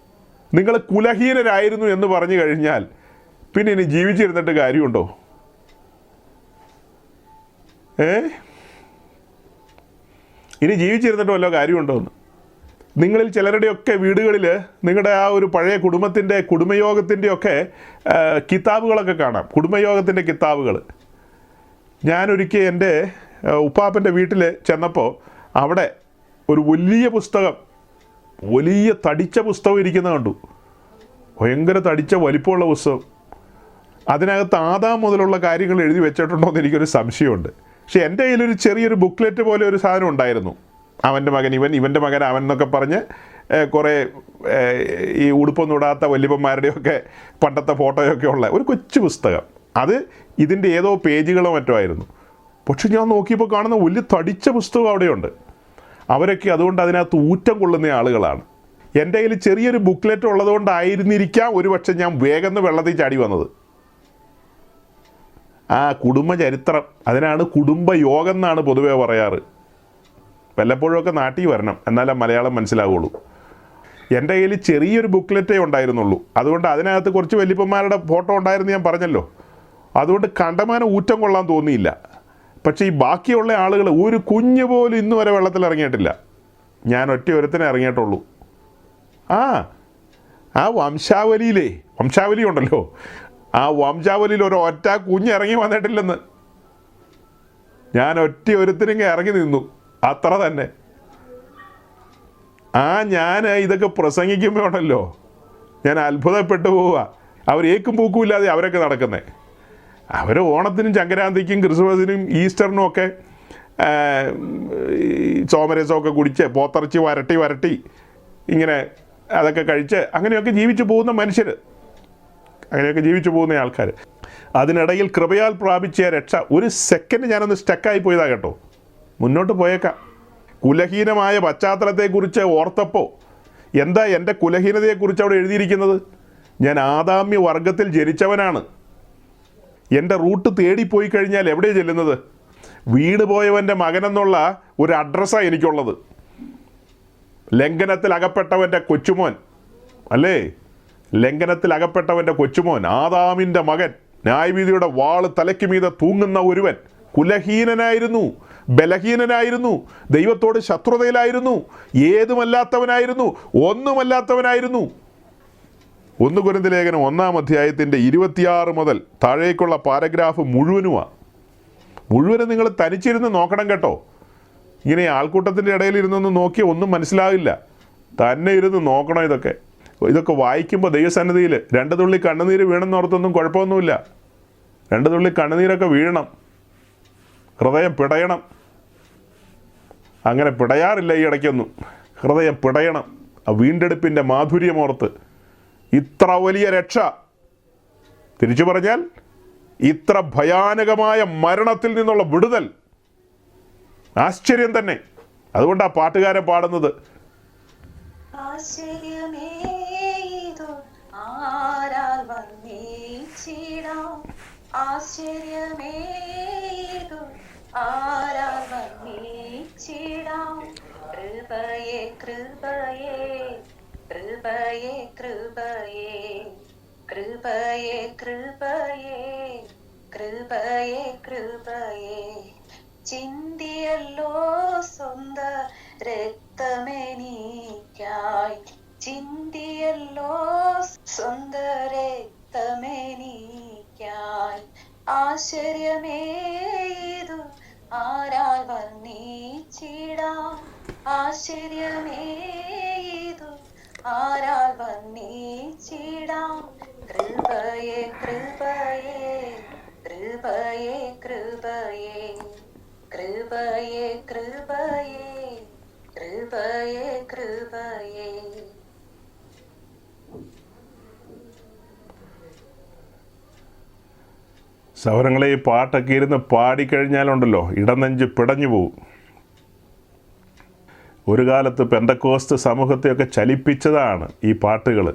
നിങ്ങൾ കുലഹീനരായിരുന്നു എന്ന് പറഞ്ഞു കഴിഞ്ഞാൽ പിന്നെ ഇനി ജീവിച്ചിരുന്നിട്ട് കാര്യമുണ്ടോ? ഇനി ജീവിച്ചിരുന്നിട്ട് വല്ല കാര്യമുണ്ടോ എന്ന്. നിങ്ങളിൽ ചിലരുടെയൊക്കെ വീടുകളിൽ നിങ്ങളുടെ ആ ഒരു പഴയ കുടുംബയോഗത്തിൻ്റെയൊക്കെ കിതാബുകളൊക്കെ കാണാം. കുടുംബയോഗത്തിൻ്റെ കിതാബുകൾ. ഞാനൊരിക്കൽ എൻ്റെ ഉപ്പാപ്പൻ്റെ വീട്ടിൽ ചെന്നപ്പോൾ അവിടെ ഒരു വലിയ പുസ്തകം, വലിയ തടിച്ച പുസ്തകം ഇരിക്കുന്നത് കണ്ടു. ഭയങ്കര തടിച്ച വലിപ്പമുള്ള പുസ്തകം. അതിനകത്ത് ആദാം മുതലുള്ള കാര്യങ്ങൾ എഴുതി വെച്ചിട്ടുണ്ടോ എന്ന് എനിക്കൊരു സംശയമുണ്ട്. പക്ഷേ എൻ്റെ കയ്യിലൊരു ചെറിയൊരു ബുക്ക്ലെറ്റ് പോലെ ഒരു സാധനം ഉണ്ടായിരുന്നു. അവൻ്റെ മകൻ ഇവൻ്റെ മകൻ അവൻ എന്നൊക്കെ പറഞ്ഞ് കുറേ ഈ ഉടുപ്പൊന്നും ഇടാത്ത വല്യപ്പന്മാരുടെയൊക്കെ പണ്ടത്തെ ഫോട്ടോയൊക്കെ ഉള്ള ഒരു കൊച്ചു പുസ്തകം. അത് ഇതിൻ്റെ ഏതോ പേജുകളോ മറ്റോ ആയിരുന്നു. പക്ഷെ ഞാൻ നോക്കിയപ്പോൾ കാണുന്ന വലിയ തടിച്ച പുസ്തകം അവിടെയുണ്ട്. അവരൊക്കെ അതുകൊണ്ട് അതിനകത്ത് ഊറ്റം കൊള്ളുന്ന ആളുകളാണ്. എൻ്റെ കയ്യിൽ ചെറിയൊരു ബുക്ക്ലെറ്റ് ഉള്ളതുകൊണ്ടായിരുന്നിരിക്കാം ഒരുപക്ഷെ ഞാൻ വേഗം വെള്ളത്തിൽ ചാടി വന്നത്. ആ കുടുംബ ചരിത്രം, അതിനാണ് കുടുംബയോഗം എന്നാണ് പൊതുവേ പറയാറ്. വല്ലപ്പോഴുമൊക്കെ നാട്ടിൽ വരണം, എന്നാലേ മലയാളം മനസ്സിലാവുള്ളൂ. എൻ്റെ കയ്യിൽ ചെറിയൊരു ബുക്ക്ലെറ്റേ ഉണ്ടായിരുന്നുള്ളൂ. അതുകൊണ്ട് അതിനകത്ത് കുറച്ച് വലിയപ്പന്മാരുടെ ഫോട്ടോ ഉണ്ടായിരുന്നു, ഞാൻ പറഞ്ഞല്ലോ. അതുകൊണ്ട് കണ്ടമാനം ഊറ്റം കൊള്ളാൻ തോന്നിയില്ല. പക്ഷേ ഈ ബാക്കിയുള്ള ആളുകൾ ഒരു കുഞ്ഞ് പോലും ഇന്ന് വരെ വെള്ളത്തിൽ ഇറങ്ങിയിട്ടില്ല. ഞാൻ ഒറ്റ ഒരുത്തനെ ഇറങ്ങിയിട്ടുള്ളൂ. ആ വംശാവലി ഉണ്ടല്ലോ, ആ വംശാവലിയിൽ ഒരു ഒറ്റ കുഞ്ഞ് ഇറങ്ങി വന്നിട്ടില്ലെന്ന്. ഞാൻ ഒറ്റ ഒരുത്തനെങ്കിൽ ഇറങ്ങി നിന്നു, അത്ര തന്നെ. ഞാൻ ഇതൊക്കെ പ്രസംഗിക്കുമ്പോൾ ഉണ്ടല്ലോ, ഞാൻ അത്ഭുതപ്പെട്ടു പോവുക. അവർ ഏക്കും പൂക്കും ഇല്ലാതെ അവരൊക്കെ നടക്കുന്നത്. അവർ ഓണത്തിനും സംക്രാന്തിക്കും ക്രിസ്മസിനും ഈസ്റ്ററിനും ഒക്കെ സോമരസമൊക്കെ കുടിച്ച് പോത്തിറച്ചി വരട്ടി ഇങ്ങനെ അതൊക്കെ കഴിച്ച് അങ്ങനെയൊക്കെ ജീവിച്ചു പോകുന്ന മനുഷ്യർ, അങ്ങനെയൊക്കെ ജീവിച്ചു പോകുന്ന ആൾക്കാർ. അതിനിടയിൽ കൃപയാൽ പ്രാപിച്ച രക്ഷ. ഒരു സെക്കൻഡ് ഞാനൊന്ന് സ്റ്റക്കായി പോയതാ കേട്ടോ. മുന്നോട്ട് പോയേക്കാം. കുലഹീനമായ പശ്ചാത്തലത്തെക്കുറിച്ച് ഓർത്തപ്പോൾ എന്താ എൻ്റെ കുലഹീനതയെക്കുറിച്ച് അവിടെ എഴുതിയിരിക്കുന്നത്? ഞാൻ ആദാമ്യ വർഗത്തിൽ ജനിച്ചവനാണ്. എൻ്റെ റൂട്ട് തേടിപ്പോയി കഴിഞ്ഞാൽ എവിടെ ചെല്ലുന്നത്? വീട് പോയവൻ്റെ മകനെന്നുള്ള ഒരു അഡ്രസ്സാണ് എനിക്കുള്ളത്. ലംഘനത്തിൽ അകപ്പെട്ടവൻ്റെ കൊച്ചുമോൻ, അല്ലേ? ലംഘനത്തിൽ അകപ്പെട്ടവൻ്റെ കൊച്ചുമോൻ, ആദാമിൻ്റെ മകൻ, ന്യായവിധിയുടെ വാള് തലയ്ക്ക് മീതെ തൂങ്ങുന്ന ഒരുവൻ. കുലഹീനനായിരുന്നു, ബലഹീനനായിരുന്നു, ദൈവത്തോട് ശത്രുതയിലായിരുന്നു, ഏതുമല്ലാത്തവനായിരുന്നു, ഒന്നുമല്ലാത്തവനായിരുന്നു. 1 കൊരിന്ത്യർ ലേഖനം 1-ാം അധ്യായത്തിൻ്റെ 26 മുതൽ താഴേക്കുള്ള പാരഗ്രാഫ് മുഴുവനും നിങ്ങൾ തനിച്ചിരുന്ന് നോക്കണം കേട്ടോ. ഇങ്ങനെ ആൾക്കൂട്ടത്തിൻ്റെ ഇടയിൽ ഇരുന്നൊന്നും നോക്കിയാൽ ഒന്നും മനസ്സിലാവില്ല. തന്നെ ഇരുന്ന് നോക്കണം. ഇതൊക്കെ വായിക്കുമ്പോൾ ദൈവസന്നിധിയിൽ 2 തുള്ളി കണ്ണുനീര് വീണെന്നോർത്തൊന്നും കുഴപ്പമൊന്നുമില്ല. 2 തുള്ളി കണ്ണുനീരൊക്കെ വീഴണം, ഹൃദയം പിടയണം. അങ്ങനെ പിടയാറില്ല ഈ ഇടയ്ക്കൊന്നും. ഹൃദയം പിടയണം ആ വീണ്ടെടുപ്പിൻ്റെ മാധുര്യമോർത്ത്. ഇത്ര വലിയ രക്ഷ, തിരിച്ചു പറഞ്ഞാൽ ഇത്ര ഭയാനകമായ മരണത്തിൽ നിന്നുള്ള വിടുതൽ, ആശ്ചര്യം തന്നെ. അതുകൊണ്ട് ആ പാട്ടുകാരൻ പാടുന്നത് കൃപയേ കൃപയേ കൃപയേ കൃപയേ കൃപയേ കൃപയേ കൃപയേ കൃപയേ ചിന്തിയല്ലോ സ്വന്ത രക്തമെനിക്കായി, ചിന്തിയല്ലോ സ്വന്ത രക്തമെനിക്കായി. ആശ്ചര്യമേതു ആരാൽ വർണ്ണിച്ചിടാം, ആശ്ചര്യമേതു ആരാൽ വർണ്ണിച്ചിടാം. കൃപയേ കൃപയേ കൃപയേ കൃപയേ കൃപയേ കൃപയേ കൃപയേ കൃപയേ. സൗരങ്ങളെ ഈ പാട്ടൊക്കെ ഇരുന്ന് പാടിക്കഴിഞ്ഞാലുണ്ടല്ലോ ഇടനെഞ്ച് പിടഞ്ഞു പോകും. ഒരു കാലത്ത് പെന്തക്കോസ്ത് സമൂഹത്തെയൊക്കെ ചലിപ്പിച്ചതാണ് ഈ പാട്ടുകൾ.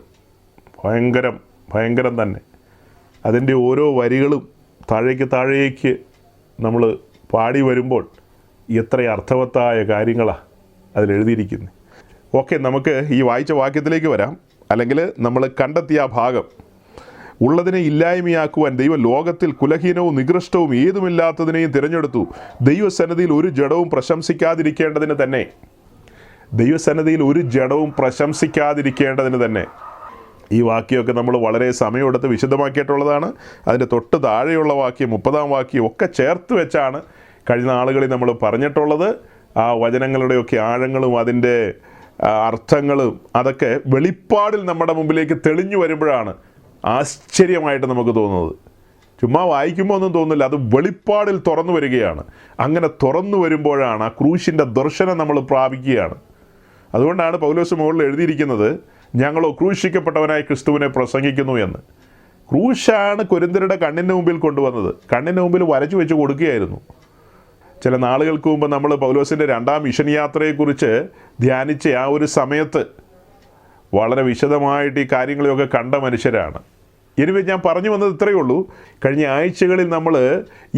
ഭയങ്കരം തന്നെ. അതിൻ്റെ ഓരോ വരികളും താഴേക്ക് നമ്മൾ പാടി വരുമ്പോൾ എത്ര അർത്ഥവത്തായ കാര്യങ്ങളാണ് അതിലെഴുതിയിരിക്കുന്നത്. ഓക്കെ, നമുക്ക് ഈ വായിച്ച വാക്യത്തിലേക്ക് വരാം. അല്ലെങ്കിൽ നമ്മൾ കണ്ടെത്തിയ ആ ഭാഗം, ഉള്ളതിനെ ഇല്ലായ്മയാക്കുവാൻ ദൈവം ലോകത്തിൽ കുലഹീനവും നികൃഷ്ടവും ഏതുമില്ലാത്തതിനെയും തിരഞ്ഞെടുത്തു, ദൈവസന്നിധിയിൽ ഒരു ജഡവും പ്രശംസിക്കാതിരിക്കേണ്ടതിന് തന്നെ. ദൈവസന്നിധിയിൽ ഒരു ജഡവും പ്രശംസിക്കാതിരിക്കേണ്ടതിന് തന്നെ. ഈ വാക്യമൊക്കെ നമ്മൾ വളരെ സമയമെടുത്ത് വിശദമാക്കിയിട്ടുള്ളതാണ്. അതിൻ്റെ തൊട്ട് താഴെയുള്ള വാക്യം 30-ാം വാക്യം ഒക്കെ ചേർത്ത് വെച്ചാണ് കഴിഞ്ഞ നാളുകളിൽ നമ്മൾ പറഞ്ഞിട്ടുള്ളത്. ആ വചനങ്ങളുടെയൊക്കെ ആഴങ്ങളും അതിൻ്റെ അർത്ഥങ്ങളും അതൊക്കെ വെളിപ്പാടിൽ നമ്മുടെ മുമ്പിലേക്ക് തെളിഞ്ഞു വരുമ്പോഴാണ് ആശ്ചര്യമായിട്ട് നമുക്ക് തോന്നുന്നത്. ചുമ്മാ വായിക്കുമ്പോൾ ഒന്നും തോന്നില്ല, അത് വെളിപ്പാടിൽ തുറന്നു വരികയാണ്. അങ്ങനെ തുറന്നു വരുമ്പോഴാണ് ആ ക്രൂശിൻ്റെ ദർശനം നമ്മൾ പ്രാപിക്കുകയാണ്. അതുകൊണ്ടാണ് പൗലോസ് മുകളിൽ എഴുതിയിരിക്കുന്നത്, ഞങ്ങളോ ക്രൂശിക്കപ്പെട്ടവനായ ക്രിസ്തുവിനെ പ്രസംഗിക്കുന്നു എന്ന്. ക്രൂശാണ് കൊരിന്ത്യരുടെ കണ്ണിന് മുമ്പിൽ കൊണ്ടുവന്നത്. കണ്ണിന് മുമ്പിൽ വരച്ചു വെച്ച് കൊടുക്കുകയായിരുന്നു. ചില നാളുകൾക്ക് മുമ്പ് നമ്മൾ പൗലോസിൻ്റെ 2ാം മിഷൻ യാത്രയെക്കുറിച്ച് ധ്യാനിച്ച ആ ഒരു സമയത്ത് വളരെ വിശദമായിട്ട് ഈ കാര്യങ്ങളെയൊക്കെ കണ്ട മനുഷ്യരാണ്. എനിവേ ഞാൻ പറഞ്ഞു വന്നത് ഇത്രയേ ഉള്ളൂ. കഴിഞ്ഞ ആഴ്ചകളിൽ നമ്മൾ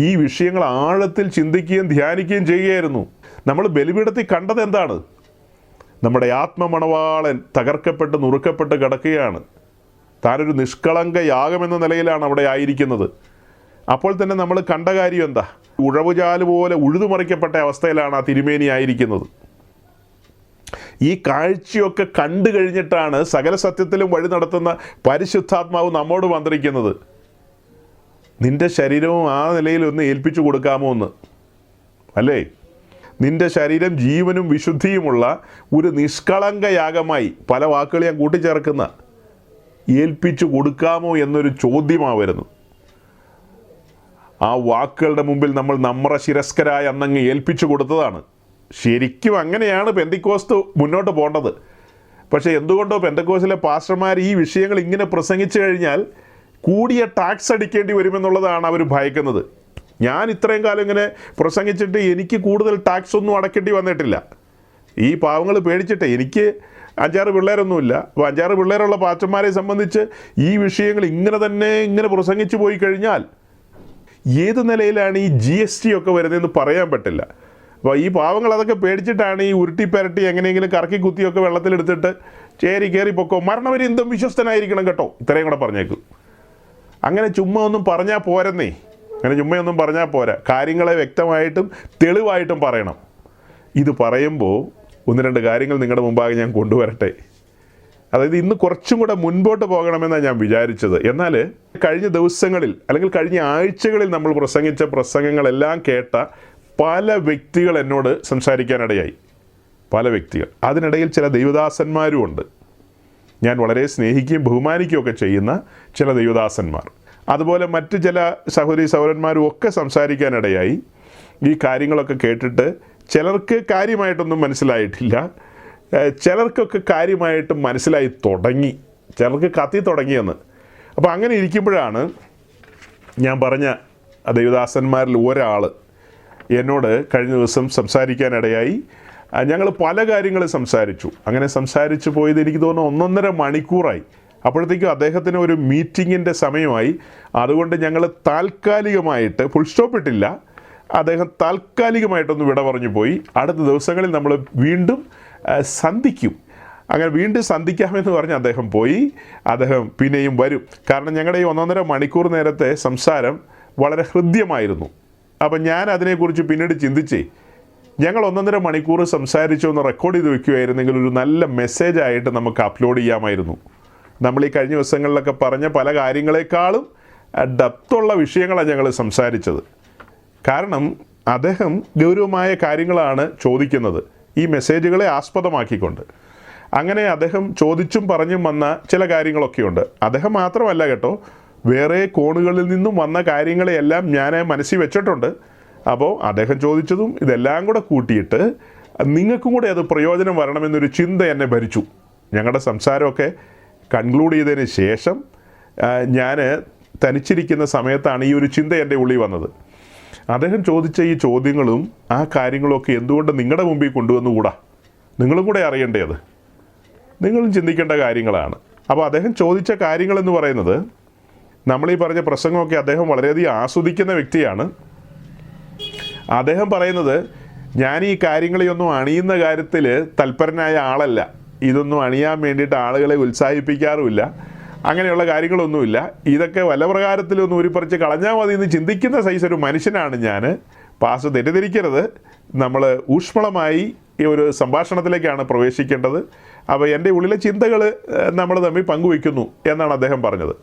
ഈ വിഷയങ്ങൾ ആഴത്തിൽ ചിന്തിക്കുകയും ധ്യാനിക്കുകയും ചെയ്യുകയായിരുന്നു. നമ്മൾ ബലിപീഠത്തിൽ കണ്ടത് എന്താണ്? നമ്മുടെ ആത്മമണവാളൻ തകർക്കപ്പെട്ട് നുറുക്കപ്പെട്ട് കിടക്കുകയാണ്. താനൊരു നിഷ്കളങ്ക യാഗമെന്ന നിലയിലാണ് അവിടെ ആയിരിക്കുന്നത്. അപ്പോൾ തന്നെ നമ്മൾ കണ്ട കാര്യം എന്താ? ഉഴവുചാല് പോലെ ഉഴുതുമറിക്കപ്പെട്ട അവസ്ഥയിലാണ് ആ തിരുമേനി ആയിരിക്കുന്നത്. ഈ കാഴ്ചയൊക്കെ കണ്ടു കഴിഞ്ഞിട്ടാണ് സകല സത്യത്തിലും വഴി നടത്തുന്ന പരിശുദ്ധാത്മാവ് നമ്മോട് മന്ത്രിക്കുന്നത്. നിന്റെ ശരീരവും ആ നിലയിൽ ഒന്ന് ഏൽപ്പിച്ചു കൊടുക്കാമോ എന്ന്, അല്ലേ? നിന്റെ ശരീരം ജീവനും വിശുദ്ധിയുമുള്ള ഒരു നിഷ്കളങ്ക യാഗമായി, പല വാക്കുകൾ ഞാൻ കൂട്ടിച്ചേർക്കുന്ന, ഏൽപ്പിച്ചു കൊടുക്കാമോ എന്നൊരു ചോദ്യമാണ് വരുന്നത്. ആ വാക്കുകളുടെ മുമ്പിൽ നമ്മൾ നമ്രശിരസ്കരായി അന്നങ്ങ് ഏൽപ്പിച്ചു കൊടുത്തതാണ്. ശരിക്കും അങ്ങനെയാണ് പെന്തിക്കോസ്ത് മുന്നോട്ട് പോകേണ്ടത്. പക്ഷേ എന്തുകൊണ്ടോ പെന്തക്കോസ്തിലെ പാസ്റ്റർമാർ ഈ വിഷയങ്ങൾ ഇങ്ങനെ പ്രസംഗിച്ചു കഴിഞ്ഞാൽ കൂടിയ ടാക്സ് അടിക്കേണ്ടി വരുമെന്നുള്ളതാണ് അവർ ഭയക്കുന്നത്. ഞാൻ ഇത്രയും കാലം ഇങ്ങനെ പ്രസംഗിച്ചിട്ട് എനിക്ക് കൂടുതൽ ടാക്സ് ഒന്നും അടയ്ക്കേണ്ടി വന്നിട്ടില്ല. ഈ പാവങ്ങൾ പേടിച്ചിട്ട്, എനിക്ക് 5-6 പിള്ളേരൊന്നുമില്ല. അപ്പോൾ 5-6 പിള്ളേരുള്ള പാസ്റ്റർമാരെ സംബന്ധിച്ച് ഈ വിഷയങ്ങൾ ഇങ്ങനെ പ്രസംഗിച്ചു പോയി കഴിഞ്ഞാൽ ഏത് നിലയിലാണ് ഈ GST ഒക്കെ വരുന്നതെന്ന് പറയാൻ പറ്റില്ല. അപ്പോൾ ഈ പാവങ്ങൾ അതൊക്കെ പേടിച്ചിട്ടാണ് ഈ ഉരുട്ടിപ്പരട്ടി എങ്ങനെയെങ്കിലും കറക്കി കുത്തിയൊക്കെ വെള്ളത്തിലെടുത്തിട്ട് കയറി പൊക്കോ, മരണപര്യന്തം വിശ്വസ്തനായിരിക്കണം കേട്ടോ, ഇത്രയും കൂടെ പറഞ്ഞേക്കും. അങ്ങനെ ചുമ്മാ ഒന്നും പറഞ്ഞാൽ പോരെന്നേ. അങ്ങനെ ചുമ്മയൊന്നും പറഞ്ഞാൽ പോരാ. കാര്യങ്ങളെ വ്യക്തമായിട്ടും തെളിവായിട്ടും പറയണം. ഇത് പറയുമ്പോൾ 1-2 കാര്യങ്ങൾ നിങ്ങളുടെ മുമ്പാകെ ഞാൻ കൊണ്ടുവരട്ടെ. അതായത് ഇന്ന് കുറച്ചും കൂടെ മുൻപോട്ട് പോകണമെന്നാണ് ഞാൻ വിചാരിച്ചത്. എന്നാൽ കഴിഞ്ഞ ദിവസങ്ങളിൽ അല്ലെങ്കിൽ കഴിഞ്ഞ ആഴ്ചകളിൽ നമ്മൾ പ്രസംഗിച്ച പ്രസംഗങ്ങളെല്ലാം കേട്ട പല വ്യക്തികൾ എന്നോട് സംസാരിക്കാനിടയായി. പല വ്യക്തികൾ, അതിനിടയിൽ ചില ദൈവദാസന്മാരും ഉണ്ട്. ഞാൻ വളരെ സ്നേഹിക്കുകയും ബഹുമാനിക്കുകയും ഒക്കെ ചെയ്യുന്ന ചില ദൈവദാസന്മാർ, അതുപോലെ മറ്റ് ചില സഹോദരി സഹോദരന്മാരും ഒക്കെ സംസാരിക്കാനിടയായി. ഈ കാര്യങ്ങളൊക്കെ കേട്ടിട്ട് ചിലർക്ക് കാര്യമായിട്ടൊന്നും മനസ്സിലായിട്ടില്ല, ചിലർക്കൊക്കെ കാര്യമായിട്ട് മനസ്സിലായി തുടങ്ങി, ചിലർക്ക് കത്തി തുടങ്ങിയെന്ന്. അപ്പോൾ അങ്ങനെ ഇരിക്കുമ്പോഴാണ് ഞാൻ പറഞ്ഞ ദൈവദാസന്മാരിൽ ഒരാൾ എന്നോട് കഴിഞ്ഞ ദിവസം സംസാരിക്കാനിടയായി. ഞങ്ങൾ പല കാര്യങ്ങൾ സംസാരിച്ചു. അങ്ങനെ സംസാരിച്ചു പോയത് എനിക്ക് തോന്നുന്നു 1.5 മണിക്കൂറായി. അപ്പോഴത്തേക്കും അദ്ദേഹത്തിന് ഒരു മീറ്റിങ്ങിൻ്റെ സമയമായി. അതുകൊണ്ട് ഞങ്ങൾ താൽക്കാലികമായിട്ട്, ഫുൾ സ്റ്റോപ്പ് ഇട്ടില്ല, അദ്ദേഹം താൽക്കാലികമായിട്ടൊന്ന് വിട പറഞ്ഞു പോയി. അടുത്ത ദിവസങ്ങളിൽ നമ്മൾ വീണ്ടും സന്ധിക്കും. അങ്ങനെ വീണ്ടും സന്ധിക്കാമെന്ന് പറഞ്ഞ് അദ്ദേഹം പോയി. അദ്ദേഹം പിന്നെയും വരും. കാരണം ഞങ്ങളുടെ ഈ 1.5 മണിക്കൂർ നേരത്തെ സംസാരം വളരെ ഹൃദ്യമായിരുന്നു. അപ്പം ഞാൻ അതിനെക്കുറിച്ച് പിന്നീട് ചിന്തിച്ചേ, ഞങ്ങൾ 1.5 മണിക്കൂർ സംസാരിച്ചു ഒന്ന് റെക്കോർഡ് ചെയ്ത് വെക്കുകയായിരുന്നെങ്കിൽ ഒരു നല്ല മെസ്സേജായിട്ട് നമുക്ക് അപ്ലോഡ് ചെയ്യാമായിരുന്നു. നമ്മൾ ഈ കഴിഞ്ഞ ദിവസങ്ങളിലൊക്കെ പറഞ്ഞ പല കാര്യങ്ങളെക്കാളും ഡെപ്തുള്ള വിഷയങ്ങളാണ് ഞങ്ങൾ സംസാരിച്ചത്. കാരണം അദ്ദേഹം ഗൗരവമായ കാര്യങ്ങളാണ് ചോദിക്കുന്നത്, ഈ മെസ്സേജുകളെ ആസ്പദമാക്കിക്കൊണ്ട്. അങ്ങനെ അദ്ദേഹം ചോദിച്ചും പറഞ്ഞും വന്ന ചില കാര്യങ്ങളൊക്കെയുണ്ട്. അദ്ദേഹം മാത്രമല്ല കേട്ടോ, വേറെ കോണുകളിൽ നിന്നും വന്ന കാര്യങ്ങളെയെല്ലാം ഞാൻ മനസ്സിൽ വെച്ചിട്ടുണ്ട്. അപ്പോൾ അദ്ദേഹം ചോദിച്ചതും ഇതെല്ലാം കൂടെ കൂട്ടിയിട്ട് നിങ്ങൾക്കും കൂടെ അത് പ്രയോജനം വരണമെന്നൊരു ചിന്ത എന്നെ ഭരിച്ചു. ഞങ്ങളുടെ സംസാരമൊക്കെ കൺക്ലൂഡ് ചെയ്തതിന് ശേഷം ഞാൻ തനിച്ചിരിക്കുന്ന സമയത്താണ് ഈ ഒരു ചിന്ത എൻ്റെ ഉള്ളിൽ വന്നത്. അദ്ദേഹം ചോദിച്ച ഈ ചോദ്യങ്ങളും ആ കാര്യങ്ങളൊക്കെ എന്തുകൊണ്ട് നിങ്ങളുടെ മുമ്പിൽ കൊണ്ടുവന്നുകൂടാ? നിങ്ങളും കൂടെ അറിയേണ്ടത്, നിങ്ങളും ചിന്തിക്കേണ്ട കാര്യങ്ങളാണ്. അപ്പോൾ അദ്ദേഹം ചോദിച്ച കാര്യങ്ങളെന്ന് പറയുന്നത്, നമ്മളീ പറഞ്ഞ പ്രസംഗമൊക്കെ അദ്ദേഹം വളരെയധികം ആസ്വദിക്കുന്ന വ്യക്തിയാണ്. അദ്ദേഹം പറയുന്നത്, ഞാൻ ഈ കാര്യങ്ങളെയൊന്നും അണിയുന്ന കാര്യത്തിൽ തൽപരനായ ആളല്ല, ഇതൊന്നും അണിയാൻ വേണ്ടിയിട്ട് ആളുകളെ ഉത്സാഹിപ്പിക്കാറുമില്ല, അങ്ങനെയുള്ള കാര്യങ്ങളൊന്നുമില്ല. ഇതൊക്കെ വല്ല പ്രകാരത്തിലൊന്നും ഉരുപ്പറിച്ച് കളഞ്ഞാൽ മതി എന്ന് ചിന്തിക്കുന്ന സൈസ് ഒരു മനുഷ്യനാണ് ഞാൻ. പാസ് തെറ്റിദ്ധരിക്കരുത്, നമ്മൾ ഊഷ്മളമായി ഈ ഒരു സംഭാഷണത്തിലേക്കാണ് പ്രവേശിക്കേണ്ടത്. അപ്പോൾ എൻ്റെ ഉള്ളിലെ ചിന്തകൾ നമ്മൾ തമ്മിൽ പങ്കുവയ്ക്കുന്നു എന്നാണ് അദ്ദേഹം പറഞ്ഞത്.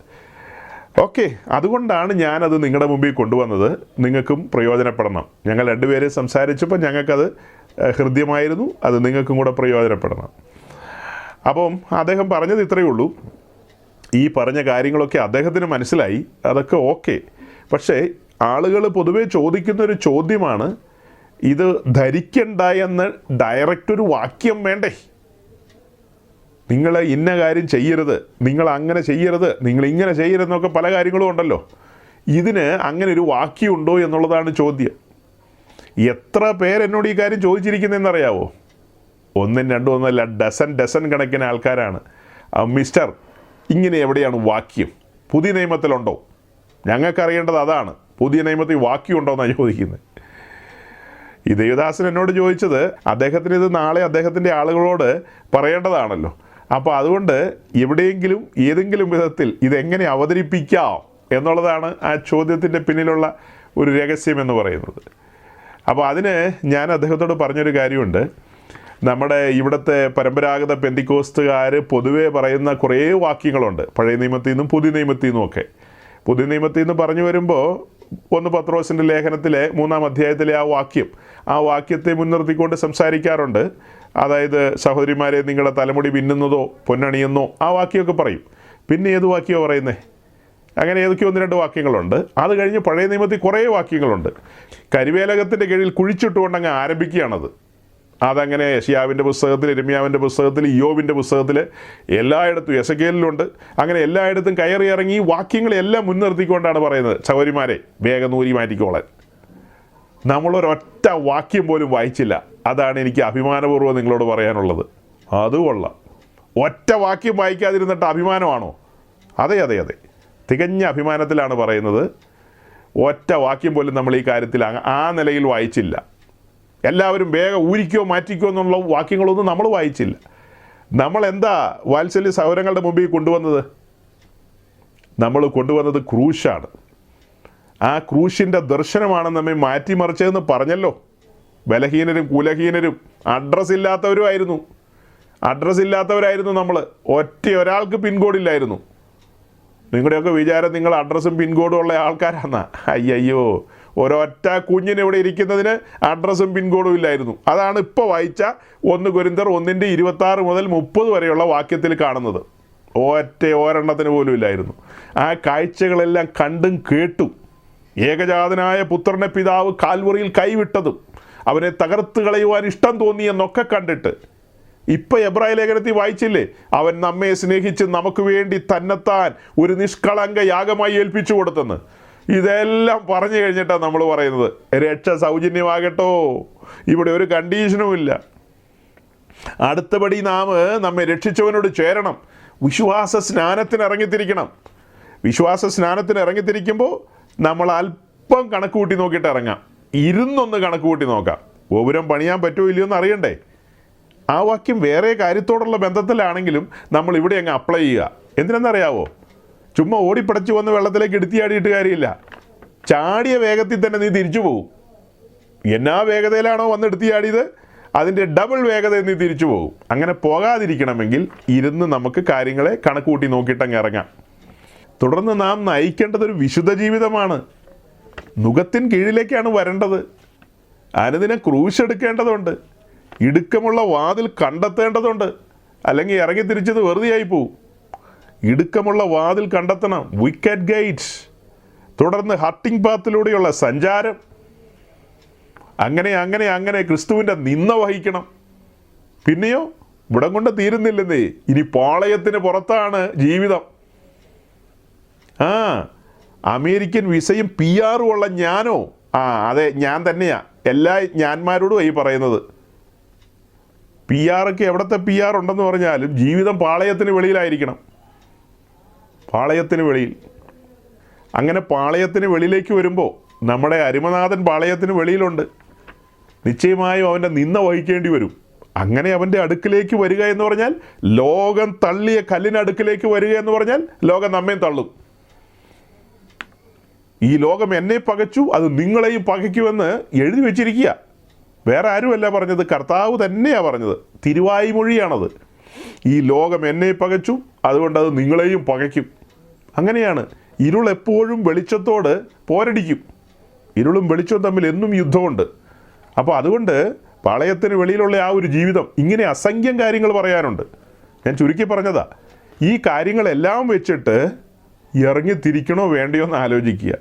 ഓക്കെ, അതുകൊണ്ടാണ് ഞാനത് നിങ്ങളുടെ മുമ്പിൽ കൊണ്ടുവന്നത്. നിങ്ങൾക്കും പ്രയോജനപ്പെടണം. ഞങ്ങൾ 2 പേരെ സംസാരിച്ചപ്പോൾ ഞങ്ങൾക്കത് ഹൃദ്യമായിരുന്നു, അത് നിങ്ങൾക്കും കൂടെ പ്രയോജനപ്പെടണം. അപ്പം അദ്ദേഹം പറഞ്ഞത് ഇത്രയേ ഉള്ളൂ. ഈ പറഞ്ഞ കാര്യങ്ങളൊക്കെ അദ്ദേഹത്തിന് മനസ്സിലായി, അതൊക്കെ ഓക്കെ. പക്ഷേ ആളുകൾ പൊതുവെ ചോദിക്കുന്നൊരു ചോദ്യമാണ്, ഇത് ധരിക്കണ്ട എന്ന് ഡയറക്റ്റ് ഒരു വാക്യം വേണ്ടേ? നിങ്ങൾ ഇന്ന കാര്യം ചെയ്യരുത്, നിങ്ങൾ അങ്ങനെ ചെയ്യരുത്, നിങ്ങൾ ഇങ്ങനെ ചെയ്യരുതെന്നൊക്കെ പല കാര്യങ്ങളും ഉണ്ടല്ലോ. ഇതിന് അങ്ങനെ ഒരു വാക്യമുണ്ടോ എന്നുള്ളതാണ് ചോദ്യം. എത്ര പേരെന്നോട് ഈ കാര്യം ചോദിച്ചിരിക്കുന്നതെന്നറിയാവോ? ഒന്നും രണ്ടും ഒന്നല്ല, ഡസൻ കണക്കിന് ആൾക്കാരാണ്. മിസ്റ്റർ, ഇങ്ങനെ എവിടെയാണ് വാക്യം? പുതിയ നിയമത്തിലുണ്ടോ? ഞങ്ങൾക്കറിയേണ്ടത് അതാണ്. പുതിയ നിയമത്തിൽ വാക്യമുണ്ടോ എന്നാണ് ചോദിക്കുന്നത്. ഈ ദേവദാസൻ എന്നോട് ചോദിച്ചത് അദ്ദേഹത്തിന് ഇത് നാളെ അദ്ദേഹത്തിൻ്റെ ആളുകളോട് പറയേണ്ടതാണല്ലോ. അപ്പോൾ അതുകൊണ്ട് എവിടെയെങ്കിലും ഏതെങ്കിലും വിധത്തിൽ ഇതെങ്ങനെ അവതരിപ്പിക്കാം എന്നുള്ളതാണ് ആ ചോദ്യത്തിൻ്റെ പിന്നിലുള്ള ഒരു രഹസ്യം എന്ന് പറയുന്നത്. അപ്പോൾ അതിന് ഞാൻ അദ്ദേഹത്തോട് പറഞ്ഞൊരു കാര്യമുണ്ട്. നമ്മുടെ ഇവിടുത്തെ പരമ്പരാഗത പെന്തിക്കോസ്തുകാർ പൊതുവേ പറയുന്ന കുറേ വാക്യങ്ങളുണ്ട്, പഴയ നിയമത്തിൽ നിന്നും പുതിയ നിയമത്തിൽ നിന്നും ഒക്കെ. പുതിയ നിയമത്തിൽ നിന്ന് പറഞ്ഞു വരുമ്പോൾ 1 പത്രോസിൻ്റെ ലേഖനത്തിലെ 3-ാം അധ്യായത്തിലെ ആ വാക്യത്തെ മുൻനിർത്തിക്കൊണ്ട് സംസാരിക്കാറുണ്ട്. അതായത് സഹോദരിമാരെ, നിങ്ങളുടെ തലമുടി പിന്നുന്നതോ പൊന്നണിയുന്നോ, ആ വാക്യമൊക്കെ പറയും. പിന്നെ ഏത് വാക്യമോ പറയുന്നത്? അങ്ങനെ ഏതൊക്കെയോ 1-2 വാക്യങ്ങളുണ്ട്. അത് കഴിഞ്ഞ് പഴയ നിയമത്തിൽ കുറേ വാക്യങ്ങളുണ്ട്. കരിവേലകത്തിൻ്റെ കീഴിൽ കുഴിച്ചിട്ടുകൊണ്ടങ്ങ് ആരംഭിക്കുകയാണത്. അതങ്ങനെ യെശയ്യാവിൻ്റെ പുസ്തകത്തിൽ, യിരെമ്യാവിൻ്റെ പുസ്തകത്തിൽ, ഇയ്യോബിൻ്റെ പുസ്തകത്തിൽ, എല്ലായിടത്തും, എസെക്കേലിലുണ്ട്. അങ്ങനെ എല്ലായിടത്തും കയറി ഇറങ്ങി വാക്യങ്ങളെല്ലാം മുൻനിർത്തിക്കൊണ്ടാണ് പറയുന്നത്, സഹോദരിമാരെ വേഗം നൂരി മാറ്റിക്കോളാൻ. നമ്മളൊരൊറ്റ വാക്യം പോലും വായിച്ചില്ല. അതാണ് എനിക്ക് അഭിമാനപൂർവ്വം നിങ്ങളോട് പറയാനുള്ളത്. അത് കൊള്ളാം. ഒറ്റ വാക്യം വായിക്കാതിരുന്നിട്ട് അഭിമാനമാണോ? അതെ, തികഞ്ഞ അഭിമാനത്തിലാണ് പറയുന്നത്. ഒറ്റ വാക്യം പോലും നമ്മൾ ഈ കാര്യത്തിൽ ആ നിലയിൽ വായിച്ചില്ല. എല്ലാവരും വേഗം ഊരിക്കോ മാറ്റിക്കോ എന്നുള്ള വാക്യങ്ങളൊന്നും നമ്മൾ വായിച്ചില്ല. നമ്മൾ എന്താ വാത്സല്യ സൗരങ്ങളുടെ മുമ്പിൽ കൊണ്ടുവന്നത്? നമ്മൾ കൊണ്ടുവന്നത് ക്രൂശാണ്. ആ ക്രൂശിൻ്റെ ദർശനമാണ് നമ്മെ മാറ്റിമറിച്ചതെന്ന് പറഞ്ഞല്ലോ. ബലഹീനരും കുലഹീനരും അഡ്രസ്സ് ഇല്ലാത്തവരായിരുന്നു നമ്മൾ. ഒരാൾക്ക് പിൻകോഡില്ലായിരുന്നു. നിങ്ങളുടെയൊക്കെ വിചാരം നിങ്ങൾ അഡ്രസ്സും പിൻകോഡും ഉള്ള ആൾക്കാരാണെന്നാ? അയ്യോ, ഒരൊറ്റ കുഞ്ഞിന് ഇവിടെ ഇരിക്കുന്നതിന് അഡ്രസ്സും പിൻകോഡും ഇല്ലായിരുന്നു. അതാണ് ഇപ്പോൾ വായിച്ച 1 കൊരിന്ത്യർ 1:26 മുതൽ 30 വരെയുള്ള വാക്യത്തിൽ കാണുന്നത്. ഒരെണ്ണത്തിന് പോലും ഇല്ലായിരുന്നു. ആ കാഴ്ചകളെല്ലാം കണ്ടും കേട്ടും ഏകജാതനായ പുത്രനെ പിതാവ് കാൽവറിയിൽ കൈവിട്ടതും അവനെ തകർത്ത് കളയുവാൻ ഇഷ്ടം തോന്നിയെന്നൊക്കെ കണ്ടിട്ട് ഇപ്പം എബ്രായ ലേഖനത്തിൽ വായിച്ചില്ലേ, അവൻ നമ്മെ സ്നേഹിച്ച് നമുക്ക് വേണ്ടി തന്നെത്താൻ ഒരു നിഷ്കളങ്ക യാഗമായി ഏൽപ്പിച്ചു കൊടുത്തെന്ന്. ഇതെല്ലാം പറഞ്ഞു കഴിഞ്ഞിട്ടാണ് നമ്മൾ പറയുന്നത് രക്ഷ സൗജന്യമാകട്ടോ, ഇവിടെ ഒരു കണ്ടീഷനുമില്ല. അടുത്തപടി നമ്മെ രക്ഷിച്ചവനോട് ചേരണം, വിശ്വാസ സ്നാനത്തിന് ഇറങ്ങിത്തിരിക്കണം. വിശ്വാസ സ്നാനത്തിന് ഇറങ്ങിത്തിരിക്കുമ്പോൾ നമ്മൾ അല്പം കണക്ക് കൂട്ടി നോക്കിയിട്ട് ഇറങ്ങാം. ഇരുന്നൊന്ന് കണക്ക് കൂട്ടി നോക്കാം. ഗോപുരം പണിയാൻ പറ്റുമോ ഇല്ലയോ എന്ന് അറിയണ്ടേ? ആ വാക്യം വേറെ കാര്യത്തോടുള്ള ബന്ധത്തിലാണെങ്കിലും നമ്മൾ ഇവിടെ അങ്ങ് അപ്ലൈ ചെയ്യുക. എന്തിനെന്നറിയാവോ? ചുമ്മാ ഓടിപ്പടച്ച് വന്ന് വെള്ളത്തിലേക്ക് എടുത്തിയാടിയിട്ട് കാര്യമില്ല. ചാടിയ വേഗത്തിൽ തന്നെ നീ തിരിച്ചു പോകും. എന്നാ വേഗതയിലാണോ വന്ന് എടുത്തിയാടിയത് അതിൻ്റെ ഡബിൾ വേഗതയിൽ നീ തിരിച്ചു പോകും. അങ്ങനെ പോകാതിരിക്കണമെങ്കിൽ ഇരുന്ന് നമുക്ക് കാര്യങ്ങളെ കണക്ക് കൂട്ടി നോക്കിയിട്ടങ്ങ് ഇറങ്ങാം. തുടർന്ന് നാം നയിക്കേണ്ടതൊരു വിശുദ്ധ ജീവിതമാണ്. നുകത്തിൻ കീഴിലേക്കാണ് വരേണ്ടത്. അനുദിനം ക്രൂശ് എടുക്കേണ്ടതുണ്ട്. ഇടുക്കമുള്ള വാതിൽ കണ്ടെത്തേണ്ടതുണ്ട്. അല്ലെങ്കിൽ ഇറങ്ങി തിരിച്ചത് വെറുതെ ആയി പോവും. ഇടുക്കമുള്ള വാതിൽ കണ്ടെത്തണം, വിക്കറ്റ് ഗേറ്റ്സ്. തുടർന്ന് ഹട്ടിംഗ് പാത്തിലൂടെയുള്ള സഞ്ചാരം. അങ്ങനെ ക്രിസ്തുവിൻ്റെ നിന്ന വഹിക്കണം. പിന്നെയോ ഇവിടം കൊണ്ട് തീരുന്നില്ലെന്നേ, ഇനി പാളയത്തിന് പുറത്താണ് ജീവിതം. അമേരിക്കൻ വിസയും PR ഉള്ള ഞാനോ? അതെ, ഞാൻ തന്നെയാ. എല്ലാ ഞാന്മാരോടും ഈ പറയുന്നത്. PR ഒക്കെ എവിടത്തെ PR ഉണ്ടെന്ന് പറഞ്ഞാലും ജീവിതം പാളയത്തിന് വെളിയിലായിരിക്കണം. പാളയത്തിന് വെളിയിൽ. അങ്ങനെ പാളയത്തിന് വെളിയിലേക്ക് വരുമ്പോൾ നമ്മുടെ അരിമനാഥൻ പാളയത്തിന് വെളിയിലുണ്ട്. നിശ്ചയമായും അവൻ്റെ നിന്ന വഹിക്കേണ്ടി വരും. അങ്ങനെ അവൻ്റെ അടുക്കിലേക്ക് വരിക എന്ന് പറഞ്ഞാൽ, ലോകം തള്ളിയ കല്ലിനടുക്കിലേക്ക് വരിക എന്ന് പറഞ്ഞാൽ ലോകം നമ്മെ തള്ളും. ഈ ലോകം എന്നെ പകച്ചു, അത് നിങ്ങളെയും പകയ്ക്കുമെന്ന് എഴുതി വെച്ചിരിക്കുക. വേറെ ആരുമല്ല പറഞ്ഞത്, കർത്താവ് തന്നെയാണ് പറഞ്ഞത്. തിരുവായ്മൊഴിയാണത്. ഈ ലോകം എന്നെ പകച്ചു, അതുകൊണ്ട് അത് നിങ്ങളെയും പകയ്ക്കും. അങ്ങനെയാണ്. ഇരുൾ എപ്പോഴും വെളിച്ചത്തോട് പോരടിക്കും. ഇരുളും വെളിച്ചവും തമ്മിൽ എന്നും യുദ്ധമുണ്ട്. അപ്പോൾ അതുകൊണ്ട് പാളയത്തിന് വെളിയിലുള്ള ആ ഒരു ജീവിതം, ഇങ്ങനെ അസംഖ്യം കാര്യങ്ങൾ പറയാനുണ്ട്. ഞാൻ ചുരുക്കി പറഞ്ഞതാ. ഈ കാര്യങ്ങളെല്ലാം വെച്ചിട്ട് ഇറങ്ങി തിരിക്കണോ വേണ്ടയോ എന്ന് ആലോചിക്കുക.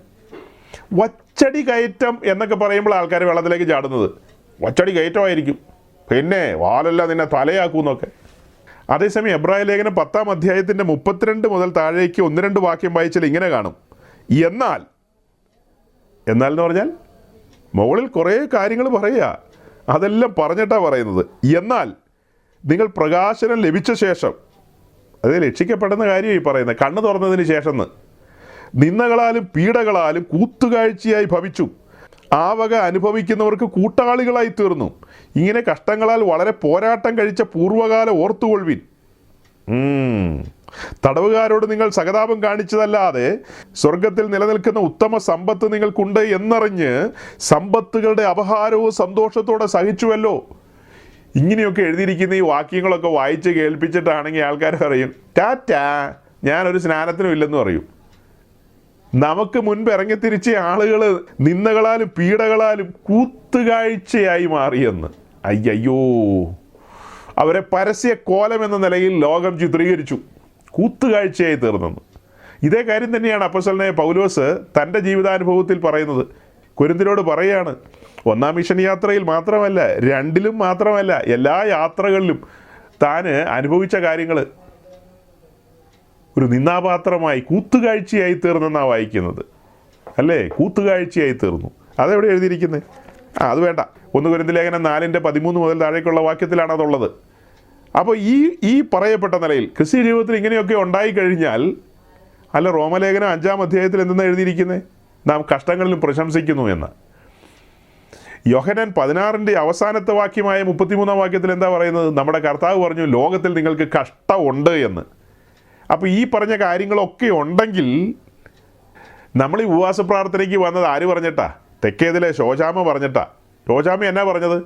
വച്ചടി കയറ്റം എന്നൊക്കെ പറയുമ്പോൾ ആൾക്കാർ വെള്ളത്തിലേക്ക് ചാടുന്നത് വച്ചടി കയറ്റമായിരിക്കും. പിന്നെ വാലെല്ലാം നിന്നെ തലയാക്കൂന്നൊക്കെ. അതേസമയം എബ്രായ ലേഖനം 10-ാം അധ്യായത്തിൻ്റെ 32 മുതൽ താഴേക്ക് 1-2 വാക്യം വായിച്ചാൽ ഇങ്ങനെ കാണും. എന്നാൽ എന്ന് പറഞ്ഞാൽ മുകളിൽ കുറേ കാര്യങ്ങൾ പറയുക, അതെല്ലാം പറഞ്ഞിട്ടാണ് പറയുന്നത്. എന്നാൽ നിങ്ങൾ പ്രകാശനം ലഭിച്ച ശേഷം, അത് രക്ഷിക്കപ്പെടുന്ന കാര്യമായി പറയുന്നത്, കണ്ണ് തുറന്നതിന് ശേഷം നിന്ദകളാലും പീഡകളാലും കൂത്തുകാഴ്ചയായി ഭവിച്ചു ആ വക അനുഭവിക്കുന്നവർക്ക് കൂട്ടാളികളായി തീർന്നു. ഇങ്ങനെ കഷ്ടങ്ങളാൽ വളരെ പോരാട്ടം കഴിച്ച പൂർവ്വകാല ഓർത്തുകൊള്ളുവിൻ. തടവുകാരോട് നിങ്ങൾ സഹതാപം കാണിച്ചതല്ലാതെ സ്വർഗത്തിൽ നിലനിൽക്കുന്ന ഉത്തമ സമ്പത്ത് നിങ്ങൾക്കുണ്ട് എന്നറിഞ്ഞ് സമ്പത്തുകളുടെ അപഹാരവും സന്തോഷത്തോടെ സഹിച്ചുവല്ലോ. ഇങ്ങനെയൊക്കെ എഴുതിയിരിക്കുന്ന ഈ വാക്യങ്ങളൊക്കെ വായിച്ച് കേൾപ്പിച്ചിട്ടാണെങ്കിൽ ആൾക്കാർ പറയും, ടാറ്റാ, ഞാനൊരു സ്നാനത്തിനും ഇല്ലെന്ന് പറയും. നമുക്ക് മുൻപ് ഇറങ്ങിത്തിരിച്ച ആളുകൾ നിന്ദകളാലും പീഡകളാലും കൂത്തുകാഴ്ചയായി മാറിയെന്ന്. അയ്യോ, അവരെ പരസ്യ കോലം എന്ന നിലയിൽ ലോകം ചിത്രീകരിച്ചു, കൂത്തുകാഴ്ചയായി തീർന്നെന്ന്. ഇതേ കാര്യം തന്നെയാണ് അപ്പോസ്തലനായ പൗലോസ് തൻ്റെ ജീവിതാനുഭവത്തിൽ പറയുന്നത്. കൊരിന്ത്യരോട് പറയുകയാണ്, 1-ാം മിഷൻ യാത്രയിൽ മാത്രമല്ല, 2-ലും മാത്രമല്ല, എല്ലാ യാത്രകളിലും താൻ അനുഭവിച്ച കാര്യങ്ങൾ ഒരു നിന്ദാപാത്രമായി കൂത്തുകാഴ്ചയായി തീർന്നെന്നാണ് വായിക്കുന്നത്, അല്ലേ? കൂത്തുകാഴ്ചയായി തീർന്നു. അതെവിടെ എഴുതിയിരിക്കുന്നത്? അത് വേണ്ട. 1 കൊരിന്ത്യർ ലേഖനം 4-13 മുതൽ താഴേക്കുള്ള വാക്യത്തിലാണ് അതുള്ളത്. അപ്പോൾ ഈ പറയപ്പെട്ട നിലയിൽ ക്രിസ്തീയ ജീവിതത്തിൽ ഇങ്ങനെയൊക്കെ ഉണ്ടായിക്കഴിഞ്ഞാൽ, അല്ല, റോമലേഖനം 5-ാം അധ്യായത്തിൽ എന്തെന്നാണ് എഴുതിയിരിക്കുന്നത്? നാം കഷ്ടങ്ങളിലും പ്രശംസിക്കുന്നു എന്ന്. യോഹന്നാൻ 16-ന്റെ അവസാനത്തെ വാക്യമായ 33-ാം വാക്യത്തിൽ എന്താ പറയുന്നത്? നമ്മുടെ കർത്താവ് പറഞ്ഞു, ലോകത്തിൽ നിങ്ങൾക്ക് കഷ്ടമുണ്ട് എന്ന്. അപ്പോൾ ഈ പറഞ്ഞ കാര്യങ്ങളൊക്കെ ഉണ്ടെങ്കിൽ നമ്മൾ ഈ ഉപവാസ പ്രാർത്ഥനയ്ക്ക് വന്നത് ആര് പറഞ്ഞിട്ടാ? തെക്കേതിലെ ശോശാമ പറഞ്ഞിട്ടാ. ശോശാമ എന്നാ പറഞ്ഞത്?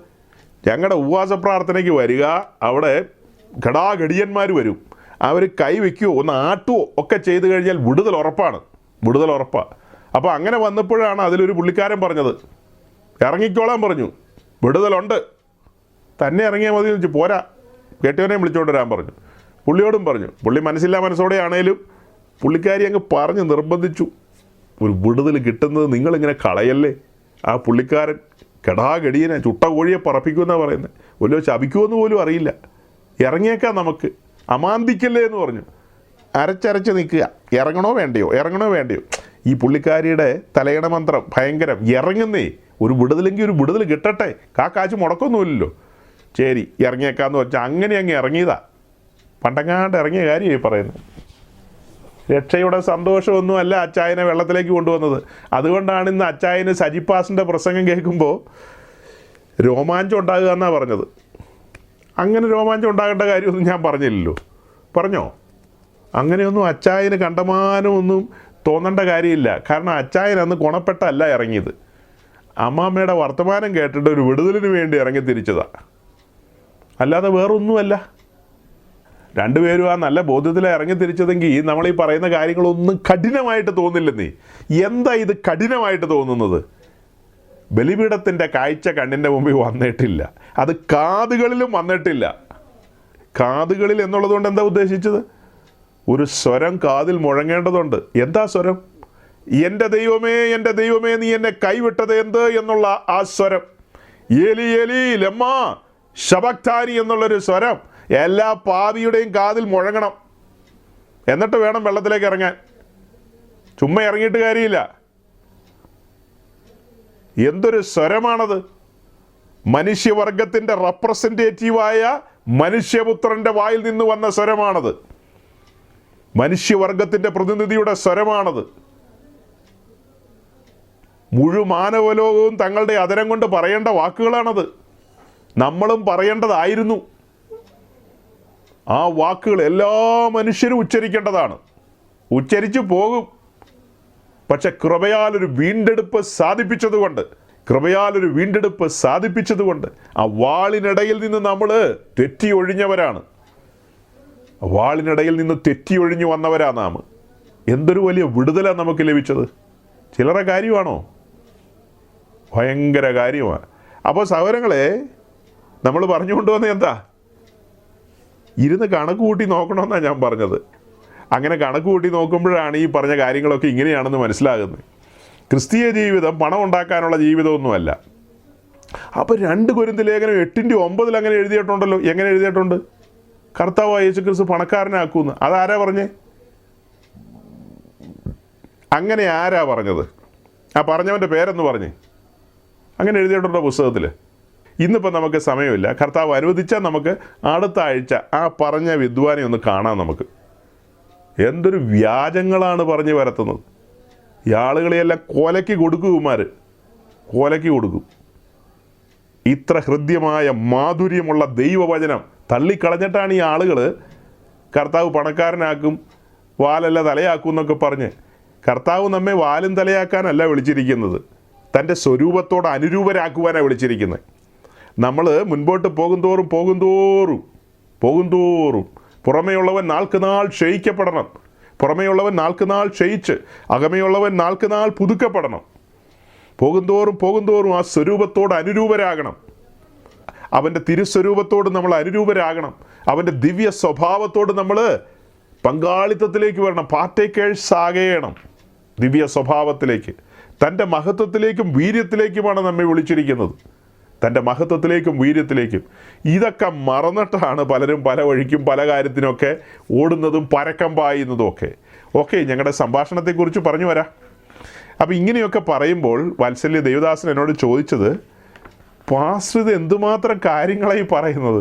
ഞങ്ങളുടെ ഉപവാസ പ്രാർത്ഥനയ്ക്ക് വരിക, അവിടെ ഘടാഘടിയന്മാർ വരും, അവർ കൈവയ്ക്കുകയോ ഒന്ന് ആട്ടുവോ ഒക്കെ ചെയ്ത് കഴിഞ്ഞാൽ വിടുതൽ ഉറപ്പാണ്. അപ്പോൾ അങ്ങനെ വന്നപ്പോഴാണ് അതിലൊരു പുള്ളിക്കാരൻ പറഞ്ഞത്, ഇറങ്ങിക്കോളാൻ പറഞ്ഞു, വിടുതലുണ്ട്, തന്നെ ഇറങ്ങിയാൽ മതി എന്ന് വെച്ച് പോരാ, കേട്ടവനെ വിളിച്ചോണ്ട് വരാൻ പറഞ്ഞു. പുള്ളിയോടും പറഞ്ഞു. പുള്ളി മനസ്സില്ലാ മനസ്സോടെ ആണേലും പുള്ളിക്കാരി അങ്ങ് പറഞ്ഞ് നിർബന്ധിച്ചു. ഒരു വിടുതൽ കിട്ടുന്നത് നിങ്ങളിങ്ങനെ കളയല്ലേ. ആ പുള്ളിക്കാരൻ കെടാകടിയനെ ചുട്ട കോഴിയെ പറപ്പിക്കുമെന്നാണ് പറയുന്നത്. വല്ലോ ശപിക്കുമെന്ന് പോലും അറിയില്ല. ഇറങ്ങിയേക്കാം, നമുക്ക് അമാന്തിക്കല്ലേ എന്ന് പറഞ്ഞു. അരച്ചരച്ച് നിൽക്കുക, ഇറങ്ങണോ വേണ്ടയോ. ഈ പുള്ളിക്കാരിയുടെ തലയണ മന്ത്രം ഭയങ്കരം. ഇറങ്ങുന്നേ, ഒരു വിടുതലെങ്കിൽ ഒരു വിടുതൽ കിട്ടട്ടെ, കാശ് മുടക്കൊന്നുമില്ലല്ലോ. ശരി, ഇറങ്ങിയേക്കാന്ന് വെച്ചാൽ അങ്ങനെ അങ്ങ് ഇറങ്ങിയതാ. പണ്ടങ്ങാണ്ട് ഇറങ്ങിയ കാര്യമായി പറയുന്നത്. രക്ഷയുടെ സന്തോഷമൊന്നും അല്ല അച്ചായനെ വെള്ളത്തിലേക്ക് കൊണ്ടുവന്നത്. അതുകൊണ്ടാണ് ഇന്ന് അച്ചായന് സജിപ്പാസിൻ്റെ പ്രസംഗം കേൾക്കുമ്പോൾ രോമാഞ്ചം ഉണ്ടാകുക എന്നാണ് പറഞ്ഞത്. അങ്ങനെ രോമാഞ്ചം ഉണ്ടാകേണ്ട കാര്യമൊന്നും ഞാൻ പറഞ്ഞില്ലല്ലോ. പറഞ്ഞോ? അങ്ങനെയൊന്നും അച്ചായന് കണ്ടമാനമൊന്നും തോന്നേണ്ട കാര്യമില്ല. കാരണം അച്ചായൻ അന്ന് ഗുണപ്പെട്ടല്ല ഇറങ്ങിയത്. അമ്മാമ്മയുടെ വർത്തമാനം കേട്ടിട്ട് ഒരു വിടുതലിന് വേണ്ടി ഇറങ്ങി തിരിച്ചതാണ്, അല്ലാതെ വേറൊന്നുമല്ല. രണ്ടുപേരും ആ നല്ല ബോധ്യത്തിലാണ് ഇറങ്ങി തിരിച്ചതെങ്കിൽ നമ്മൾ ഈ പറയുന്ന കാര്യങ്ങളൊന്നും കഠിനമായിട്ട് തോന്നില്ലെന്നേ. എന്താ ഇത് കഠിനമായിട്ട് തോന്നുന്നത്? ബലിപീഠത്തിൻ്റെ കാഴ്ച കണ്ണിൻ്റെ മുമ്പിൽ വന്നിട്ടില്ല, അത് കാതുകളിലും വന്നിട്ടില്ല. കാതുകളിൽ എന്നുള്ളതുകൊണ്ട് എന്താ ഉദ്ദേശിച്ചത്? ഒരു സ്വരം കാതിൽ മുഴങ്ങേണ്ടതുണ്ട്. എന്താ സ്വരം? എൻ്റെ ദൈവമേ നീ എന്നെ കൈവിട്ടത് എന്ത് എന്നുള്ള ആ സ്വരം. ഏലി ഏലി ലമ്മാ ശബക്താനി എന്നുള്ളൊരു സ്വരം എല്ലാ പാപിയുടെയും കാതിൽ മുഴങ്ങണം. എന്നിട്ട് വേണം വെള്ളത്തിലേക്ക് ഇറങ്ങാൻ. ചുമ്മാ ഇറങ്ങിയിട്ട് കാര്യമില്ല. എന്തൊരു സ്വരമാണത്! മനുഷ്യവർഗത്തിൻ്റെ റെപ്രസെൻറ്റേറ്റീവായ മനുഷ്യപുത്രൻ്റെ വായിൽ നിന്ന് വന്ന സ്വരമാണത്. മനുഷ്യവർഗത്തിൻ്റെ പ്രതിനിധിയുടെ സ്വരമാണത്. മുഴുമാനവലോകവും തങ്ങളുടെ അതരം കൊണ്ട് പറയേണ്ട വാക്കുകളാണത്. നമ്മളും പറയേണ്ടതായിരുന്നു. ആ വാക്കുകൾ എല്ലാ മനുഷ്യരും ഉച്ചരിക്കേണ്ടതാണ്. ഉച്ചരിച്ചു പോകും. പക്ഷെ കൃപയാലൊരു വീണ്ടെടുപ്പ് സാധിപ്പിച്ചതുകൊണ്ട് ആ വാളിനിടയിൽ നിന്ന് നമ്മൾ തെറ്റി ഒഴിഞ്ഞവരാണ്. വാളിനിടയിൽ നിന്ന് തെറ്റി ഒഴിഞ്ഞു വന്നവരാ നാം. എന്തൊരു വലിയ വിടുതലാണ് നമുക്ക് ലഭിച്ചത്. ചില്ലറ കാര്യമാണോ? ഭയങ്കര കാര്യമാണ്. അപ്പോൾ സഹോദരങ്ങളെ, നമ്മൾ പറഞ്ഞുകൊണ്ടുവന്നത് എന്താ? ഇരുന്ന് കണക്ക് കൂട്ടി നോക്കണമെന്നാണ് ഞാൻ പറഞ്ഞത്. അങ്ങനെ കണക്ക് കൂട്ടി നോക്കുമ്പോഴാണ് ഈ പറഞ്ഞ കാര്യങ്ങളൊക്കെ ഇങ്ങനെയാണെന്ന് മനസ്സിലാകുന്നത്. ക്രിസ്തീയ ജീവിതം പണം ഉണ്ടാക്കാനുള്ള ജീവിതമൊന്നുമല്ല. അപ്പോൾ 2 കൊരിന്ത്യർ ലേഖനം 8-9 അങ്ങനെ എഴുതിയിട്ടുണ്ടല്ലോ. എങ്ങനെ എഴുതിയിട്ടുണ്ട്? കർത്താവായ യേശു ക്രിസ്തു പണക്കാരനാക്കുമെന്ന്. അതാരാ പറഞ്ഞേ? അങ്ങനെ ആരാ പറഞ്ഞത്? ആ പറഞ്ഞവൻ്റെ പേരെന്ന് പറഞ്ഞേ. അങ്ങനെ എഴുതിയിട്ടുണ്ടോ പുസ്തകത്തിൽ? ഇന്നിപ്പോൾ നമുക്ക് സമയമില്ല. കർത്താവ് അനുവദിച്ചാൽ നമുക്ക് അടുത്ത ആഴ്ച ആ പറഞ്ഞ വിദ്വാനെ ഒന്ന് കാണാം. നമുക്ക് എന്തൊരു വ്യാജങ്ങളാണ് പറഞ്ഞു വരത്തുന്നത്. ഈ ആളുകളെയെല്ലാം കൊലയ്ക്ക് കൊടുക്കുമാർ, കൊലയ്ക്ക് കൊടുക്കും. ഇത്ര ഹൃദ്യമായ മാധുര്യമുള്ള ദൈവവചനം തള്ളിക്കളഞ്ഞിട്ടാണ് ഈ ആളുകൾ കർത്താവ് പണക്കാരനാക്കും, വാലല്ല തലയാക്കും എന്നൊക്കെ പറഞ്ഞ്. കർത്താവ് നമ്മെ വാലും തലയാക്കാനല്ല വിളിച്ചിരിക്കുന്നത്, തൻ്റെ സ്വരൂപത്തോട് അനുരൂപരാക്കുവാനാണ് വിളിച്ചിരിക്കുന്നത്. നമ്മൾ മുൻപോട്ട് പോകും തോറും പുറമേയുള്ളവൻ നാൾക്ക് നാൾ ക്ഷയിക്കപ്പെടണം. പുറമേയുള്ളവൻ നാൾക്ക് നാൾ ക്ഷയിച്ച് അകമേയുള്ളവൻ നാൾക്ക് നാൾ പുതുക്കപ്പെടണം. പോകും തോറും ആ സ്വരൂപത്തോട് അനുരൂപരാകണം. അവൻ്റെ തിരുസ്വരൂപത്തോട് നമ്മൾ അനുരൂപരാകണം. അവൻ്റെ ദിവ്യ സ്വഭാവത്തോട് നമ്മൾ പങ്കാളിത്തത്തിലേക്ക് വരണം. പാർട്ടേക്കേഴ്സ് ആകണം. ദിവ്യ സ്വഭാവത്തിലേക്ക്, തൻ്റെ മഹത്വത്തിലേക്കും വീര്യത്തിലേക്കുമാണ് നമ്മെ വിളിച്ചിരിക്കുന്നത്. തൻ്റെ മഹത്വത്തിലേക്കും വീര്യത്തിലേക്കും. ഇതൊക്കെ മറന്നിട്ടാണ് പലരും പല വഴിക്കും പല കാര്യത്തിനൊക്കെ ഓടുന്നതും പരക്കം പായുന്നതും ഒക്കെ. ഞങ്ങളുടെ സംഭാഷണത്തെക്കുറിച്ച് പറഞ്ഞു വരാം. അപ്പോൾ ഇങ്ങനെയൊക്കെ പറയുമ്പോൾ വാത്സല്യ ദേവദാസൻ എന്നോട് ചോദിച്ചത്, പാസ്റ്റർ ഇത് എന്തുമാത്രം കാര്യങ്ങളായി പറയുന്നത്?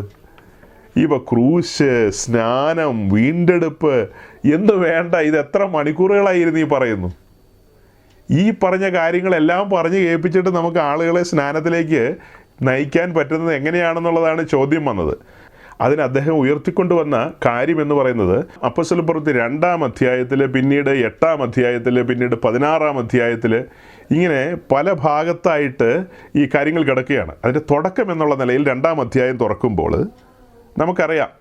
ക്രൂശ്, സ്നാനം, വീണ്ടെടുപ്പ് എന്ന് വേണ്ട, ഇത് എത്ര മണിക്കൂറുകളായിരുന്നു ഈ പറയുന്നു? ഈ പറഞ്ഞ കാര്യങ്ങളെല്ലാം പറഞ്ഞ് കേൾപ്പിച്ചിട്ട് നമുക്ക് ആളുകളെ സ്നാനത്തിലേക്ക് നയിക്കാൻ പറ്റുന്നത് എങ്ങനെയാണെന്നുള്ളതാണ് ചോദ്യം വന്നത്. അതിന് അദ്ദേഹം ഉയർത്തിക്കൊണ്ടുവന്ന കാര്യം എന്ന് പറയുന്നത് അപ്പോസ്തലപ്രവൃത്തി 2-ാം അധ്യായത്തിൽ, പിന്നീട് 8-ാം അധ്യായത്തിൽ, പിന്നീട് 16-ാം അധ്യായത്തിൽ, ഇങ്ങനെ പല ഭാഗത്തായിട്ട് ഈ കാര്യങ്ങൾ കിടക്കുകയാണ്. അതിൻ്റെ തുടക്കം എന്നുള്ള നിലയിൽ 2-ാം അധ്യായം തുറക്കുമ്പോൾ നമുക്കറിയാം,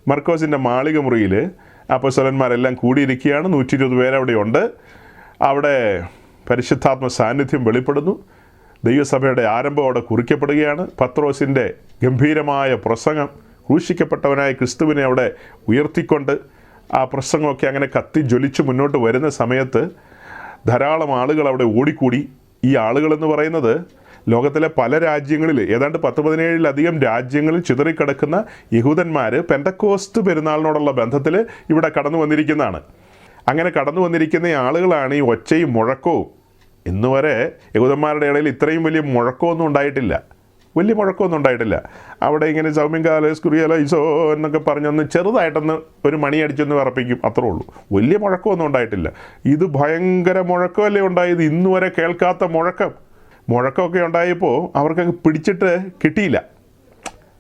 മർക്കോസിൻ്റെ മാളിക മുറിയിൽ അപ്പോസ്തലന്മാരെല്ലാം കൂടിയിരിക്കുകയാണ്. 120 പേരവിടെയുണ്ട്. അവിടെ പരിശുദ്ധാത്മ സാന്നിധ്യം വെളിപ്പെടുന്നു. ദൈവസഭയുടെ ആരംഭം അവിടെ കുറിക്കപ്പെടുകയാണ്. പത്രോസിൻ്റെ ഗംഭീരമായ പ്രസംഗം, ക്രൂശിക്കപ്പെട്ടവനായ ക്രിസ്തുവിനെ അവിടെ ഉയർത്തിക്കൊണ്ട് ആ പ്രസംഗമൊക്കെ അങ്ങനെ കത്തിജ്വലിച്ച് മുന്നോട്ട് വരുന്ന സമയത്ത് ധാരാളം ആളുകൾ അവിടെ ഓടിക്കൂടി. ഈ ആളുകളെന്ന് പറയുന്നത് ലോകത്തിലെ പല രാജ്യങ്ങളിൽ, ഏതാണ്ട് 10-17 രാജ്യങ്ങളിൽ ചിതറിക്കിടക്കുന്ന യഹൂദന്മാർ പെന്തക്കോസ്ത് പെരുന്നാളിനോടുള്ള ബന്ധത്തിൽ ഇവിടെ കടന്നു വന്നിരിക്കുന്നതാണ്. അങ്ങനെ കടന്നു വന്നിരിക്കുന്ന ആളുകളാണ് ഈ ഒച്ചയും മുഴക്കവും. ഇന്നുവരെ യഹൂദന്മാരുടെ ഇടയിൽ ഇത്രയും വലിയ മുഴക്കമൊന്നും ഉണ്ടായിട്ടില്ല. അവിടെ ഇങ്ങനെ സൗമ്യങ്കാലേസ് കുറിയലൈസോ എന്നൊക്കെ പറഞ്ഞൊന്ന് ചെറുതായിട്ടൊന്ന് ഒരു മണി അടിച്ചൊന്ന് വിറപ്പിക്കും, അത്രേ ഉള്ളൂ. വലിയ മുഴക്കമൊന്നും ഉണ്ടായിട്ടില്ല. ഇത് ഭയങ്കര മുഴക്കമല്ലേ ഉണ്ടായത്, ഇന്നുവരെ കേൾക്കാത്ത മുഴക്കമൊക്കെ ഉണ്ടായപ്പോൾ അവർക്കങ്ങ് പിടിച്ചിട്ട് കിട്ടിയില്ല.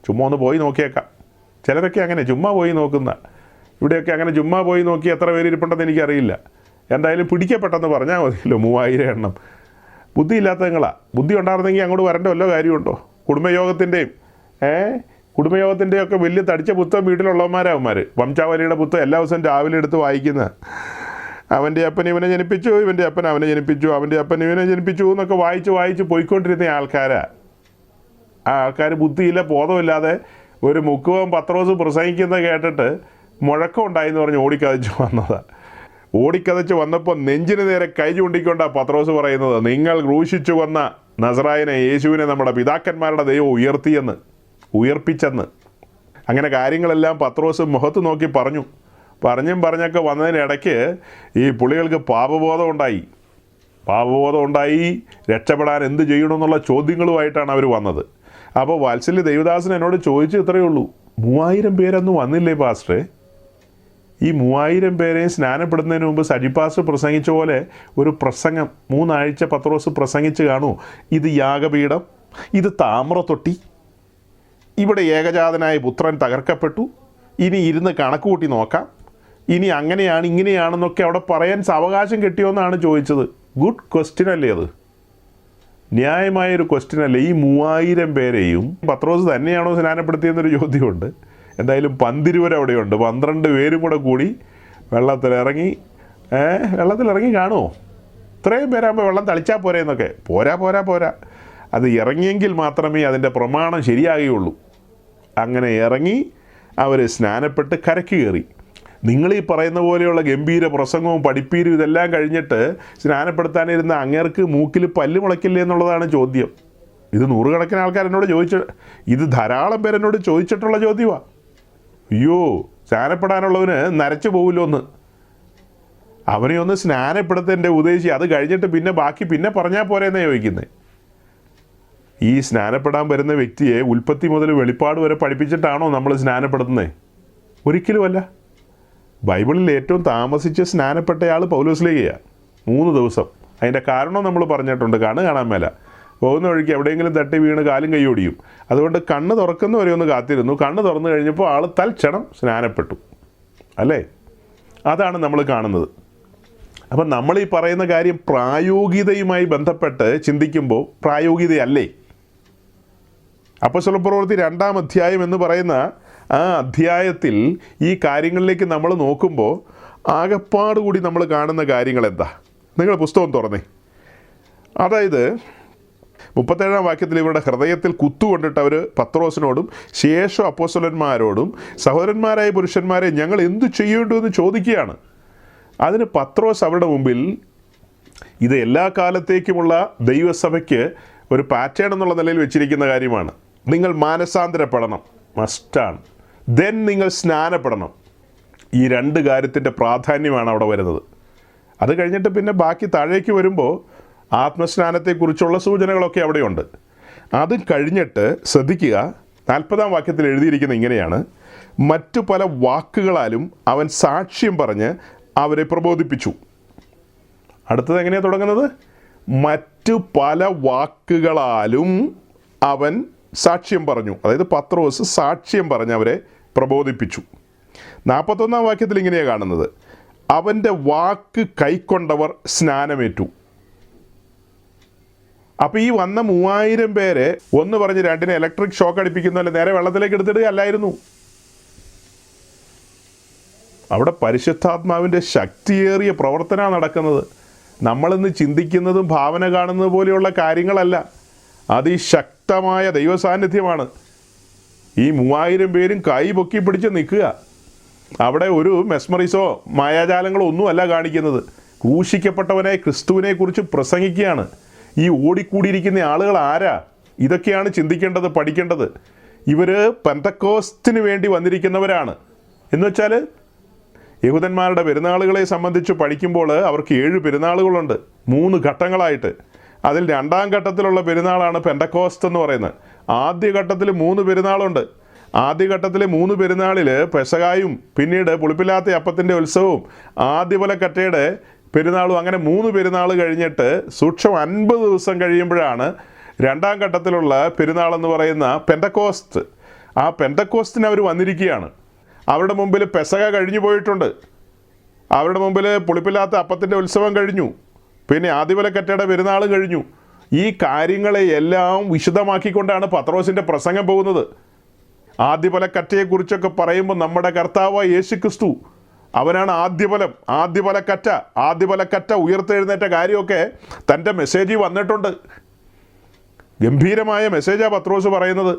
ചുമ്മാ ഒന്ന് പോയി നോക്കിയേക്കാം. ചിലരൊക്കെ അങ്ങനെ ചുമ്മാ പോയി നോക്കുന്ന, ഇവിടെയൊക്കെ അങ്ങനെ ചുമ്മാ പോയി നോക്കി എത്ര പേര് ഇരിപ്പുണ്ടെന്ന് എനിക്കറിയില്ല. എന്തായാലും പിടിക്കപ്പെട്ടെന്ന് പറഞ്ഞാൽ മതിയല്ലോ. 3000 എണ്ണം. ബുദ്ധിയില്ലാത്തങ്ങളാണ്. ബുദ്ധി ഉണ്ടായിരുന്നെങ്കിൽ അങ്ങോട്ട് വരേണ്ട വല്ല കാര്യമുണ്ടോ? കുടുംബയോഗത്തിൻ്റെയൊക്കെ വലിയ തടിച്ച പുസ്തകം വീട്ടിലുള്ളവന്മാരാവന്മാർ. വംശാവലിയുടെ പുസ്തകം എല്ലാ ദിവസവും രാവിലെ എടുത്ത് വായിക്കുന്ന, അവൻ്റെ അപ്പൻ ഇവനെ ജനിപ്പിച്ചു, ഇവൻ്റെ അപ്പൻ അവനെ ജനിപ്പിച്ചു, അവൻ്റെ അപ്പൻ ഇവനെ ജനിപ്പിച്ചു എന്നൊക്കെ വായിച്ച് പോയിക്കൊണ്ടിരുന്ന ആൾക്കാരാണ്. ആ ആൾക്കാർ ബുദ്ധിയില്ല, ബോധമില്ലാതെ ഒരു മുക്കുവൻ പത്രോസ് പ്രസംഗിക്കുന്നത് കേട്ടിട്ട് മുഴക്കം ഉണ്ടായിന്ന് പറഞ്ഞ് ഓടിക്കതച്ച് വന്നപ്പോൾ നെഞ്ചിന് നേരെ കൈ ചൂണ്ടിക്കൊണ്ടാണ് പത്രോസ് പറയുന്നത്, നിങ്ങൾ ക്രൂശിച്ചു കൊന്ന നസറായനെ യേശുവിനെ നമ്മുടെ പിതാക്കന്മാരുടെ ദൈവം ഉയർപ്പിച്ചെന്ന്. അങ്ങനെ കാര്യങ്ങളെല്ലാം പത്രോസ് മുഖത്ത് നോക്കി പറഞ്ഞൊക്കെ വന്നതിനിടയ്ക്ക് ഈ പുള്ളികൾക്ക് പാപബോധം ഉണ്ടായി. രക്ഷപ്പെടാൻ എന്ത് ചെയ്യണമെന്നുള്ള ചോദ്യങ്ങളുമായിട്ടാണ് അവർ വന്നത്. അപ്പോൾ വാത്സല്യ ദേവദാസൻ എന്നോട് ചോദിച്ചു, ഇത്രയേ ഉള്ളൂ, 3000 പേരൊന്നും വന്നില്ലേ പാസ്റ്ററെ? ഈ 3000 പേരെയും സ്നാനപ്പെടുന്നതിന് മുമ്പ് സജി പാസ്റ്റർ പ്രസംഗിച്ച പോലെ ഒരു പ്രസംഗം 3 ആഴ്ച പത്രോസ് പ്രസംഗിച്ച് കാണുമോ? ഇത് യാഗപീഠം, ഇത് താമ്രത്തൊട്ടി, ഇവിടെ ഏകജാതനായ പുത്രൻ തകർക്കപ്പെട്ടു, ഇനി ഇരുന്ന് കണക്ക് കൂട്ടി നോക്കാം, ഇനി അങ്ങനെയാണ് ഇങ്ങനെയാണെന്നൊക്കെ അവിടെ പറയാൻ അവകാശം കിട്ടിയോന്നാണ് ചോദിച്ചത്. ഗുഡ് ക്വസ്റ്റ്യൻ അല്ലേ അത്? ന്യായമായൊരു ക്വസ്റ്റ്യൻ അല്ലേ? ഈ 3000 പേരെയും പത്രോസ് തന്നെയാണോ സ്നാനപ്പെടുത്തിയെന്നൊരു ചോദ്യമുണ്ട്. എന്തായാലും 12 പേര് അവിടെയുണ്ട്. 12 പേരും കൂടി വെള്ളത്തിലിറങ്ങി കാണുമോ? ഇത്രയും പേരാകുമ്പോൾ വെള്ളം തളിച്ചാൽ പോരെ എന്നൊക്കെ. പോരാ, അത് ഇറങ്ങിയെങ്കിൽ മാത്രമേ അതിൻ്റെ പ്രമാണം ശരിയാകുകയുള്ളൂ. അങ്ങനെ ഇറങ്ങി അവർ സ്നാനപ്പെട്ട് കരയ്ക്ക് കയറി. നിങ്ങളീ പറയുന്ന പോലെയുള്ള ഗംഭീര പ്രസംഗവും പഠിപ്പീരും ഇതെല്ലാം കഴിഞ്ഞിട്ട് സ്നാനപ്പെടുത്താനിരുന്ന അങ്ങേർക്ക് മൂക്കിൽ പല്ല് മുളയ്ക്കില്ലേ എന്നുള്ളതാണ് ചോദ്യം. ഇത് 100 കണക്കിന് ആൾക്കാർ എന്നോട് ഇത് ധാരാളം പേരെന്നോട് ചോദിച്ചിട്ടുള്ള ചോദ്യമാണ്. അയ്യോ, സ്നാനപ്പെടാനുള്ളവന് നരച്ചു പോകില്ലോ ഒന്ന്, അവനെ ഒന്ന് സ്നാനപ്പെടുത്തേണ്ട ഉദ്ദേശിച്ച്, അത് കഴിഞ്ഞിട്ട് ബാക്കി പറഞ്ഞാൽ പോരെന്നാണ് ചോദിക്കുന്നത്. ഈ സ്നാനപ്പെടാൻ വരുന്ന വ്യക്തിയെ ഉൽപ്പത്തി മുതൽ വെളിപ്പാട് വരെ പഠിപ്പിച്ചിട്ടാണോ നമ്മൾ സ്നാനപ്പെടുത്തുന്നത്? ഒരിക്കലുമല്ല. ബൈബിളിൽ ഏറ്റവും താമസിച്ച് സ്നാനപ്പെട്ടയാൾ പൗലോസ്ലീഹയാണ്, 3 ദിവസം. അതിൻ്റെ കാരണം നമ്മൾ പറഞ്ഞിട്ടുണ്ട്. കാണാൻ മേല, പോകുന്ന വഴിക്ക് എവിടെയെങ്കിലും തട്ടി വീണ് കാലും കൈയൊടിയും. അതുകൊണ്ട് കണ്ണ് തുറക്കുന്നവരെ ഒന്ന് കാത്തിരുന്നു. കണ്ണ് തുറന്നു കഴിഞ്ഞപ്പോൾ ആൾ തൽക്ഷണം സ്നാനപ്പെട്ടു, അല്ലേ? അതാണ് നമ്മൾ കാണുന്നത്. അപ്പം നമ്മൾ ഈ പറയുന്ന കാര്യം പ്രായോഗികതയുമായി ബന്ധപ്പെട്ട് ചിന്തിക്കുമ്പോൾ പ്രായോഗികതയല്ലേ? അപ്പോസ്തലപ്രവൃത്തി 2-ാം അധ്യായം എന്ന് പറയുന്ന ആ അധ്യായത്തിൽ ഈ കാര്യങ്ങളിലേക്ക് നമ്മൾ നോക്കുമ്പോൾ ആകപ്പാട് കൂടി നമ്മൾ കാണുന്ന കാര്യങ്ങൾ എന്താ? നിങ്ങൾ പുസ്തകം തുറന്നേ. അതായത് 37-ാം വാക്യത്തിൽ ഇവരുടെ ഹൃദയത്തിൽ കുത്തുകൊണ്ടിട്ട് അവർ പത്രോസിനോടും ശേഷം അപ്പോസ്തലന്മാരോടും, സഹോദരന്മാരായ പുരുഷന്മാരെ, ഞങ്ങൾ എന്തു ചെയ്യേണ്ടു എന്ന് ചോദിക്കുകയാണ്. അതിന് പത്രോസ് അവരുടെ മുമ്പിൽ ഇത് എല്ലാ കാലത്തേക്കുമുള്ള ദൈവസഭയ്ക്ക് ഒരു പാറ്റേൺ എന്നുള്ള നിലയിൽ വെച്ചിരിക്കുന്ന കാര്യമാണ്. നിങ്ങൾ മാനസാന്തരപ്പെടണം, മസ്റ്റാണ്. ദെൻ നിങ്ങൾ സ്നാനപ്പെടണം. ഈ 2 കാര്യത്തിൻ്റെ പ്രാധാന്യമാണ് അവിടെ വരുന്നത്. അത് കഴിഞ്ഞിട്ട് ബാക്കി താഴേക്ക് വരുമ്പോൾ ആത്മസ്നാനത്തെക്കുറിച്ചുള്ള സൂചനകളൊക്കെ അവിടെയുണ്ട്. അത് കഴിഞ്ഞിട്ട് ശ്രദ്ധിക്കുക, 40-ാം വാക്യത്തിൽ എഴുതിയിരിക്കുന്ന ഇങ്ങനെയാണ്: മറ്റു പല വാക്കുകളാലും അവൻ സാക്ഷ്യം പറഞ്ഞ് അവരെ പ്രബോധിപ്പിച്ചു. അടുത്തത് എങ്ങനെയാണ് തുടങ്ങുന്നത്? മറ്റു പല വാക്കുകളാലും അവൻ സാക്ഷ്യം പറഞ്ഞു. അതായത് പത്രോസ് സാക്ഷ്യം പറഞ്ഞ് അവരെ പ്രബോധിപ്പിച്ചു. 41-ാം വാക്യത്തിൽ ഇങ്ങനെയാണ് കാണുന്നത്: അവൻ്റെ വാക്ക് കൈക്കൊണ്ടവർ സ്നാനമേറ്റു. അപ്പോൾ ഈ വന്ന 3000 പേരെ ഒന്ന് പറഞ്ഞ് 2-നെ ഇലക്ട്രിക് ഷോക്ക് അടിപ്പിക്കുന്നതല്ല, നേരെ വെള്ളത്തിലേക്ക് എടുത്തിടുകയല്ലായിരുന്നു. അവിടെ പരിശുദ്ധാത്മാവിൻ്റെ ശക്തിയേറിയ പ്രവർത്തനമാണ് നടക്കുന്നത്. നമ്മളിന്ന് ചിന്തിക്കുന്നതും ഭാവന കാണുന്നത് പോലെയുള്ള കാര്യങ്ങളല്ല. അതിശക്തമായ ദൈവസാന്നിധ്യമാണ്. ഈ 3000 പേരും കൈ പൊക്കി പിടിച്ച് നിൽക്കുക. അവിടെ ഒരു മെസ്മറിസോ മായാജാലങ്ങളോ ഒന്നുമല്ല കാണിക്കുന്നത്. ക്രൂശിക്കപ്പെട്ടവനായ ക്രിസ്തുവിനെ കുറിച്ച് പ്രസംഗിക്കുകയാണ്. ഈ ഓടിക്കൂടിയിരിക്കുന്ന ആളുകൾ ആരാ? ഇതൊക്കെയാണ് ചിന്തിക്കേണ്ടത്, പഠിക്കേണ്ടത്. ഇവർ പെന്തക്കോസ്തിന് വേണ്ടി വന്നിരിക്കുന്നവരാണ്. എന്നുവെച്ചാൽ യഹൂദന്മാരുടെ പെരുന്നാളുകളെ സംബന്ധിച്ച് പഠിക്കുമ്പോൾ അവർക്ക് 7 പെരുന്നാളുകളുണ്ട്, 3 ഘട്ടങ്ങളായിട്ട്. അതിൽ 2-ാം ഘട്ടത്തിലുള്ള പെരുന്നാളാണ് പെന്തക്കോസ്ത് എന്ന് പറയുന്നത്. ആദ്യഘട്ടത്തിൽ 3 പെരുന്നാളുണ്ട്. ആദ്യഘട്ടത്തിലെ 3 പെരുന്നാളിൽ പെസഹായും പിന്നീട് പുളിപ്പില്ലാത്ത അപ്പത്തിൻ്റെ ഉത്സവവും ആദ്യഫലക്കറ്റയുടെ പെരുന്നാളും, അങ്ങനെ 3 പെരുന്നാൾ കഴിഞ്ഞിട്ട് സൂക്ഷ്മം 50 ദിവസം കഴിയുമ്പോഴാണ് 2-ാം ഘട്ടത്തിലുള്ള പെരുന്നാളെന്ന് പറയുന്ന പെന്തക്കോസ്ത്. ആ പെന്തക്കോസ്തിന് അവർ വന്നിരിക്കുകയാണ്. അവരുടെ മുമ്പിൽ പെസഹ കഴിഞ്ഞു പോയിട്ടുണ്ട്. അവരുടെ മുമ്പിൽ പുളിപ്പില്ലാത്ത അപ്പത്തിൻ്റെ ഉത്സവം കഴിഞ്ഞു. പിന്നെ ആദിഫലക്കറ്റയുടെ പെരുന്നാൾ കഴിഞ്ഞു. ഈ കാര്യങ്ങളെ എല്ലാം വിശദമാക്കിക്കൊണ്ടാണ് പത്രോസിൻ്റെ പ്രസംഗം പോകുന്നത്. ആദ്യഫലക്കറ്റയെക്കുറിച്ചൊക്കെ പറയുമ്പോൾ നമ്മുടെ കർത്താവായ യേശു ക്രിസ്തു, അവനാണ് ആദ്യഫലം, ആദ്യഫലക്കറ്റ ഉയർത്തെഴുന്നേറ്റ കാര്യമൊക്കെ തൻ്റെ മെസ്സേജിൽ വന്നിട്ടുണ്ട്. ഗംഭീരമായ മെസ്സേജാണ് പത്രോസ് പറയുന്നത്.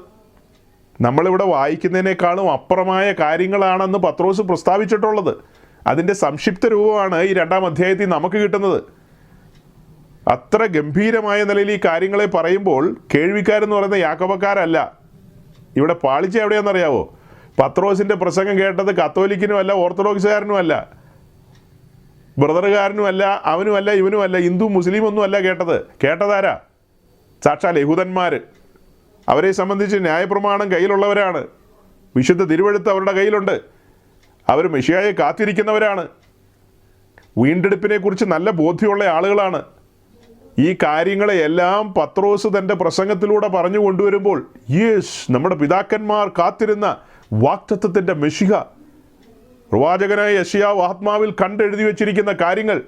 നമ്മളിവിടെ വായിക്കുന്നതിനേക്കാളും അപ്പുറമായ കാര്യങ്ങളാണെന്ന് പത്രോസ് പ്രസ്താവിച്ചിട്ടുള്ളത്. അതിൻ്റെ സംക്ഷിപ്ത രൂപമാണ് ഈ 2-ാം അധ്യായത്തിൽ നമുക്ക് കിട്ടുന്നത്. അത്ര ഗംഭീരമായ നിലയിൽ ഈ കാര്യങ്ങളെ പറയുമ്പോൾ കേൾവിക്കാരെന്ന് പറയുന്ന യാക്കോബക്കാരല്ല. ഇവിടെ പാളിച്ച എവിടെയാണെന്നറിയാവോ? പത്രോസിൻ്റെ പ്രസംഗം കേട്ടത് കത്തോലിക്കനുമല്ല, ഓർത്തഡോക്സുകാരനുമല്ല, ബ്രദറുകാരനുമല്ല, അവനുമല്ല, ഇവനുമല്ല, ഹിന്ദു മുസ്ലിം ഒന്നുമല്ല കേട്ടതാരാ? സാക്ഷാൽ യഹൂദന്മാർ. അവരെ സംബന്ധിച്ച് ന്യായപ്രമാണം കയ്യിലുള്ളവരാണ്. വിശുദ്ധ തിരുവെഴുത്ത് അവരുടെ കയ്യിലുണ്ട്. അവർ മെശിയായെ കാത്തിരിക്കുന്നവരാണ്. വീണ്ടെടുപ്പിനെക്കുറിച്ച് നല്ല ബോധ്യമുള്ള ആളുകളാണ്. ഈ കാര്യങ്ങളെ എല്ലാം പത്രോസ് തൻ്റെ പ്രസംഗത്തിലൂടെ പറഞ്ഞു കൊണ്ടുവരുമ്പോൾ, യേശ്, നമ്മുടെ പിതാക്കന്മാർ കാത്തിരുന്ന വാഗ്ദത്തത്തിൻ്റെ മെശിഹ, പ്രവാചകനായ യെശയ്യാവ് ആത്മാവിൽ കണ്ടെഴുതി വച്ചിരിക്കുന്ന കാര്യങ്ങൾ,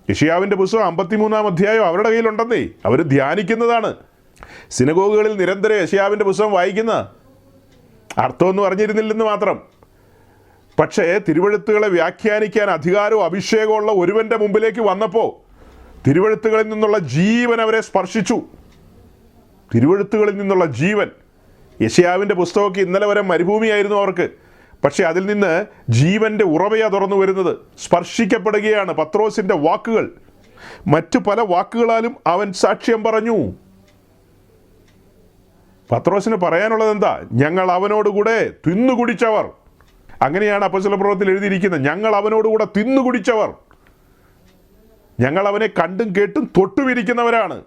യെശയ്യാവിൻ്റെ പുസ്തകം 53-ാം അധ്യായം അവരുടെ കയ്യിലുണ്ടെന്നേ. അവർ ധ്യാനിക്കുന്നതാണ്. സിനഗോഗുകളിൽ നിരന്തരം യെശയ്യാവിൻ്റെ പുസ്തകം വായിക്കുന്ന, അർത്ഥമൊന്നും അറിഞ്ഞിരുന്നില്ലെന്ന് മാത്രം. പക്ഷേ തിരുവെഴുത്തുകളെ വ്യാഖ്യാനിക്കാൻ അധികാരവും അഭിഷേകമുള്ള ഒരുവൻ്റെ മുമ്പിലേക്ക് വന്നപ്പോൾ തിരുവെഴുത്തുകളിൽ നിന്നുള്ള ജീവൻ അവരെ സ്പർശിച്ചു. തിരുവെഴുത്തുകളിൽ നിന്നുള്ള ജീവൻ. യെശയ്യാവിൻ്റെ പുസ്തകമൊക്കെ ഇന്നലെ വരെ മരുഭൂമിയായിരുന്നു അവർക്ക്. പക്ഷേ അതിൽ നിന്ന് ജീവൻ്റെ ഉറവയാണ് തുറന്നു വരുന്നത്. സ്പർശിക്കപ്പെടുകയാണ് പത്രോസിൻ്റെ വാക്കുകൾ. മറ്റു പല വാക്കുകളാലും അവൻ സാക്ഷ്യം പറഞ്ഞു. പത്രോസിന് പറയാനുള്ളത് എന്താ? ഞങ്ങൾ അവനോടുകൂടെ തിന്നുകുടിച്ചവർ. അങ്ങനെയാണ് അപ്പോസ്തലപ്രവൃത്തിയിൽ എഴുതിയിരിക്കുന്നത്. ഞങ്ങൾ അവനോടുകൂടെ തിന്നുകുടിച്ചവർ, ഞങ്ങൾ അവനെ കണ്ടും കേട്ടും തൊട്ടുമിരിക്കുന്നവരാണ്.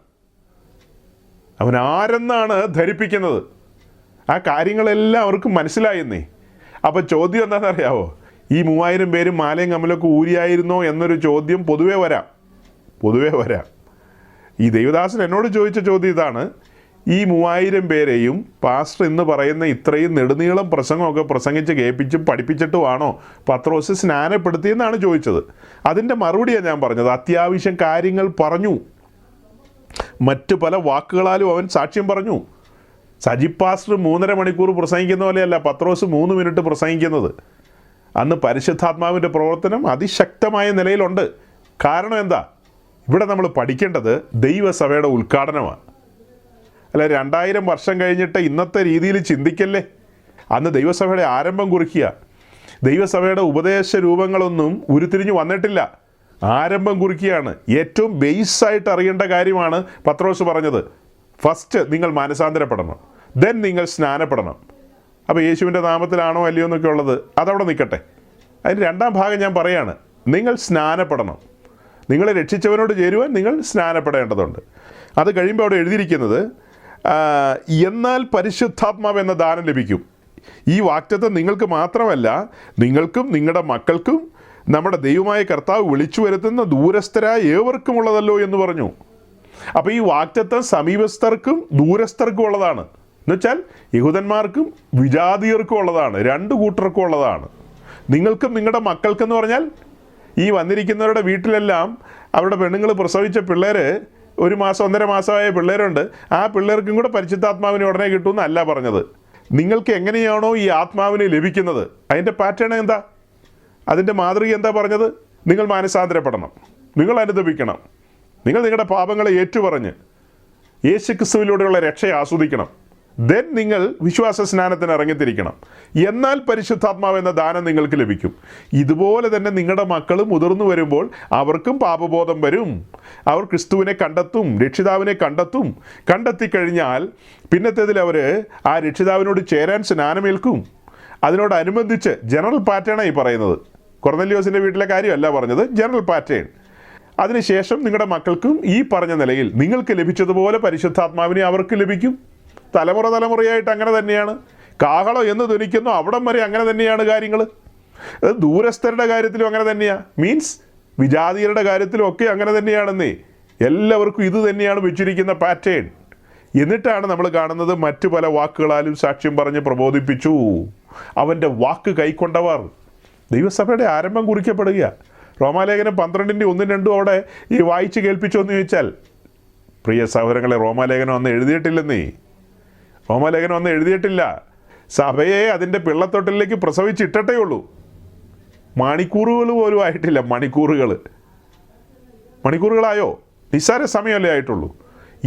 അവൻ ആരെന്നാണ് ധരിപ്പിക്കുന്നത്. ആ കാര്യങ്ങളെല്ലാം അവർക്ക് മനസ്സിലായെന്നേ. അപ്പോൾ ചോദ്യം എന്താണെന്നറിയാവോ? ഈ 3000 പേരും മാലയും കമ്മലൊക്കെ ഊരിയായിരുന്നോ എന്നൊരു ചോദ്യം പൊതുവേ വരാം. ഈ ദൈവദാസൻ എന്നോട് ചോദിച്ച ചോദ്യം ഇതാണ്: ഈ 3000 പേരെയും പാസ്റ്റർ എന്ന് പറയുന്ന ഇത്രയും നെടുനീളം പ്രസംഗമൊക്കെ പ്രസംഗിച്ച് കേൾപ്പിച്ചും പഠിപ്പിച്ചിട്ടുമാണോ പത്രോസ് സ്നാനപ്പെടുത്തിയെന്നാണ് ചോദിച്ചത്. അതിൻ്റെ മറുപടിയാണ് ഞാൻ പറഞ്ഞത്. അത്യാവശ്യം കാര്യങ്ങൾ പറഞ്ഞു, മറ്റു പല വാക്കുകളാലും അവൻ സാക്ഷ്യം പറഞ്ഞു. സജി പാസ്റ്റർ 3.5 മണിക്കൂർ പ്രസംഗിക്കുന്ന പോലെയല്ല പത്രോസ് 3 മിനിറ്റ് പ്രസംഗിക്കുന്നത്. അന്ന് പരിശുദ്ധാത്മാവിൻ്റെ പ്രവർത്തനം അതിശക്തമായ നിലയിലുണ്ട്. കാരണം എന്താ? ഇവിടെ നമ്മൾ പഠിക്കേണ്ടത് ദൈവസഭയുടെ ഉദ്ഘാടനമാണ്. അല്ല, 2000 വർഷം കഴിഞ്ഞിട്ട് ഇന്നത്തെ രീതിയിൽ ചിന്തിക്കല്ലേ. അന്ന് ദൈവസഭയുടെ ആരംഭം കുറിക്കുക. ദൈവസഭയുടെ ഉപദേശ രൂപങ്ങളൊന്നും ഉരുത്തിരിഞ്ഞു വന്നിട്ടില്ല. ആരംഭം കുറിക്കുകയാണ്. ഏറ്റവും ബേസായിട്ട് അറിയേണ്ട കാര്യമാണ് പത്രോസ് പറഞ്ഞത്. ഫസ്റ്റ് നിങ്ങൾ മാനസാന്തരപ്പെടണം, ദെൻ നിങ്ങൾ സ്നാനപ്പെടണം. അപ്പോൾ യേശുവിൻ്റെ നാമത്തിലാണോ അല്ലയോ എന്നൊക്കെ ഉള്ളത് അതവിടെ നിൽക്കട്ടെ. അതിന് രണ്ടാം ഭാഗം ഞാൻ പറയാണ്. നിങ്ങൾ സ്നാനപ്പെടണം. നിങ്ങളെ രക്ഷിച്ചവനോട് ചേരുവാൻ നിങ്ങൾ സ്നാനപ്പെടേണ്ടതുണ്ട്. അത് കഴിയുമ്പോൾ അവിടെ എഴുതിയിരിക്കുന്നത് എന്നാൽ പരിശുദ്ധാത്മാവ് എന്ന ദാനം ലഭിക്കും. ഈ വാഗ്ദത്തം നിങ്ങൾക്ക് മാത്രമല്ല, നിങ്ങൾക്കും നിങ്ങളുടെ മക്കൾക്കും നമ്മുടെ ദൈവമായ കർത്താവ് വിളിച്ചു വരുത്തുന്ന ദൂരസ്ഥരായ ഏവർക്കുമുള്ളതല്ലോ എന്ന് പറഞ്ഞു. അപ്പോൾ ഈ വാഗ്ദത്തം സമീപസ്ഥർക്കും ദൂരസ്ഥർക്കും ഉള്ളതാണ്. എന്നുവെച്ചാൽ യഹൂദന്മാർക്കും വിജാതീയർക്കും ഉള്ളതാണ്, 2 കൂട്ടർക്കും ഉള്ളതാണ്. നിങ്ങൾക്കും നിങ്ങളുടെ മക്കൾക്കെന്ന് പറഞ്ഞാൽ ഈ വന്നിരിക്കുന്നവരുടെ വീട്ടിലെല്ലാം അവരുടെ പെണ്ണുങ്ങൾ പ്രസവിച്ച പിള്ളേർ 1 മാസം 1.5 മാസമായ പിള്ളേരുണ്ട്. ആ പിള്ളേർക്കും കൂടെ പരിശുദ്ധാത്മാവിനെ ഉടനെ കിട്ടുമെന്നല്ല പറഞ്ഞത്. നിങ്ങൾക്ക് എങ്ങനെയാണോ ഈ ആത്മാവിനെ ലഭിക്കുന്നത് അതിൻ്റെ പാറ്റേൺ എന്താ, അതിൻ്റെ മാതൃക എന്താ പറഞ്ഞത്? നിങ്ങൾ മാനസാന്തരപ്പെടണം, നിങ്ങൾ അനുദപിക്കണം, നിങ്ങൾ നിങ്ങളുടെ പാപങ്ങളെ ഏറ്റുപറഞ്ഞ് യേശുക്രിസ്തുവിലൂടെയുള്ള രക്ഷയെ ആസ്വദിക്കണം. ദെൻ നിങ്ങൾ വിശ്വാസ സ്നാനത്തിന് ഇറങ്ങിത്തിരിക്കണം. എന്നാൽ പരിശുദ്ധാത്മാവ് എന്ന ദാനം നിങ്ങൾക്ക് ലഭിക്കും. ഇതുപോലെ തന്നെ നിങ്ങളുടെ മക്കൾ മുതിർന്നു വരുമ്പോൾ അവർക്കും പാപബോധം വരും. അവർ ക്രിസ്തുവിനെ കണ്ടെത്തും, രക്ഷിതാവിനെ കണ്ടെത്തും. കണ്ടെത്തിക്കഴിഞ്ഞാൽ പിന്നത്തേതിൽ അവർ ആ രക്ഷിതാവിനോട് ചേരാൻ സ്നാനമേൽക്കും. അതിനോടനുബന്ധിച്ച് ജനറൽ പാറ്റേണായി പറയുന്നത്. കൊർന്നല്യോസിൻ്റെ വീട്ടിലെ കാര്യമല്ല പറഞ്ഞത്, ജനറൽ പാറ്റേൺ. അതിനുശേഷം നിങ്ങളുടെ മക്കൾക്കും ഈ പറഞ്ഞ നിലയിൽ നിങ്ങൾക്ക് ലഭിച്ചതുപോലെ പരിശുദ്ധാത്മാവിനെ അവർക്ക് ലഭിക്കും. തലമുറയായിട്ട് അങ്ങനെ തന്നെയാണ്. കാഹളം എന്ന് ധ്വനിക്കുന്നു അവിടം വരെ അങ്ങനെ തന്നെയാണ് കാര്യങ്ങൾ. ദൂരസ്ഥരുടെ കാര്യത്തിലും അങ്ങനെ തന്നെയാണ്. മീൻസ് വിജാതീയരുടെ കാര്യത്തിലും ഒക്കെ അങ്ങനെ തന്നെയാണെന്നേ. എല്ലാവർക്കും ഇത് തന്നെയാണ് വെച്ചിരിക്കുന്ന പാറ്റേൺ. എന്നിട്ടാണ് നമ്മൾ കാണുന്നത് മറ്റു പല വാക്കുകളാലും സാക്ഷ്യം പറഞ്ഞ് പ്രബോധിപ്പിച്ചു. അവൻ്റെ വാക്ക് കൈക്കൊണ്ടവർ. ദൈവസഭയുടെ ആരംഭം കുറിക്കപ്പെടുക. റോമാലേഖനം 12:1-2 അവിടെ ഈ വായിച്ച് കേൾപ്പിച്ചോ എന്ന് ചോദിച്ചാൽ, പ്രിയ സഹോദരങ്ങളെ, റോമാലേഖനം അന്ന് എഴുതിയിട്ടില്ലെന്നേ. റോമാലേഖനം അന്ന് എഴുതിയിട്ടില്ല. സഭയെ അതിൻ്റെ പിള്ളത്തൊട്ടിലേക്ക് പ്രസവിച്ചിട്ടേ ഉള്ളൂ. മണിക്കൂറുകൾ പോലും ആയിട്ടില്ല. മണിക്കൂറുകളായോ? നിസ്സാര സമയമല്ലേ ആയിട്ടുള്ളൂ.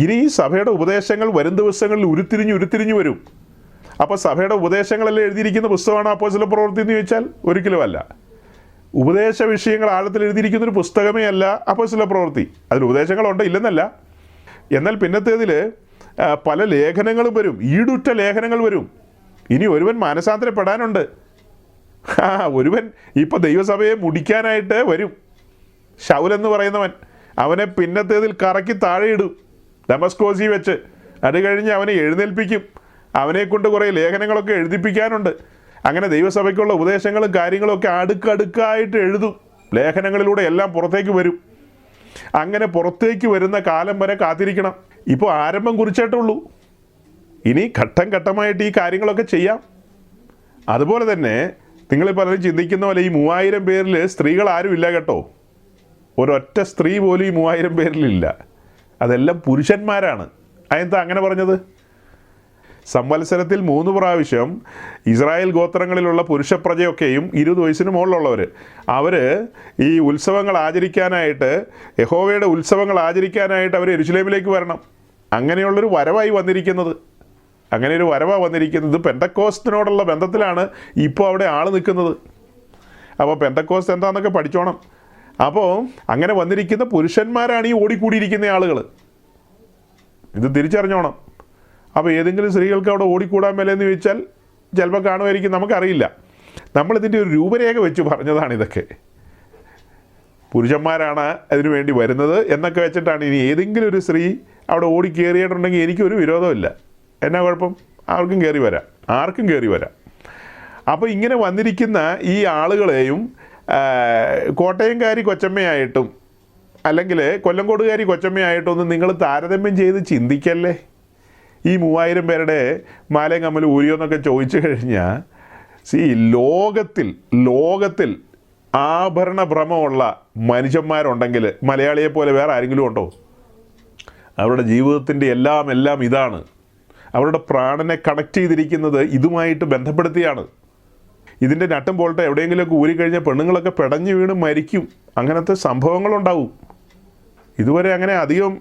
ഇനി ഈ സഭയുടെ ഉപദേശങ്ങൾ വരും ദിവസങ്ങളിൽ ഉരുത്തിരിഞ്ഞു വരും. അപ്പോൾ സഭയുടെ ഉപദേശങ്ങളെല്ലാം എഴുതിയിരിക്കുന്ന പുസ്തകമാണ് അപ്പോസ്തലപ്രവൃത്തി എന്ന് ചോദിച്ചാൽ ഒരിക്കലുമല്ല. ഉപദേശ വിഷയങ്ങൾ ആഴത്തിൽ എഴുതിയിരിക്കുന്നൊരു പുസ്തകമേ അല്ല അപ്പോസ്തലപ്രവൃത്തി. അതിൽ ഉപദേശങ്ങളുണ്ട്, ഇല്ലെന്നല്ല. എന്നാൽ പിന്നത്തേതിൽ പല ലേഖനങ്ങളും വരും, ഈടുറ്റ ലേഖനങ്ങൾ വരും. ഇനി ഒരുവൻ മാനസാന്തരപ്പെടാനുണ്ട്. ഒരുവൻ ഇപ്പോൾ ദൈവസഭയെ മുടിക്കാനായിട്ട് വരും. ശൗലെന്ന് പറയുന്നവൻ അവനെ പിന്നത്തേതിൽ കറക്കി താഴെയിടും ദമസ്കോസി വെച്ച്. അത് കഴിഞ്ഞ് അവനെ എഴുന്നേൽപ്പിക്കും. അവനെക്കൊണ്ട് കുറേ ലേഖനങ്ങളൊക്കെ എഴുതിപ്പിക്കാനുണ്ട്. അങ്ങനെ ദൈവസഭയ്ക്കുള്ള ഉപദേശങ്ങളും കാര്യങ്ങളും ഒക്കെ അടുക്കടുക്കായിട്ട് എഴുതും. ലേഖനങ്ങളിലൂടെ എല്ലാം പുറത്തേക്ക് വരും. അങ്ങനെ പുറത്തേക്ക് വരുന്ന കാലം വരെ കാത്തിരിക്കണം. ഇപ്പോൾ ആരംഭം കുറിച്ചിട്ടുള്ളൂ. ഇനി ഘട്ടം ഘട്ടമായിട്ട് ഈ കാര്യങ്ങളൊക്കെ ചെയ്യാം. അതുപോലെ തന്നെ നിങ്ങൾ പലരും ചിന്തിക്കുന്ന പോലെ ഈ 3000 പേരിൽ സ്ത്രീകൾ ആരും ഇല്ല കേട്ടോ. ഒരൊറ്റ സ്ത്രീ പോലും ഈ 3000 പേരിലില്ല. അതെല്ലാം പുരുഷന്മാരാണ്. അതെന്താ അങ്ങനെ പറഞ്ഞത്? സംവത്സരത്തിൽ 3 പ്രാവശ്യം ഇസ്രായേൽ ഗോത്രങ്ങളിലുള്ള പുരുഷപ്രജയൊക്കെയും 20 വയസ്സിന് മുകളിലുള്ളവർ അവർ ഈ ഉത്സവങ്ങൾ ആചരിക്കാനായിട്ട്, യഹോവയുടെ ഉത്സവങ്ങൾ ആചരിക്കാനായിട്ട് അവർ യെരുശലേമിലേക്ക് വരണം. അങ്ങനെയുള്ളൊരു വരവായി വന്നിരിക്കുന്നത്. പെന്തക്കോസ്തിനോടുള്ള ബന്ധത്തിലാണ് ഇപ്പോൾ അവിടെ ആൾ നിൽക്കുന്നത്. അപ്പോൾ പെന്തക്കോസ്ത് എന്താണെന്നൊക്കെ പഠിച്ചോണം. അപ്പോൾ അങ്ങനെ വന്നിരിക്കുന്ന പുരുഷന്മാരാണ് ഈ ഓടിക്കൂടിയിരിക്കുന്ന ആളുകൾ. ഇത് തിരിച്ചറിഞ്ഞോണം. അപ്പോൾ ഏതെങ്കിലും സ്ത്രീകൾക്ക് അവിടെ ഓടിക്കൂടാൻ മേലെന്ന് ചോദിച്ചാൽ ചിലപ്പോൾ കാണുമായിരിക്കും, നമുക്കറിയില്ല. നമ്മളിതിൻ്റെ ഒരു രൂപരേഖ വെച്ച് പറഞ്ഞതാണ് ഇതൊക്കെ. പുരുഷന്മാരാണ് അതിനു വേണ്ടി വരുന്നത് എന്നൊക്കെ വെച്ചിട്ടാണ്. ഇനി ഏതെങ്കിലും ഒരു സ്ത്രീ അവിടെ ഓടി കയറിയിട്ടുണ്ടെങ്കിൽ എനിക്കൊരു വിരോധമില്ല. എന്നാ കുഴപ്പം? ആർക്കും കയറി വരാം, ആർക്കും കയറി വരാം. അപ്പോൾ ഇങ്ങനെ വന്നിരിക്കുന്ന ഈ ആളുകളെയും കോട്ടയംകാരി കൊച്ചമ്മയായിട്ടും അല്ലെങ്കിൽ കൊല്ലംകോടുകാരി കൊച്ചമ്മയായിട്ടും ഒന്നും നിങ്ങൾ താരതമ്യം ചെയ്ത് ചിന്തിക്കല്ലേ. ഈ 3000 പേരുടെ മാലയും കമ്മലും ഊരിയോന്നൊക്കെ ചോദിച്ചു കഴിഞ്ഞാൽ, ലോകത്തിൽ ആഭരണ ഭ്രമമുള്ള മനുഷ്യന്മാരുണ്ടെങ്കിൽ മലയാളിയെപ്പോലെ വേറെ ആരെങ്കിലും ഉണ്ടോ? അവരുടെ ജീവിതത്തിൻ്റെ എല്ലാം ഇതാണ്. അവരുടെ പ്രാണനെ കണക്ട് ചെയ്തിരിക്കുന്നത് ഇതുമായിട്ട് ബന്ധപ്പെടുത്തിയാണ്. ഇതിൻ്റെ നട്ടും ബോൾട്ടും എവിടെയെങ്കിലുമൊക്കെ ഊരിക്കഴിഞ്ഞാൽ പെണ്ണുങ്ങളൊക്കെ പിടഞ്ഞു വീണ് മരിക്കും. അങ്ങനത്തെ സംഭവങ്ങളുണ്ടാവും. ഇതുവരെ അങ്ങനെ അധികം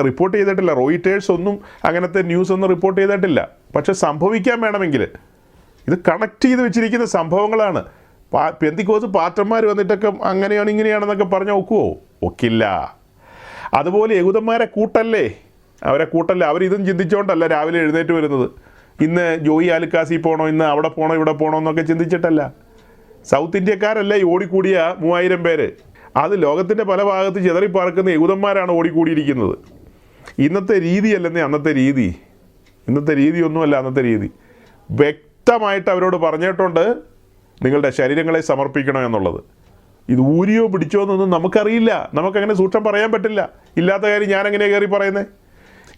റിപ്പോർട്ട് ചെയ്തിട്ടില്ല. റോയിറ്റേഴ്സ് ഒന്നും അങ്ങനത്തെ ന്യൂസ് ഒന്നും റിപ്പോർട്ട് ചെയ്തിട്ടില്ല. പക്ഷെ സംഭവിക്കാൻ വേണമെങ്കിൽ ഇത് കണക്ട് ചെയ്ത് വെച്ചിരിക്കുന്ന സംഭവങ്ങളാണ്. പെന്തിക്കോസ് പാസ്റ്റർമാർ വന്നിട്ടൊക്കെ അങ്ങനെയാണ് ഇങ്ങനെയാണെന്നൊക്കെ പറഞ്ഞാൽ ഒക്കുവോ? ഒക്കില്ല. അതുപോലെ യഹൂദന്മാരെ കൂട്ടല്ലേ, അവരിതും ചിന്തിച്ചുകൊണ്ടല്ല രാവിലെ എഴുന്നേറ്റ് വരുന്നത്. ഇന്ന് ജോയി ആലുക്കാസി പോകണോ, ഇന്ന് അവിടെ പോകണോ, ഇവിടെ പോകണോ എന്നൊക്കെ ചിന്തിച്ചിട്ടല്ല. സൗത്ത് ഇന്ത്യക്കാരല്ലേ ഈ ഓടിക്കൂടിയ 3000 പേര്. അത് ലോകത്തിൻ്റെ പല ഭാഗത്ത് ചിതറിപ്പാർക്കുന്ന യഹൂദന്മാരാണ് ഓടിക്കൂടിയിരിക്കുന്നത്. ഇന്നത്തെ രീതിയല്ലെന്നേ അന്നത്തെ രീതി. ഇന്നത്തെ രീതിയൊന്നുമല്ല അന്നത്തെ രീതി. വ്യക്തമായിട്ട് അവരോട് പറഞ്ഞിട്ടുണ്ട് നിങ്ങളുടെ ശരീരങ്ങളെ സമർപ്പിക്കണം എന്നുള്ളത്. ഇത് ഊരിയോ പിടിച്ചോ എന്നൊന്നും നമുക്കറിയില്ല. നമുക്കങ്ങനെ സൂക്ഷം പറയാൻ പറ്റില്ല. ഇല്ലാത്ത കാര്യം ഞാനെങ്ങനെയാണ് കയറി പറയുന്നത്?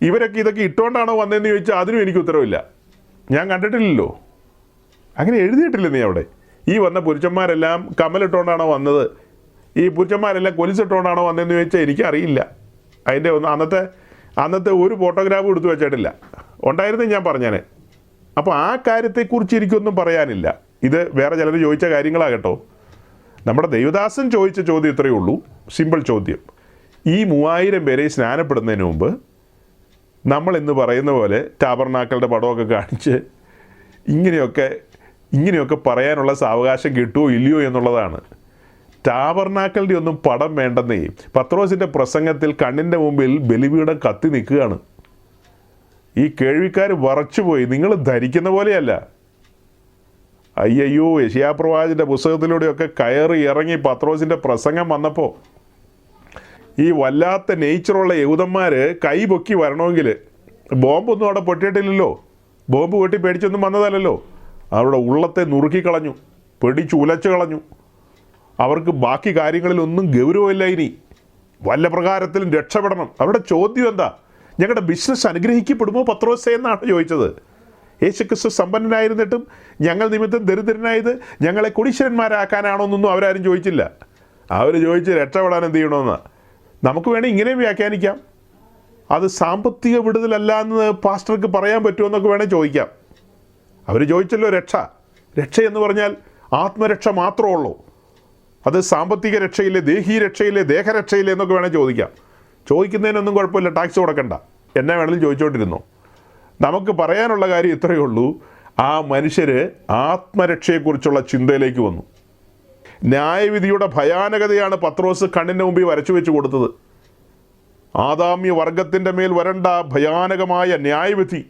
ഇവരൊക്കെ ഇതൊക്കെ ഇട്ടുകൊണ്ടാണോ വന്നതെന്ന് ചോദിച്ചാൽ അതിനും എനിക്ക് ഉത്തരവില്ല. ഞാൻ കണ്ടിട്ടില്ലല്ലോ, അങ്ങനെ എഴുതിയിട്ടില്ല നീ അവിടെ. ഈ വന്ന പുരുഷന്മാരെല്ലാം കമ്മലിട്ടുകൊണ്ടാണോ വന്നത്, ഈ പുരുഷന്മാരെല്ലാം കൊലിച്ചിട്ടുകൊണ്ടാണോ വന്നതെന്ന് ചോദിച്ചാൽ എനിക്കറിയില്ല. അതിൻ്റെ അന്നത്തെ ഒരു ഫോട്ടോഗ്രാഫും എടുത്തു വെച്ചിട്ടില്ല. ഉണ്ടായിരുന്നു ഞാൻ പറഞ്ഞേനെ. അപ്പോൾ ആ കാര്യത്തെക്കുറിച്ച് എനിക്കൊന്നും പറയാനില്ല. ഇത് വേറെ ചിലർ ചോദിച്ച കാര്യങ്ങളാകട്ടോ. നമ്മുടെ ദൈവദാസൻ ചോദിച്ച ചോദ്യം ഇത്രയേ ഉള്ളൂ, സിമ്പിൾ ചോദ്യം. ഈ 3000 പേരെ സ്നാനപ്പെടുന്നതിന് മുമ്പ് നമ്മൾ ഇന്ന് പറയുന്ന പോലെ ടാബർനാക്കളുടെ പടമൊക്കെ കാണിച്ച് ഇങ്ങനെയൊക്കെ പറയാനുള്ള സാവകാശം കിട്ടുമോ ഇല്ലയോ എന്നുള്ളതാണ്. ടാബർനാക്കളുടെ ഒന്നും പടം വേണ്ടെന്നേ. പത്രോസിൻ്റെ പ്രസംഗത്തിൽ കണ്ണിൻ്റെ മുമ്പിൽ ബലിപീഠം കത്തി നിൽക്കുകയാണ്. ഈ കേൾവിക്കാർ വറച്ചുപോയി. നിങ്ങൾ ധരിക്കുന്ന പോലെയല്ല. അയ്യോ, യെശയ്യാപ്രവാചകന്റെ പുസ്തകത്തിലൂടെയൊക്കെ കയറി ഇറങ്ങി പത്രോസിൻ്റെ പ്രസംഗം വന്നപ്പോൾ ഈ വല്ലാത്ത നേച്ചറുള്ള യഹൂദന്മാർ കൈ പൊക്കി വരണമെങ്കിൽ ബോംബൊന്നും അവിടെ പൊട്ടിയിട്ടില്ലല്ലോ. ബോംബ് പൊട്ടി പേടിച്ചൊന്നും വന്നതല്ലല്ലോ. അവരുടെ ഉള്ളത്തെ നുറുക്കിക്കളഞ്ഞു, പിടിച്ചുലച്ചു കളഞ്ഞു. അവർക്ക് ബാക്കി കാര്യങ്ങളിലൊന്നും ഗൗരവമില്ല. ഇനി വല്ല പ്രകാരത്തിലും രക്ഷപ്പെടണം. അവരുടെ ചോദ്യം എന്താ? ഞങ്ങളുടെ ബിസിനസ് അനുഗ്രഹിക്കപ്പെടുമോ പത്രോസേ എന്നാണ് ചോദിച്ചത്. യേശുക്രിസ്തു സമ്പന്നനായിരുന്നിട്ടും ഞങ്ങൾ നിമിത്തം ദരിദ്രനായത് ഞങ്ങളെ കോടീശ്വരന്മാരാക്കാനാണോ എന്നൊന്നും അവരാരും ചോദിച്ചില്ല. അവർ ചോദിച്ച് രക്ഷപ്പെടാൻ എന്ത് ചെയ്യണമെന്ന്. നമുക്ക് വേണേൽ ഇങ്ങനെയും വ്യാഖ്യാനിക്കാം. അത് സാമ്പത്തിക വിടുതലല്ല എന്ന് പാസ്റ്റർക്ക് പറയാൻ പറ്റുമോ എന്നൊക്കെ വേണേൽ ചോദിക്കാം. അവർ ചോദിച്ചല്ലോ രക്ഷ എന്ന് പറഞ്ഞാൽ ആത്മരക്ഷ മാത്രമേ ഉള്ളൂ. അത് സാമ്പത്തിക രക്ഷയില്ലേ, ദേഹീ രക്ഷയില്ലേ, ദേഹരക്ഷയില്ലേ എന്നൊക്കെ വേണേൽ ചോദിക്കാം. ചോദിക്കുന്നതിനൊന്നും കുഴപ്പമില്ല, ടാക്സ് കൊടുക്കണ്ട, എന്നാ വേണമെങ്കിലും ചോദിച്ചുകൊണ്ടിരുന്നു. നമുക്ക് പറയാനുള്ള കാര്യം ഇത്രയേ ഉള്ളൂ. ആ മനുഷ്യർ ആത്മരക്ഷയെക്കുറിച്ചുള്ള ചിന്തയിലേക്ക് വന്നു. ന്യായവിധിയുടെ ഭയാനകതയാണ് പത്രോസ് കണ്ണിൻ്റെ മുമ്പിൽ വരച്ചു വെച്ച് കൊടുത്തത്. ആദാമ്യ വർഗത്തിൻ്റെ മേൽ വരണ്ട ഭയാനകമായ ന്യായവിധി.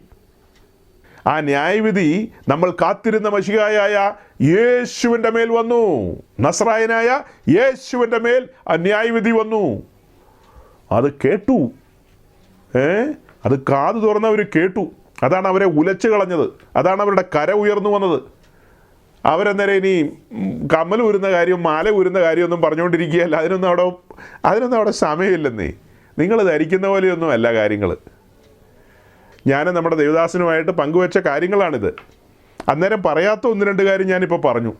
ആ ന്യായവിധി നമ്മൾ കാത്തിരുന്ന മശിഹായായ യേശുവിൻ്റെ മേൽ വന്നു. നസ്രായനായ യേശുവിൻ്റെ മേൽ ആ ന്യായവിധി വന്നു. അത് കേട്ടു. അത് കാതു തുറന്നവർ കേട്ടു. അതാണ് അവരെ ഉലച്ചു കളഞ്ഞത്. അതാണ് അവരുടെ കര ഉയർന്നു വന്നത്. അവരെന്നേരം ഇനി കമ്മൽ ഊരുന്ന കാര്യം, മാല ഊരുന്ന കാര്യമൊന്നും പറഞ്ഞുകൊണ്ടിരിക്കുകയല്ല. അതിനൊന്നും അവിടെ സമയമില്ലെന്നേ. നിങ്ങൾ ധരിക്കുന്ന പോലെയൊന്നും അല്ല കാര്യങ്ങൾ. ഞാൻ നമ്മുടെ ദേവദാസനുമായിട്ട് പങ്കുവെച്ച കാര്യങ്ങളാണിത്. അന്നേരം പറയാത്ത 1-2 കാര്യം ഞാനിപ്പോൾ പറഞ്ഞു.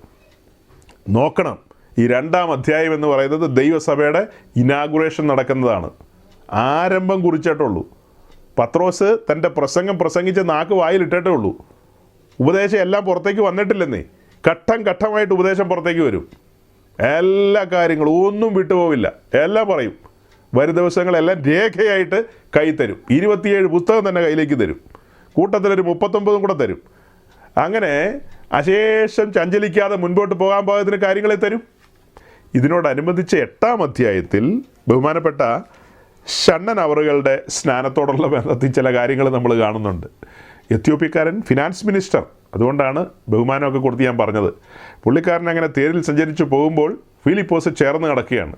നോക്കണം, ഈ 2-ാം അധ്യായം എന്ന് പറയുന്നത് ദൈവസഭയുടെ ഇനാഗുറേഷൻ നടക്കുന്നതാണ്. ആരംഭം കുറിച്ചിട്ടുള്ളൂ. പത്രോസ് തൻ്റെ പ്രസംഗം പ്രസംഗിച്ച് നാക്ക് വായിലിട്ടിട്ടേ ഉള്ളൂ. ഉപദേശം എല്ലാം പുറത്തേക്ക് വന്നിട്ടില്ലെന്നേ. ഘട്ടം ഘട്ടമായിട്ട് ഉപദേശം പുറത്തേക്ക് വരും. എല്ലാ കാര്യങ്ങളും ഒന്നും വിട്ടുപോവില്ല, എല്ലാം പറയും. വരും ദിവസങ്ങളെല്ലാം രേഖയായിട്ട് കൈ തരും. 27 പുസ്തകം തന്നെ കയ്യിലേക്ക് തരും. കൂട്ടത്തിലൊരു 39 കൂടെ തരും. അങ്ങനെ അശേഷം ചഞ്ചലിക്കാതെ മുൻപോട്ട് പോകാൻ പാകത്തിന് കാര്യങ്ങളെ തരും. ഇതിനോടനുബന്ധിച്ച് 8-ാം അധ്യായത്തിൽ ബഹുമാനപ്പെട്ട ഷണ്ണൻ അവറുകളുടെ സ്നാനത്തോടുള്ള ബന്ധത്തിൽ ചില കാര്യങ്ങൾ നമ്മൾ കാണുന്നുണ്ട്. എത്യോപ്യക്കാരൻ ഫിനാൻസ് മിനിസ്റ്റർ, അതുകൊണ്ടാണ് ബഹുമാനമൊക്കെ കൊടുത്ത് ഞാൻ പറഞ്ഞത്. പുള്ളിക്കാരൻ അങ്ങനെ തേരിൽ സഞ്ചരിച്ച് പോകുമ്പോൾ ഫിലിപ്പോസ് ചേർന്ന് കിടക്കുകയാണ്.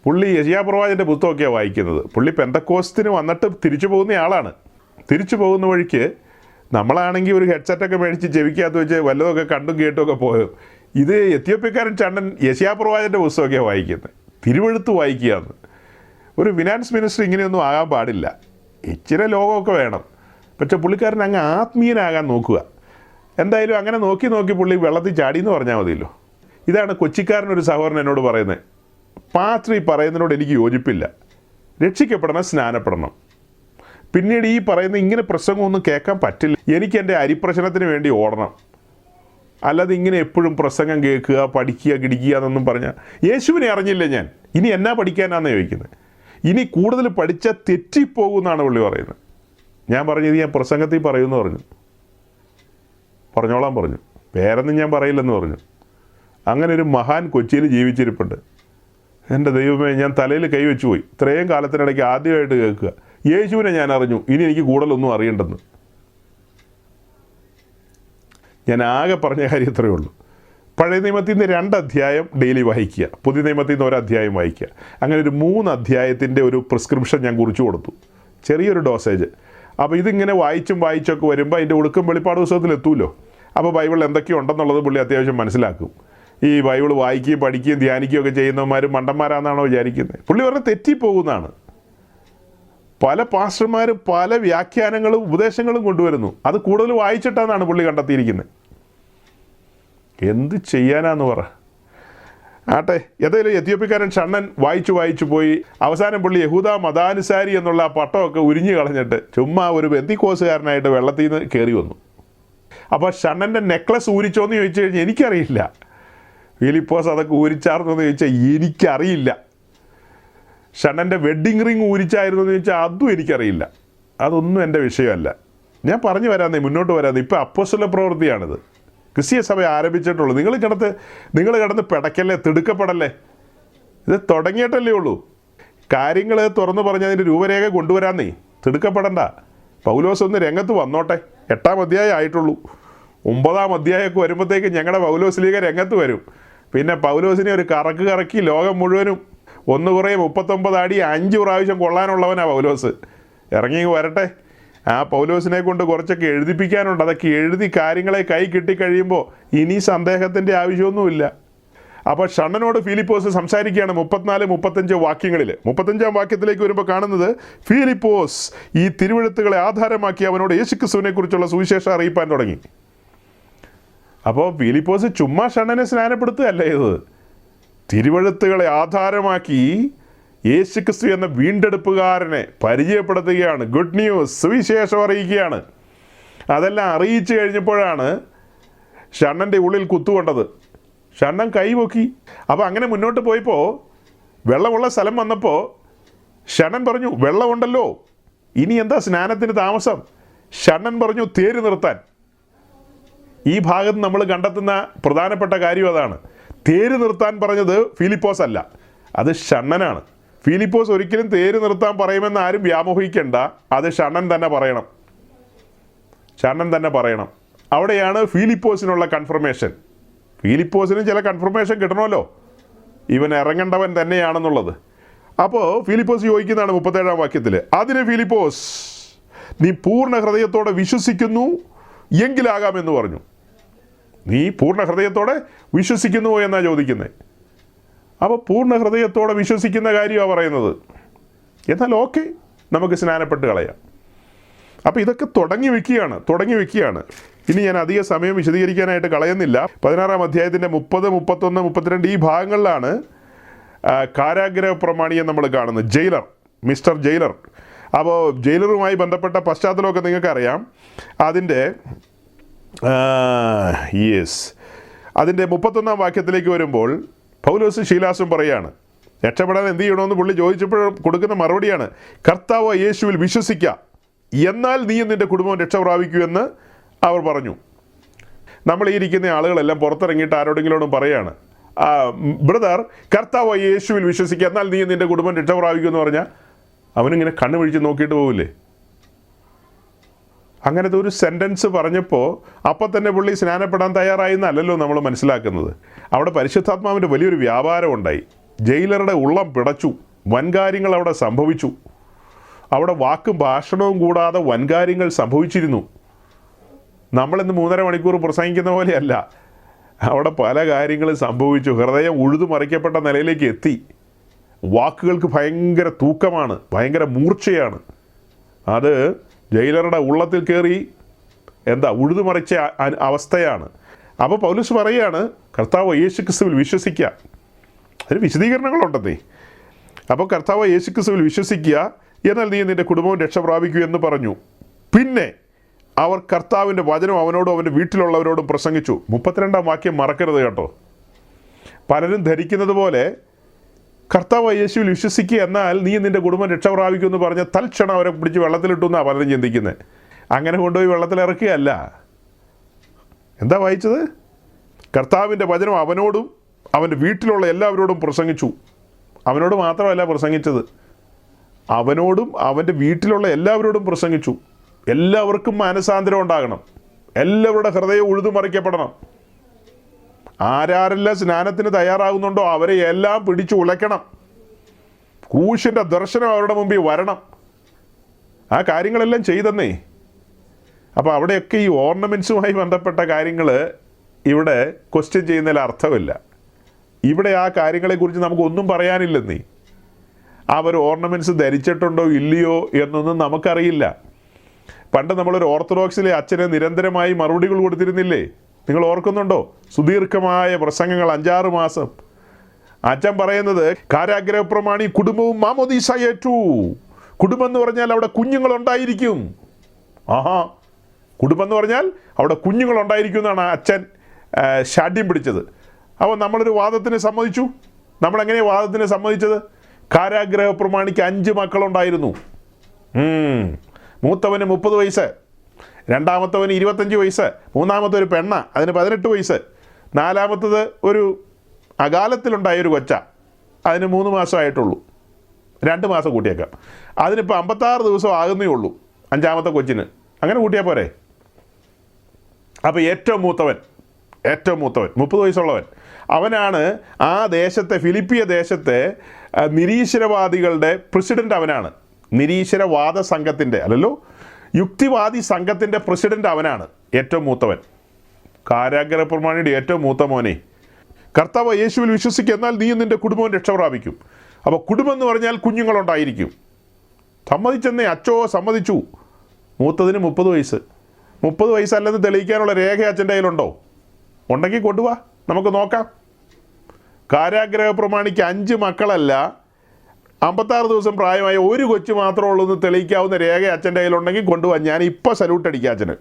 പുള്ളി യെശയ്യാപ്രവാചകൻ്റെ പുസ്തകമൊക്കെയാണ് വായിക്കുന്നത്. പുള്ളി പെന്തക്കോസ്തിന് വന്നിട്ട് തിരിച്ചു പോകുന്ന ആളാണ്. തിരിച്ചു പോകുന്ന വഴിക്ക് നമ്മളാണെങ്കിൽ ഒരു ഹെഡ്സെറ്റൊക്കെ മേടിച്ച് ചെവിക്കകത്ത് വെച്ച് വല്ലതൊക്കെ കണ്ടും കേട്ടുമൊക്കെ പോയോ. ഇത് എത്യോപ്യക്കാരൻ ചണ്ണൻ യെശയ്യാപ്രവാചകൻ്റെ പുസ്തകമൊക്കെയാണ് വായിക്കുന്നത്, തിരുവെഴുത്ത് വായിക്കുകയാണ്. ഒരു ഫിനാൻസ് മിനിസ്റ്റർ ഇങ്ങനെയൊന്നും ആകാൻ പാടില്ല. ഇച്ചിരി ലോകമൊക്കെ വേണം. പക്ഷെ പുള്ളിക്കാരൻ അങ്ങ് ആത്മീയനാകാൻ നോക്കുക. എന്തായാലും അങ്ങനെ നോക്കി നോക്കി പുള്ളി വെള്ളത്തിൽ ചാടിയെന്ന് പറഞ്ഞാൽ മതിയല്ലോ. ഇതാണ് കൊച്ചിക്കാരനൊരു സഹോദരൻ എന്നോട് പറയുന്നത്. പാത്രി പറയുന്നതിനോട് എനിക്ക് യോജിപ്പില്ല. രക്ഷിക്കപ്പെടണം, സ്നാനപ്പെടണം. പിന്നീട് ഈ പറയുന്ന ഇങ്ങനെ പ്രസംഗമൊന്നും കേൾക്കാൻ പറ്റില്ല. എനിക്ക് എൻ്റെ അരിപ്രശ്നത്തിന് വേണ്ടി ഓടണം. അല്ലാതെ ഇങ്ങനെ എപ്പോഴും പ്രസംഗം കേൾക്കുക, പഠിക്കുക, കിടിക്കുക എന്നൊന്നും പറഞ്ഞാൽ യേശുവിനെ അറിഞ്ഞില്ല ഞാൻ, ഇനി എന്നാ പഠിക്കാനാണെന്ന് ചോദിക്കുന്നത്. ഇനി കൂടുതൽ പഠിച്ചാൽ തെറ്റിപ്പോകുമെന്നാണ് പുള്ളി പറയുന്നത്. ഞാൻ പറഞ്ഞത് ഞാൻ പ്രസംഗത്തിൽ പറയുമെന്ന് പറഞ്ഞു. പറഞ്ഞോളാൻ പറഞ്ഞു. പേരൊന്നും ഞാൻ പറയില്ലെന്ന് പറഞ്ഞു. അങ്ങനെ ഒരു മഹാൻ കൊച്ചിയിൽ ജീവിച്ചിരിപ്പുണ്ട്. എൻ്റെ ദൈവമേ, ഞാൻ തലയിൽ കൈവച്ചു പോയി. ഇത്രയും കാലത്തിനിടയ്ക്ക് ആദ്യമായിട്ട് കേൾക്കുക, യേശുവിനെ ഞാൻ അറിഞ്ഞു, ഇനി എനിക്ക് കൂടുതലൊന്നും അറിയേണ്ടെന്ന്. ഞാൻ ആകെ പറഞ്ഞ കാര്യം ഇത്രയേ ഉള്ളൂ. പഴയ നിയമത്തിൽ നിന്ന് 2 അധ്യായം ഡെയിലി വായിക്കുക, പുതിയ നിയമത്തിൽ നിന്ന് 1 അധ്യായം വായിക്കുക. അങ്ങനെ ഒരു 3 അധ്യായത്തിൻ്റെ ഒരു പ്രിസ്ക്രിപ്ഷൻ ഞാൻ കുറിച്ച് കൊടുത്തു, ചെറിയൊരു ഡോസേജ്. അപ്പോൾ ഇതിങ്ങനെ വായിച്ചൊക്കെ വരുമ്പോൾ അതിൻ്റെ ഒടുക്കം വെളിപ്പാട് പുസ്തകത്തിൽ എത്തുമല്ലോ. അപ്പോൾ ബൈബിളിൽ എന്തൊക്കെയുണ്ടെന്നുള്ളത് പുള്ളി അത്യാവശ്യം മനസ്സിലാക്കും. ഈ ബൈബിൾ വായിക്കുകയും പഠിക്കുകയും ധ്യാനിക്കുകയും ഒക്കെ ചെയ്യുന്നവന്മാർ മണ്ടന്മാരാണെന്നാണോ വിചാരിക്കുന്നത്? പുള്ളി പറഞ്ഞാൽ തെറ്റിപ്പോകുന്നതാണ്. പല പാസ്റ്റർമാരും പല വ്യാഖ്യാനങ്ങളും ഉപദേശങ്ങളും കൊണ്ടുവരുന്നു. അത് കൂടുതൽ വായിച്ചിട്ടാണെന്നാണ് പുള്ളി കണ്ടെത്തിയിരിക്കുന്നത്. എന്ത് ചെയ്യാനാന്ന് പറ. ആട്ടെ, ഏതായാലും എത്യോപ്യക്കാരൻ ഷണ്ണൻ വായിച്ചു പോയി അവസാനം പുള്ളി യഹൂദ മതാനുസാരി എന്നുള്ള ആ പട്ടമൊക്കെ ഉരിഞ്ഞു കളഞ്ഞിട്ട് ചുമ്മാ ഒരു ബെന്തിക്കോസുകാരനായിട്ട് വെള്ളത്തിൽ നിന്ന് കയറി വന്നു. അപ്പോൾ ഷണ്ണൻ്റെ നെക്ലസ് ഊരിച്ചോന്ന് ചോദിച്ചു കഴിഞ്ഞാൽ എനിക്കറിയില്ല. ഫിലിപ്പോസ് അതൊക്കെ ഊരിച്ചാർന്നോന്ന് ചോദിച്ചാൽ എനിക്കറിയില്ല. ഷണ്ണൻ്റെ വെഡ്ഡിങ് റിങ് ഊരിച്ചായിരുന്നു എന്ന് ചോദിച്ചാൽ അതും എനിക്കറിയില്ല. അതൊന്നും എൻ്റെ വിഷയമല്ല. ഞാൻ പറഞ്ഞു വരാന്നേ, മുന്നോട്ട് വരാന്നേ. ഇപ്പോൾ അപ്പോസ്തല പ്രവൃത്തിയാണിത്, ക്രിസ്തീയ സഭ ആരംഭിച്ചിട്ടുള്ളൂ. നിങ്ങൾ കിടന്ന് പിടക്കല്ലേ, തിടുക്കപ്പെടല്ലേ. ഇത് തുടങ്ങിയിട്ടല്ലേ ഉള്ളൂ. കാര്യങ്ങൾ തുറന്നു പറഞ്ഞ് അതിൻ്റെ രൂപരേഖ കൊണ്ടുവരാന്നേ, തിടുക്കപ്പെടണ്ട. പൗലോസ് ഒന്ന് രംഗത്ത് വന്നോട്ടെ. 8-ാം അധ്യായം ആയിട്ടുള്ളൂ. 9-ാം അധ്യായമൊക്കെ വരുമ്പോഴത്തേക്ക് ഞങ്ങളുടെ പൗലോസ് ലീഗ രംഗത്ത് വരും. പിന്നെ പൗലോസിനെ ഒരു കറക്കി ലോകം മുഴുവനും 1 കുറേ 39 അടി 5 പ്രാവശ്യം കൊള്ളാനുള്ളവനാണ് പൗലോസ്. ഇറങ്ങി വരട്ടെ. ആ പൗലോസിനെ കൊണ്ട് കുറച്ചൊക്കെ എഴുതിപ്പിക്കാനുണ്ട്. അതൊക്കെ എഴുതി കാര്യങ്ങളെ കൈ കിട്ടിക്കഴിയുമ്പോൾ ഇനി സന്ദേഹത്തിൻ്റെ ആവശ്യമൊന്നുമില്ല. അപ്പോൾ ഷണ്ണനോട് ഫിലിപ്പോസ് സംസാരിക്കുകയാണ് 34-35 വാക്യങ്ങളിൽ. 35-ാം വാക്യത്തിലേക്ക് വരുമ്പോൾ കാണുന്നത്, ഫിലിപ്പോസ് ഈ തിരുവെഴുത്തുകളെ ആധാരമാക്കി അവനോട് യേശുക്രിസ്തുവിനെ കുറിച്ചുള്ള സുവിശേഷം അറിയിപ്പാൻ തുടങ്ങി. അപ്പോൾ ഫിലിപ്പോസ് ചുമ്മാ ഷണ്ണനെ സ്നാനപ്പെടുത്തുകയല്ല ചെയ്തത്. തിരുവെഴുത്തുകളെ ആധാരമാക്കി യേശുക്രിസ്തു എന്ന വീണ്ടെടുപ്പുകാരനെ പരിചയപ്പെടുത്തുകയാണ്. ഗുഡ് ന്യൂസ്, സുവിശേഷം അറിയിക്കുകയാണ്. അതെല്ലാം അറിയിച്ചു കഴിഞ്ഞപ്പോഴാണ് ഷണ്ണൻ്റെ ഉള്ളിൽ കുത്തുകൊണ്ടത്. ഷണ്ണൻ കൈപൊക്കി. അപ്പോൾ അങ്ങനെ മുന്നോട്ട് പോയപ്പോൾ വെള്ളമുള്ള സ്ഥലം വന്നപ്പോൾ ഷണ്ണൻ പറഞ്ഞു, വെള്ളമുണ്ടല്ലോ, ഇനി എന്താ സ്നാനത്തിന് താമസം? ഷണ്ണൻ പറഞ്ഞു, തേര് നിർത്താൻ. ഈ ഭാഗത്ത് നമ്മൾ കണ്ടെത്തുന്ന പ്രധാനപ്പെട്ട കാര്യം അതാണ്. തേര് നിർത്താൻ പറഞ്ഞത് ഫിലിപ്പോസ് അല്ല, അത് ഷണ്ണനാണ്. ഫിലിപ്പോസ് ഒരിക്കലും തേര് നിർത്താൻ പറയുമെന്ന് ആരും വ്യാമോഹിക്കേണ്ട. അത് ഷണ്ണൻ തന്നെ പറയണം. അവിടെയാണ് ഫിലിപ്പോസിനുള്ള കൺഫർമേഷൻ. ഫിലിപ്പോസിന് ചില കൺഫർമേഷൻ കിട്ടണമല്ലോ, ഇവൻ ഇറങ്ങേണ്ടവൻ തന്നെയാണെന്നുള്ളത്. അപ്പോൾ ഫിലിപ്പോസ് ചോദിക്കുന്നതാണ് 37-ാം വാക്യത്തിൽ, അതിന് ഫിലിപ്പോസ്, നീ പൂർണ്ണ ഹൃദയത്തോടെ വിശ്വസിക്കുന്നു എങ്കിലാകാമെന്ന് പറഞ്ഞു. നീ പൂർണ്ണ ഹൃദയത്തോടെ വിശ്വസിക്കുന്നുവോ എന്നാണ് ചോദിക്കുന്നത്. അപ്പോൾ പൂർണ്ണ ഹൃദയത്തോടെ വിശ്വസിക്കുന്ന കാര്യമാണ് പറയുന്നത്. എന്നാൽ ഓക്കെ, നമുക്ക് സ്നാനപ്പെട്ട് കളയാം. അപ്പോൾ ഇതൊക്കെ തുടങ്ങി വെക്കുകയാണ്. ഇനി ഞാൻ അധിക സമയം വിശദീകരിക്കാനായിട്ട് കളയുന്നില്ല. 16-ാം അധ്യായത്തിൻ്റെ 30, 31, 32 ഈ ഭാഗങ്ങളിലാണ് കാരാഗ്രഹ പ്രമാണിയെ നമ്മൾ കാണുന്നത്. Mister jailer. അപ്പോൾ ജയിലറുമായി ബന്ധപ്പെട്ട പശ്ചാത്തലമൊക്കെ നിങ്ങൾക്കറിയാം. അതിൻ്റെ 31-ാം വാക്യത്തിലേക്ക് വരുമ്പോൾ പൗലോസ് ശീലാസും പറയാണ്, രക്ഷപ്പെടാൻ എന്ത് ചെയ്യണമെന്ന് പുള്ളി ചോദിച്ചപ്പോൾ കൊടുക്കുന്ന മറുപടിയാണ്, കർത്താവ് യേശുവിൽ വിശ്വസിക്കുക, എന്നാൽ നീയും നിൻ്റെ കുടുംബം രക്ഷ പ്രാപിക്കൂ എന്ന് അവർ പറഞ്ഞു. നമ്മൾ ഈ ഇരിക്കുന്ന ആളുകളെല്ലാം പുറത്തിറങ്ങിയിട്ട് ആരോടെങ്കിലോടും പറയാണ്, ബ്രദർ, കർത്താവ് യേശുവിൽ വിശ്വസിക്കുക, എന്നാൽ നീയും നിൻ്റെ കുടുംബം രക്ഷ പ്രാപിക്കൂ എന്ന് പറഞ്ഞാൽ അവനിങ്ങനെ കണ്ണു പിടിച്ച് നോക്കിയിട്ട് പോവില്ലേ? അങ്ങനത്തെ ഒരു സെൻറ്റൻസ് പറഞ്ഞപ്പോൾ അപ്പം തന്നെ പുള്ളി സ്നാനപ്പെടാൻ തയ്യാറായി എന്നല്ലല്ലോ നമ്മൾ മനസ്സിലാക്കുന്നത്. അവിടെ പരിശുദ്ധാത്മാവിൻ്റെ വലിയൊരു വ്യാപാരം ഉണ്ടായി. ജയിലറുടെ ഉള്ളം പിടച്ചു. വൻകാര്യങ്ങൾ അവിടെ സംഭവിച്ചു. അവിടെ വാക്കും ഭാഷണവും കൂടാതെ വൻകാര്യങ്ങൾ സംഭവിച്ചിരുന്നു. നമ്മളിന്ന് 3.5 മണിക്കൂർ പ്രസംഗിക്കുന്ന പോലെയല്ല. അവിടെ പല കാര്യങ്ങളും സംഭവിച്ചു. ഹൃദയം ഉഴുതുമറിക്കപ്പെട്ട നിലയിലേക്ക് എത്തി. വാക്കുകൾക്ക് ഭയങ്കര തൂക്കമാണ്, ഭയങ്കര മൂർച്ചയാണ്. അത് ജയിലറുടെ ഉള്ളത്തിൽ കയറി ഉഴുതുമറിച്ച അവസ്ഥയാണ്. അപ്പോൾ പൗലോസ് പറയുകയാണ്, കർത്താവ് യേശുക്രിസ്തുവിൽ വിശ്വസിക്കുക. അതിന് വിശദീകരണങ്ങളുണ്ടെന്നേ. അപ്പോൾ കർത്താവ് യേശുക്രിസ്തുവിൽ വിശ്വസിക്കുക, എന്നാൽ നീ നിൻ്റെ കുടുംബവും രക്ഷ പ്രാപിക്കൂ എന്ന് പറഞ്ഞു. പിന്നെ അവർ കർത്താവിൻ്റെ വചനം അവനോടും അവൻ്റെ വീട്ടിലുള്ളവരോടും പ്രസംഗിച്ചു. 32-ാം വാക്യം മറക്കരുത് കേട്ടോ. പലരും ധരിക്കുന്നത് പോലെ കർത്താവ് യേശുവിൽ വിശ്വസിക്കുക എന്നാൽ നീ നിൻ്റെ കുടുംബം രക്ഷ പ്രാപിക്കൂ എന്ന് പറഞ്ഞ് തൽക്ഷണം അവരെ പിടിച്ച് വെള്ളത്തിലിട്ടു എന്നാണ് പലരും ചിന്തിക്കുന്നത്. അങ്ങനെ കൊണ്ടുപോയി വെള്ളത്തിലിറക്കുകയല്ല. എന്താ വായിച്ചത്? കർത്താവിൻ്റെ വചനം അവനോടും അവൻ്റെ വീട്ടിലുള്ള എല്ലാവരോടും പ്രസംഗിച്ചു. അവനോട് മാത്രമല്ല പ്രസംഗിച്ചത്, അവനോടും അവൻ്റെ വീട്ടിലുള്ള എല്ലാവരോടും പ്രസംഗിച്ചു. എല്ലാവർക്കും മാനസാന്തരം ഉണ്ടാകണം. എല്ലാവരുടെ ഹൃദയം ഉഴുതുമറിക്കപ്പെടണം. ആരാരെല്ലാം സ്നാനത്തിന് തയ്യാറാകുന്നുണ്ടോ അവരെ എല്ലാം പിടിച്ചു ഉലയ്ക്കണം. ക്രൂശിൻ്റെ ദർശനം അവരുടെ മുമ്പിൽ വരണം. ആ കാര്യങ്ങളെല്ലാം ചെയ്തെന്നേ. അപ്പോൾ അവിടെയൊക്കെ ഈ ഓർണമെൻറ്റ്സുമായി ബന്ധപ്പെട്ട കാര്യങ്ങൾ ഇവിടെ ക്വസ്റ്റ്യൻ ചെയ്യുന്നതിൽ അർത്ഥമില്ല. ഇവിടെ ആ കാര്യങ്ങളെക്കുറിച്ച് നമുക്കൊന്നും പറയാനില്ലെന്നേ. അവർ ഓർണമെൻറ്റ്സ് ധരിച്ചിട്ടുണ്ടോ ഇല്ലയോ എന്നൊന്നും നമുക്കറിയില്ല. പണ്ട് നമ്മളൊരു ഓർത്തഡോക്സിലെ അച്ഛന് നിരന്തരമായി മറുപടികൾ കൊടുത്തിരുന്നില്ലേ? നിങ്ങൾ ഓർക്കുന്നുണ്ടോ? സുദീർഘമായ പ്രസംഗങ്ങൾ 5-6 മാസം. അച്ഛൻ പറയുന്നത് കാരാഗ്രഹപ്രമാണി കുടുംബവും മാമോദീസ ഏറ്റു. കുടുംബം എന്ന് പറഞ്ഞാൽ അവിടെ കുഞ്ഞുങ്ങളുണ്ടായിരിക്കും. കുടുംബം എന്ന് പറഞ്ഞാൽ അവിടെ കുഞ്ഞുങ്ങളുണ്ടായിരിക്കും എന്നാണ് അച്ഛൻ ശാഠ്യം പിടിച്ചത്. അപ്പോൾ നമ്മളൊരു വാദത്തിന് സമ്മതിച്ചു. നമ്മളെങ്ങനെയാണ് വാദത്തിന് സമ്മതിച്ചത്? കാരാഗ്രഹപ്രമാണിക്ക് 5 മക്കളുണ്ടായിരുന്നു. മൂത്തവന് 30 വയസ്സ്, രണ്ടാമത്തവന് 25 വയസ്സ്, മൂന്നാമത്തെ ഒരു പെണ്ണ, അതിന് 18 വയസ്സ്, നാലാമത്തത് ഒരു അകാലത്തിലുണ്ടായൊരു കൊച്ച, അതിന് 3 മാസമായിട്ടുള്ളൂ. 2 മാസം കൂട്ടിയേക്കാം. അതിനിപ്പോൾ 56 ദിവസം ആകുന്നേ ഉള്ളൂ 5ാമത്തെ കൊച്ചിന്. അങ്ങനെ കൂട്ടിയാൽ പോരെ? അപ്പോൾ ഏറ്റവും മൂത്തവൻ 30 വയസ്സുള്ളവൻ അവനാണ് ആ ദേശത്തെ, ഫിലിപ്പിയ ദേശത്തെ നിരീശ്വരവാദികളുടെ പ്രസിഡൻ്റ് അവനാണ്. നിരീശ്വരവാദ സംഘത്തിൻ്റെ അല്ലല്ലോ, യുക്തിവാദി സംഘത്തിൻ്റെ പ്രസിഡൻ്റ് അവനാണ്, ഏറ്റവും മൂത്തവൻ. കാരാഗ്രഹപ്രമാണിയുടെ ഏറ്റവും മൂത്ത മോനെ. കർത്താവ് യേശുവിൽ വിശ്വസിക്കുക എന്നാൽ നീ നിൻ്റെ കുടുംബവും രക്ഷ പ്രാപിക്കും. അപ്പോൾ കുടുംബം എന്ന് പറഞ്ഞാൽ കുഞ്ഞുങ്ങളുണ്ടായിരിക്കും. സമ്മതിച്ചെന്നേ, അച്ചോ സമ്മതിച്ചു. മൂത്തതിന് 30 വയസ്സ്. 30 വയസ്സല്ലെന്ന് തെളിയിക്കാനുള്ള രേഖ അച്ഛൻ്റെ കയ്യിലുണ്ടോ? ഉണ്ടെങ്കിൽ കൊണ്ടുവാ, നമുക്ക് നോക്കാം. കാരാഗ്രഹപ്രമാണിക്ക് 5 മക്കളല്ല, 56 ദിവസം പ്രായമായ ഒരു കൊച്ചു മാത്രമേ ഉള്ളൂ എന്ന് തെളിയിക്കാവുന്ന രേഖ അച്ഛൻ്റെ കയ്യിലുണ്ടെങ്കിൽ കൊണ്ടുപോകാൻ. ഞാൻ ഇപ്പോൾ സല്യൂട്ട് അടിക്കാം അച്ഛന്.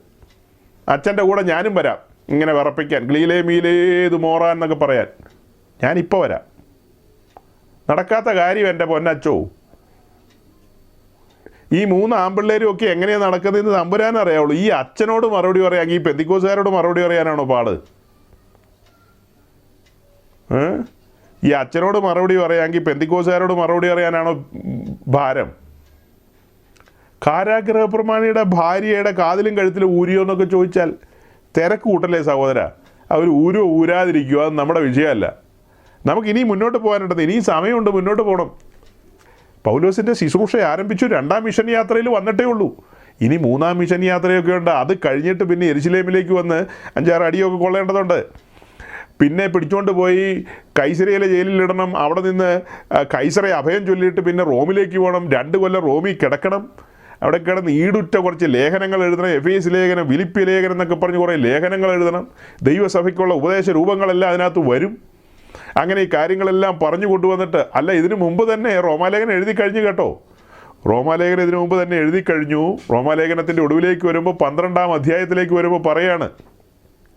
അച്ഛൻ്റെ കൂടെ ഞാനും വരാം, ഇങ്ങനെ വിറപ്പിക്കാൻ, ഗ്ലീലേ മീലേത് മോറാൻ എന്നൊക്കെ പറയാൻ. ഞാനിപ്പോൾ വരാം. നടക്കാത്ത കാര്യം എൻ്റെ പൊന്നച്ചോ. ഈ 3 ആമ്പിള്ളേരും ഒക്കെ എങ്ങനെയാണ് നടക്കുന്നതെന്ന് തമ്പുരാൻ അറിയാവുള്ളൂ. ഈ അച്ഛനോട് മറുപടി പറയാമെങ്കിൽ ഈ പെന്തിക്കോസുകാരോട് മറുപടി പറയാനാണോ പാട്? ഈ അച്ഛനോട് മറുപടി പറയാമെങ്കിൽ പെന്തിക്കോസുകാരോട് മറുപടി പറയാനാണോ ഭാരം? കാരാഗ്രഹപ്രമാണിയുടെ ഭാര്യയുടെ കാതിലും കഴുത്തിലും ഊരിയോ എന്നൊക്കെ ചോദിച്ചാൽ തിരക്ക് കൂട്ടല്ലേ സഹോദര? അവർ ഊരോ ഊരാതിരിക്കുക, അത് നമ്മുടെ വിഷയമല്ല. നമുക്ക് ഇനി മുന്നോട്ട് പോകാനുണ്ടെന്ന്, ഇനിയും സമയമുണ്ട്, മുന്നോട്ട് പോകണം. പൗലോസിൻ്റെ ശുശ്രൂഷ ആരംഭിച്ചു, 2ാം മിഷൻ യാത്രയിൽ വന്നിട്ടേ ഉള്ളൂ. ഇനി 3ാം മിഷൻ യാത്രയൊക്കെ ഉണ്ട്. അത് കഴിഞ്ഞിട്ട് പിന്നെ യെരുശലേമിലേക്ക് വന്ന് 5-6 അടിയൊക്കെ കൊള്ളേണ്ടതുണ്ട്. പിന്നെ പിടിച്ചുകൊണ്ട് പോയി കൈസരയിലെ ജയിലിലിടണം. അവിടെ നിന്ന് കൈസറെ അഭയം ചൊല്ലിയിട്ട് പിന്നെ റോമിലേക്ക് പോകണം. 2 കൊല്ലം റോമിൽ കിടക്കണം. അവിടെ കിടന്ന് ഈടുറ്റ കുറച്ച് ലേഖനങ്ങൾ എഴുതണം. എഫേസ് ലേഖനം, ഫിലിപ്പിയ ലേഖനം എന്നൊക്കെ പറഞ്ഞ് കുറേ ലേഖനങ്ങൾ എഴുതണം. ദൈവസഭയ്ക്കുള്ള ഉപദേശ രൂപങ്ങളെല്ലാം അതിനകത്ത് വരും. അങ്ങനെ ഈ കാര്യങ്ങളെല്ലാം പറഞ്ഞു കൊണ്ടുവന്നിട്ട്, അല്ല ഇതിനു മുമ്പ് തന്നെ റോമാലേഖനം എഴുതി കഴിഞ്ഞു കേട്ടോ. റോമാലേഖനം ഇതിനു മുമ്പ് തന്നെ എഴുതി കഴിഞ്ഞു. റോമാലേഖനത്തിൻ്റെ ഒടുവിലേക്ക് വരുമ്പോൾ 12ാം അധ്യായത്തിലേക്ക് വരുമ്പോൾ പറയാണ്,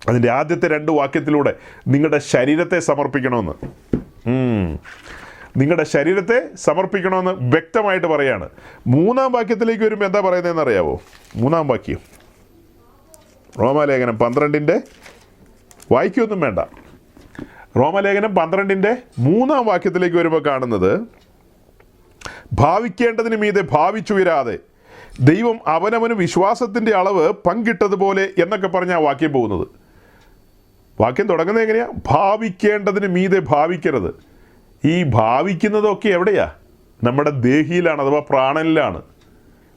അതിൻ്റെ ആദ്യത്തെ 2 വാക്യത്തിലൂടെ നിങ്ങളുടെ ശരീരത്തെ സമർപ്പിക്കണമെന്ന്, നിങ്ങളുടെ ശരീരത്തെ സമർപ്പിക്കണമെന്ന് വ്യക്തമായിട്ട് പറയാണ്. 3ാം വാക്യത്തിലേക്ക് വരുമ്പോൾ എന്താ പറയുന്നതെന്ന് അറിയാവോ? 3ാം വാക്യം, റോമാലേഖനം 12ൻ്റെ, വായിക്കൊന്നും വേണ്ട, റോമാലേഖനം 12ൻ്റെ 3ാം വാക്യത്തിലേക്ക് വരുമ്പോൾ കാണുന്നത്, ഭാവിക്കേണ്ടതിന് മീതെ ഭാവിച്ചുയരാതെ ദൈവം അവനവന് വിശ്വാസത്തിൻ്റെ അളവ് പങ്കിട്ടതുപോലെ എന്നൊക്കെ പറഞ്ഞാൽ വാക്യം പോകുന്നത്. വാക്യം തുടങ്ങുന്നത് എങ്ങനെയാ? ഭാവിക്കേണ്ടതിന് മീതെ ഭാവിക്കരുത്. ഈ ഭാവിക്കുന്നതൊക്കെ എവിടെയാ? നമ്മുടെ ദേഹിയിലാണ്, അഥവാ പ്രാണനിലാണ്.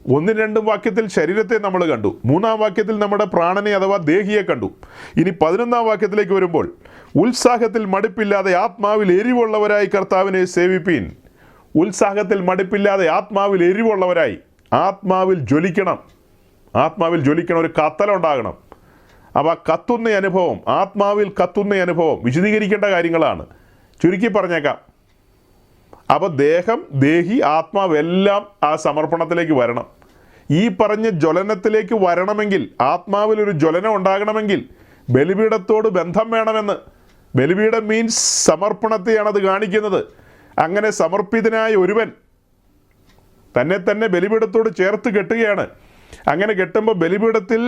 1-2 വാക്യത്തിൽ ശരീരത്തെ നമ്മൾ കണ്ടു, 3-ാം വാക്യത്തിൽ നമ്മുടെ പ്രാണനെ അഥവാ ദേഹിയെ കണ്ടു. ഇനി 11-ാം വാക്യത്തിലേക്ക് വരുമ്പോൾ, ഉത്സാഹത്തിൽ മടുപ്പില്ലാതെ ആത്മാവിൽ എരിവുള്ളവരായി കർത്താവിനെ സേവിപ്പീൻ. ഉത്സാഹത്തിൽ മടുപ്പില്ലാതെ ആത്മാവിൽ എരിവുള്ളവരായി, ആത്മാവിൽ ജ്വലിക്കണം, ആത്മാവിൽ ജ്വലിക്കണം, ഒരു കത്തലുണ്ടാകണം. അപ്പോൾ കത്തുന്ന അനുഭവം, ആത്മാവിൽ കത്തുന്ന അനുഭവം വിശദീകരിക്കേണ്ട കാര്യങ്ങളാണ്, ചുരുക്കി പറഞ്ഞേക്കാം. അപ്പോൾ ദേഹം, ദേഹി, ആത്മാവെല്ലാം ആ സമർപ്പണത്തിലേക്ക് വരണം. ഈ പറഞ്ഞ ജ്വലനത്തിലേക്ക് വരണമെങ്കിൽ, ആത്മാവിലൊരു ജ്വലനം ഉണ്ടാകണമെങ്കിൽ ബലിപീഠത്തോട് ബന്ധം വേണമെന്ന്. ബലിപീഠം മീൻസ് സമർപ്പണത്തെയാണത് കാണിക്കുന്നത്. അങ്ങനെ സമർപ്പിതനായ ഒരുവൻ തന്നെ ബലിപീഠത്തോട് ചേർത്ത് കെട്ടുകയാണ്. അങ്ങനെ കെട്ടുമ്പോൾ ബലിപീഠത്തിൽ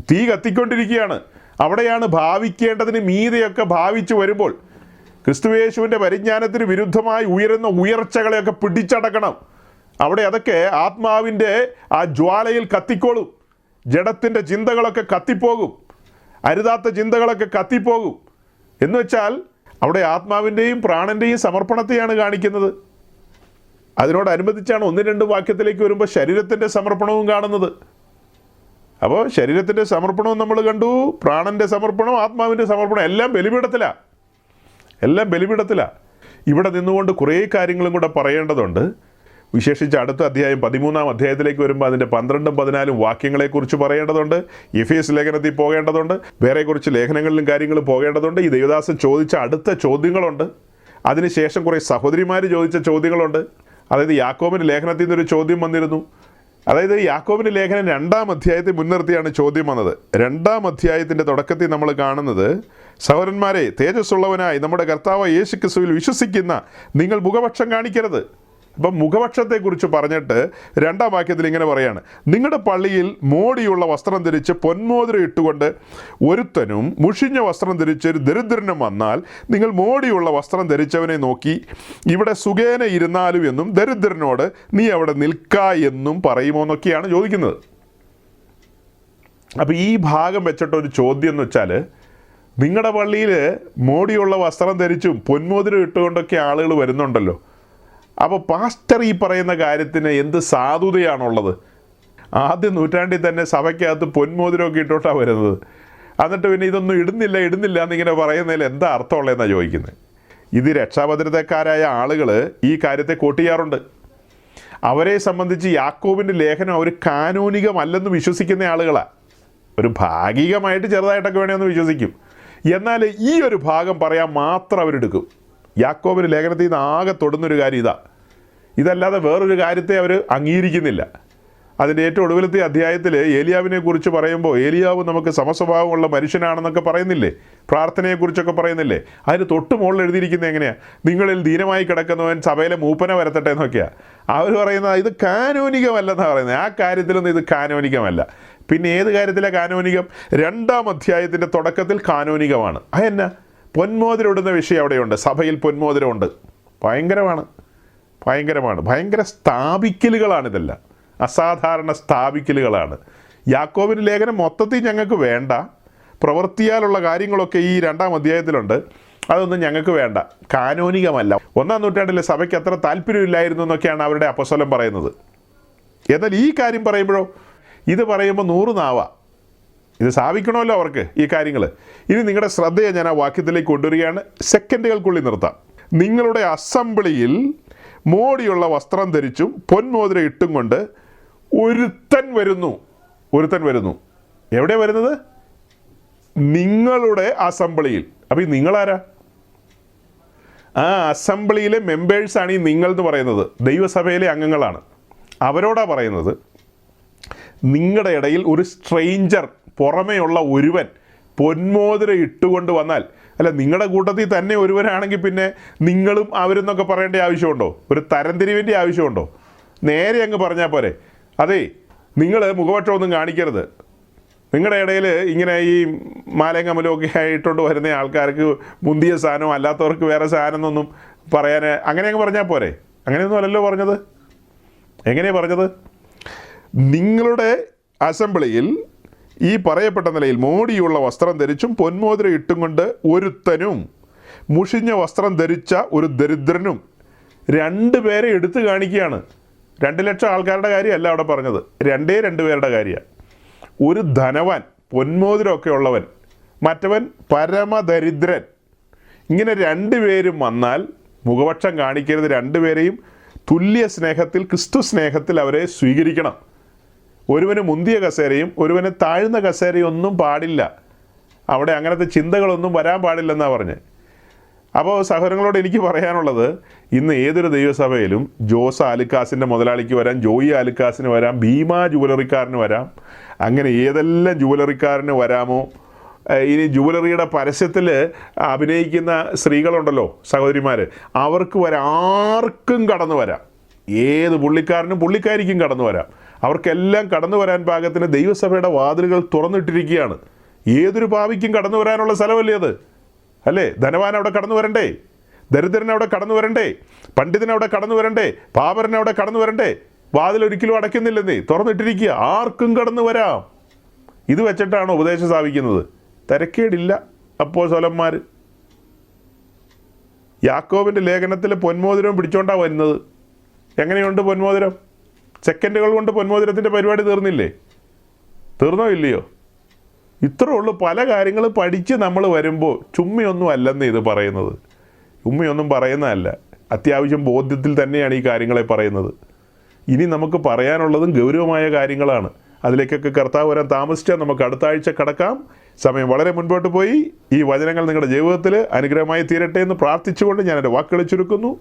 തീ കത്തിക്കൊണ്ടിരിക്കുകയാണ്. അവിടെയാണ് ഭാവിക്കേണ്ടതിന് മീതെയൊക്കെ ഭാവിച്ചു വരുമ്പോൾ ക്രിസ്തുയേശുവിൻ്റെ പരിജ്ഞാനത്തിന് വിരുദ്ധമായി ഉയരുന്ന ഉയർച്ചകളെയൊക്കെ പിടിച്ചടക്കണം. അവിടെ അതൊക്കെ ആത്മാവിൻ്റെ ആ ജ്വാലയിൽ കത്തിക്കോളും. ജഡത്തിൻ്റെ ചിന്തകളൊക്കെ കത്തിപ്പോകും, അരുതാത്ത ചിന്തകളൊക്കെ കത്തിപ്പോകും. എന്ന് വെച്ചാൽ അവിടെ ആത്മാവിൻ്റെയും പ്രാണൻ്റെയും സമർപ്പണത്തെയാണ് കാണിക്കുന്നത്. അതിനോടനുബന്ധിച്ചാണ് 1-2 വാക്യത്തിലേക്ക് വരുമ്പോൾ ശരീരത്തിൻ്റെ സമർപ്പണവും കാണുന്നത്. അപ്പോൾ ശരീരത്തിൻ്റെ സമർപ്പണവും നമ്മൾ കണ്ടു, പ്രാണൻ്റെ സമർപ്പണം, ആത്മാവിൻ്റെ സമർപ്പണം, എല്ലാം ബലിപീഠത്തിലാണ്, എല്ലാം ബലിപീഠത്തിലാണ്. ഇവിടെ നിന്നുകൊണ്ട് കുറേ കാര്യങ്ങളും കൂടെ പറയേണ്ടതുണ്ട്. വിശേഷിച്ച് അടുത്ത അധ്യായം 13-ാം അധ്യായത്തിലേക്ക് വരുമ്പോൾ അതിൻ്റെ 12-14 വാക്യങ്ങളെക്കുറിച്ച് പറയേണ്ടതുണ്ട്. എഫേസ് ലേഖനത്തിൽ പോകേണ്ടതുണ്ട്, വേറെ കുറച്ച് ലേഖനങ്ങളിലും കാര്യങ്ങളും പോകേണ്ടതുണ്ട്. ഈ ദേവദാസൻ ചോദിച്ച അടുത്ത ചോദ്യങ്ങളുണ്ട്. അതിനുശേഷം കുറേ സഹോദരിമാർ ചോദിച്ച ചോദ്യങ്ങളുണ്ട്. അതായത് യാക്കോബിൻ്റെ ലേഖനത്തിൽ നിന്നൊരു ചോദ്യം വന്നിരുന്നു. അതായത് യാക്കോബിൻ്റെ ലേഖനം 2-ാം അധ്യായത്തെ മുൻനിർത്തിയാണ് ചോദ്യം വന്നത്. 2-ാം അധ്യായത്തിൻ്റെ തുടക്കത്തിൽ നമ്മൾ കാണുന്നത്, സഹോദരന്മാരെ, തേജസ്സുള്ളവനായി നമ്മുടെ കർത്താവ് യേശു ക്രിസ്തുവിൽ വിശ്വസിക്കുന്ന നിങ്ങൾ മുഖപക്ഷം കാണിക്കരുത്. അപ്പം മുഖപക്ഷത്തെക്കുറിച്ച് പറഞ്ഞിട്ട് 2-ാം വാക്യത്തിൽ ഇങ്ങനെ പറയാണ്, നിങ്ങളുടെ പള്ളിയിൽ മോടിയുള്ള വസ്ത്രം ധരിച്ച് പൊന്മോതിരം ഇട്ടുകൊണ്ട് ഒരുത്തനും മുഷിഞ്ഞ വസ്ത്രം ധരിച്ച് ഒരു ദരിദ്രനും വന്നാൽ നിങ്ങൾ മോടിയുള്ള വസ്ത്രം ധരിച്ചവനെ നോക്കി ഇവിടെ സുഖേന ഇരുന്നാലും എന്നും ദരിദ്രനോട് നീ അവിടെ നിൽക്ക എന്നും പറയുമോ എന്നൊക്കെയാണ് ചോദിക്കുന്നത്. അപ്പോൾ ഈ ഭാഗം വെച്ചിട്ടൊരു ചോദ്യം എന്ന് വെച്ചാൽ, നിങ്ങളുടെ പള്ളിയിൽ മോടിയുള്ള വസ്ത്രം ധരിച്ചും പൊന്മോതിരം ഇട്ടുകൊണ്ടൊക്കെ ആളുകൾ വരുന്നുണ്ടല്ലോ, അപ്പോൾ പാസ്റ്റർ ഈ പറയുന്ന കാര്യത്തിന് എന്ത് സാധുതയാണുള്ളത്? ആദ്യ നൂറ്റാണ്ടിൽ തന്നെ സഭയ്ക്കകത്ത് പൊന്മോതിരമൊക്കെ ഇട്ടോട്ടാണ് വരുന്നത്. എന്നിട്ട് പിന്നെ ഇതൊന്നും ഇടുന്നില്ല എന്നിങ്ങനെ പറയുന്നതിൽ എന്താ അർത്ഥമുള്ളതെന്നാണ് ചോദിക്കുന്നത്. ഇത് രക്ഷാഭദ്രതക്കാരായ ആളുകൾ ഈ കാര്യത്തെ കോട്ടിയാറുണ്ട്. അവരെ സംബന്ധിച്ച് യാക്കോബിൻ്റെ ലേഖനം അവർ കാനോനികമല്ലെന്ന് വിശ്വസിക്കുന്ന ആളുകളാണ്. ഒരു ഭാഗികമായിട്ട് ചെറുതായിട്ടൊക്കെ വേണമെന്ന് വിശ്വസിക്കും. എന്നാൽ ഈ ഒരു ഭാഗം പറയാൻ മാത്രം അവരെടുക്കും. യാക്കോബിൻ്റെ ലേഖനത്തിൽ നിന്ന് ആകെ തൊടുന്നൊരു കാര്യം ഇതല്ലാതെ വേറൊരു കാര്യത്തെ അവർ അംഗീകരിക്കുന്നില്ല. അതിൻ്റെ ഏറ്റവും ഒടുവിലത്തെ അധ്യായത്തിൽ ഏലിയാവിനെ കുറിച്ച് പറയുമ്പോൾ, ഏലിയാവ് നമുക്ക് സമസ്വഭാവമുള്ള മനുഷ്യനാണെന്നൊക്കെ പറയുന്നില്ലേ, പ്രാർത്ഥനയെക്കുറിച്ചൊക്കെ പറയുന്നില്ലേ, അതിന് തൊട്ട് മുകളിൽ എഴുതിയിരിക്കുന്നത് എങ്ങനെയാണ്? നിങ്ങളിൽ ദീനമായി കിടക്കുന്നവൻ സഭയിലെ മൂപ്പനെ വരത്തട്ടെ എന്നൊക്കെയാണ് അവർ പറയുന്നത്. ഇത് കാനോനികമല്ലെന്നാണ് പറയുന്നത്. ആ കാര്യത്തിലൊന്നും ഇത് കാനോനികമല്ല. പിന്നെ ഏത് കാര്യത്തിലാണ് കാനോനികം? 2-ാം അധ്യായത്തിൻ്റെ തുടക്കത്തിൽ കാനോനികമാണ്. അതെന്നാ? പൊന്മോതിരം ഇടുന്ന വിഷയം അവിടെയുണ്ട്. സഭയിൽ പൊന്മോതിരമുണ്ട്. ഭയങ്കര സ്ഥാപിക്കലുകളാണിതെല്ലാം, അസാധാരണ സ്ഥാപിക്കലുകളാണ്. യാക്കോബിൻ്റെ ലേഖനം മൊത്തത്തിൽ ഞങ്ങൾക്ക് വേണ്ട, പ്രവൃത്തിയാലുള്ള കാര്യങ്ങളൊക്കെ ഈ 2-ാം അധ്യായത്തിലുണ്ട്, അതൊന്നും ഞങ്ങൾക്ക് വേണ്ട, കാനോനികമല്ല. 1-ാം നൂറ്റാണ്ടിലെ സഭയ്ക്ക് അത്ര താല്പര്യമില്ലായിരുന്നു എന്നൊക്കെയാണ് അവരുടെ അപ്പോസ്തലൻ പറയുന്നത്. എന്നാൽ ഈ കാര്യം പറയുമ്പോഴോ, ഇത് പറയുമ്പോൾ 100 നാവാ. ഇത് സ്ഥാപിക്കണമല്ലോ അവർക്ക് ഈ കാര്യങ്ങൾ. ഇനി നിങ്ങളുടെ ശ്രദ്ധയെ ഞാൻ ആ വാക്യത്തിലേക്ക് കൊണ്ടുവരികയാണ്. സെക്കൻഡുകൾക്കുള്ളിൽ നിർത്താം. നിങ്ങളുടെ അസംബ്ലിയിൽ മോടിയുള്ള വസ്ത്രം ധരിച്ചും പൊന്മോതിരം ഇട്ടും കൊണ്ട് ഒരുത്തൻ വരുന്നു. എവിടെയാണ് വരുന്നത്? നിങ്ങളുടെ അസംബ്ലിയിൽ. അപ്പോൾ ഈ നിങ്ങളാരാ? ആ അസംബ്ലിയിലെ മെമ്പേഴ്സാണ് ഈ നിങ്ങൾ എന്ന് പറയുന്നത്. ദൈവസഭയിലെ അംഗങ്ങളാണ്. അവരോടാണ് പറയുന്നത്, നിങ്ങളുടെ ഇടയിൽ ഒരു സ്ട്രെയിഞ്ചർ, പുറമേയുള്ള ഒരുവൻ പൊന്മോതിരം ഇട്ടുകൊണ്ട് വന്നാൽ, അല്ല നിങ്ങളുടെ കൂട്ടത്തിൽ തന്നെ ഒരുവനാണെങ്കിൽ പിന്നെ നിങ്ങളും അവരെന്നൊക്കെ പറയേണ്ട ആവശ്യമുണ്ടോ? ഒരു തരംതിരിവിൻ്റെ ആവശ്യമുണ്ടോ? നേരെ അങ്ങ് പറഞ്ഞാൽ പോരെ. അതെ, നിങ്ങൾ മുഖപക്ഷമൊന്നും കാണിക്കരുത്. നിങ്ങളുടെ ഇടയിൽ ഇങ്ങനെ ഈ മാലയും കമലമൊക്കെ ആയിട്ടുണ്ട് വരുന്ന ആൾക്കാർക്ക് മുന്തിയ സാധനം, അല്ലാത്തവർക്ക് വേറെ സാധനം എന്നൊന്നും പറയാൻ അങ്ങനെ അങ്ങ് പറഞ്ഞാൽ പോരെ. അങ്ങനെയൊന്നും അല്ലല്ലോ പറഞ്ഞത്. എങ്ങനെയാണ് പറഞ്ഞത്? നിങ്ങളുടെ അസംബ്ലിയിൽ ഈ പറയപ്പെട്ട നിലയിൽ മോടിയുള്ള വസ്ത്രം ധരിച്ചും പൊന്മോതിരം ഇട്ടും കൊണ്ട് ഒരുത്തനും മുഷിഞ്ഞ വസ്ത്രം ധരിച്ച ഒരു ദരിദ്രനും 2 പേരെ എടുത്തു കാണിക്കുകയാണ്. 2 ലക്ഷം ആൾക്കാരുടെ കാര്യമല്ല അവിടെ പറഞ്ഞത്, 2 പേരുടെ കാര്യമാണ്. ഒരു ധനവാൻ, പൊന്മോതിരമൊക്കെ ഉള്ളവൻ, മറ്റവൻ പരമദരിദ്രൻ. ഇങ്ങനെ 2 പേരും വന്നാൽ മുഖപക്ഷം കാണിക്കരുത്. 2 പേരെയും തുല്യ സ്നേഹത്തിൽ, ക്രിസ്തു സ്നേഹത്തിൽ അവരെ സ്വീകരിക്കണം. ഒരുവന് മുന്തിയ കസേരയും ഒരുവന് താഴ്ന്ന കസേരയും ഒന്നും പാടില്ല. അവിടെ അങ്ങനത്തെ ചിന്തകളൊന്നും വരാൻ പാടില്ലെന്നാണ് പറഞ്ഞത്. അപ്പോൾ സഹോദരങ്ങളോട് എനിക്ക് പറയാനുള്ളത്, ഇന്ന് ഏതൊരു ദൈവസഭയിലും ജോസ് ആലുക്കാസിൻ്റെ മുതലാളിക്ക് വരാം, ജോയി ആലുക്കാസിന് വരാം, ഭീമ ജുവലറിക്കാരന് വരാം, അങ്ങനെ ഏതെല്ലാം ജുവലറിക്കാരന് വരാമോ, ഇനി ജുവലറിയുടെ പരസ്യത്തിൽ അഭിനയിക്കുന്ന സ്ത്രീകളുണ്ടല്ലോ സഹോദരിമാർ, അവർക്ക് ആർക്കും കടന്നു വരാം. ഏത് പുള്ളിക്കാരനും പുള്ളിക്കാരിക്കും കടന്നു വരാം. അവർക്കെല്ലാം കടന്നു വരാൻ പാകത്തിന് ദൈവസഭയുടെ വാതിലുകൾ തുറന്നിട്ടിരിക്കുകയാണ്. ഏതൊരു പാവിക്കും കടന്നു വരാനുള്ള സ്ഥലമല്ലേ അത്? അല്ലേ? ധനവാൻ അവിടെ കടന്നു വരണ്ടേ? ദരിദ്രൻ അവിടെ കടന്നു വരണ്ടേ? പണ്ഡിതൻ അവിടെ കടന്നു വരണ്ടേ? പാമരൻ അവിടെ കടന്നു വരണ്ടേ? വാതിൽ ഒരിക്കലും അടയ്ക്കുന്നില്ലെന്നേ, തുറന്നിട്ടിരിക്കുക, ആർക്കും കടന്നു വരാം. ഇത് വെച്ചിട്ടാണ് ഉപദേശം സ്ഥാപിക്കുന്നത്. തിരക്കേടില്ല അപ്പോസ്തലന്മാർ. യാക്കോബിൻ്റെ ലേഖനത്തിൽ പൊന്മോതിരം പിടിച്ചോണ്ടാണ് വരുന്നത്. എങ്ങനെയുണ്ട് പൊന്മോതിരം? സെക്കൻഡുകൾ കൊണ്ട് പൊന്മോതിരത്തിൻ്റെ പരിപാടി തീർന്നില്ലേ? തീർന്നോ ഇല്ലയോ? ഇത്രേ ഉള്ളൂ. പല കാര്യങ്ങളും പഠിച്ച് നമ്മൾ വരുമ്പോൾ ചുമ്മയൊന്നും അല്ലെന്ന് ഇത് പറയുന്നത്. ചുമ്മയൊന്നും പറയുന്നതല്ല, അത്യാവശ്യം ബോധ്യത്തിൽ തന്നെയാണ് ഈ കാര്യങ്ങളെ പറയുന്നത്. ഇനി നമുക്ക് പറയാനുള്ളതും ഗൗരവമായ കാര്യങ്ങളാണ്. അതിലേക്കൊക്കെ കർത്താവ് വരാൻ താമസിച്ചാൽ നമുക്ക് അടുത്ത ആഴ്ച കടക്കാം. സമയം വളരെ മുൻപോട്ട് പോയി. ഈ വചനങ്ങൾ നിങ്ങളുടെ ജീവിതത്തിൽ അനുഗ്രഹമായി തീരട്ടെ എന്ന് പ്രാർത്ഥിച്ചുകൊണ്ട് ഞാൻ എൻ്റെ വാക്കുകൾ ചുരുക്കുന്നു.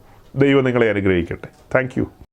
ദൈവം നിങ്ങളെ അനുഗ്രഹിക്കട്ടെ. Thank you.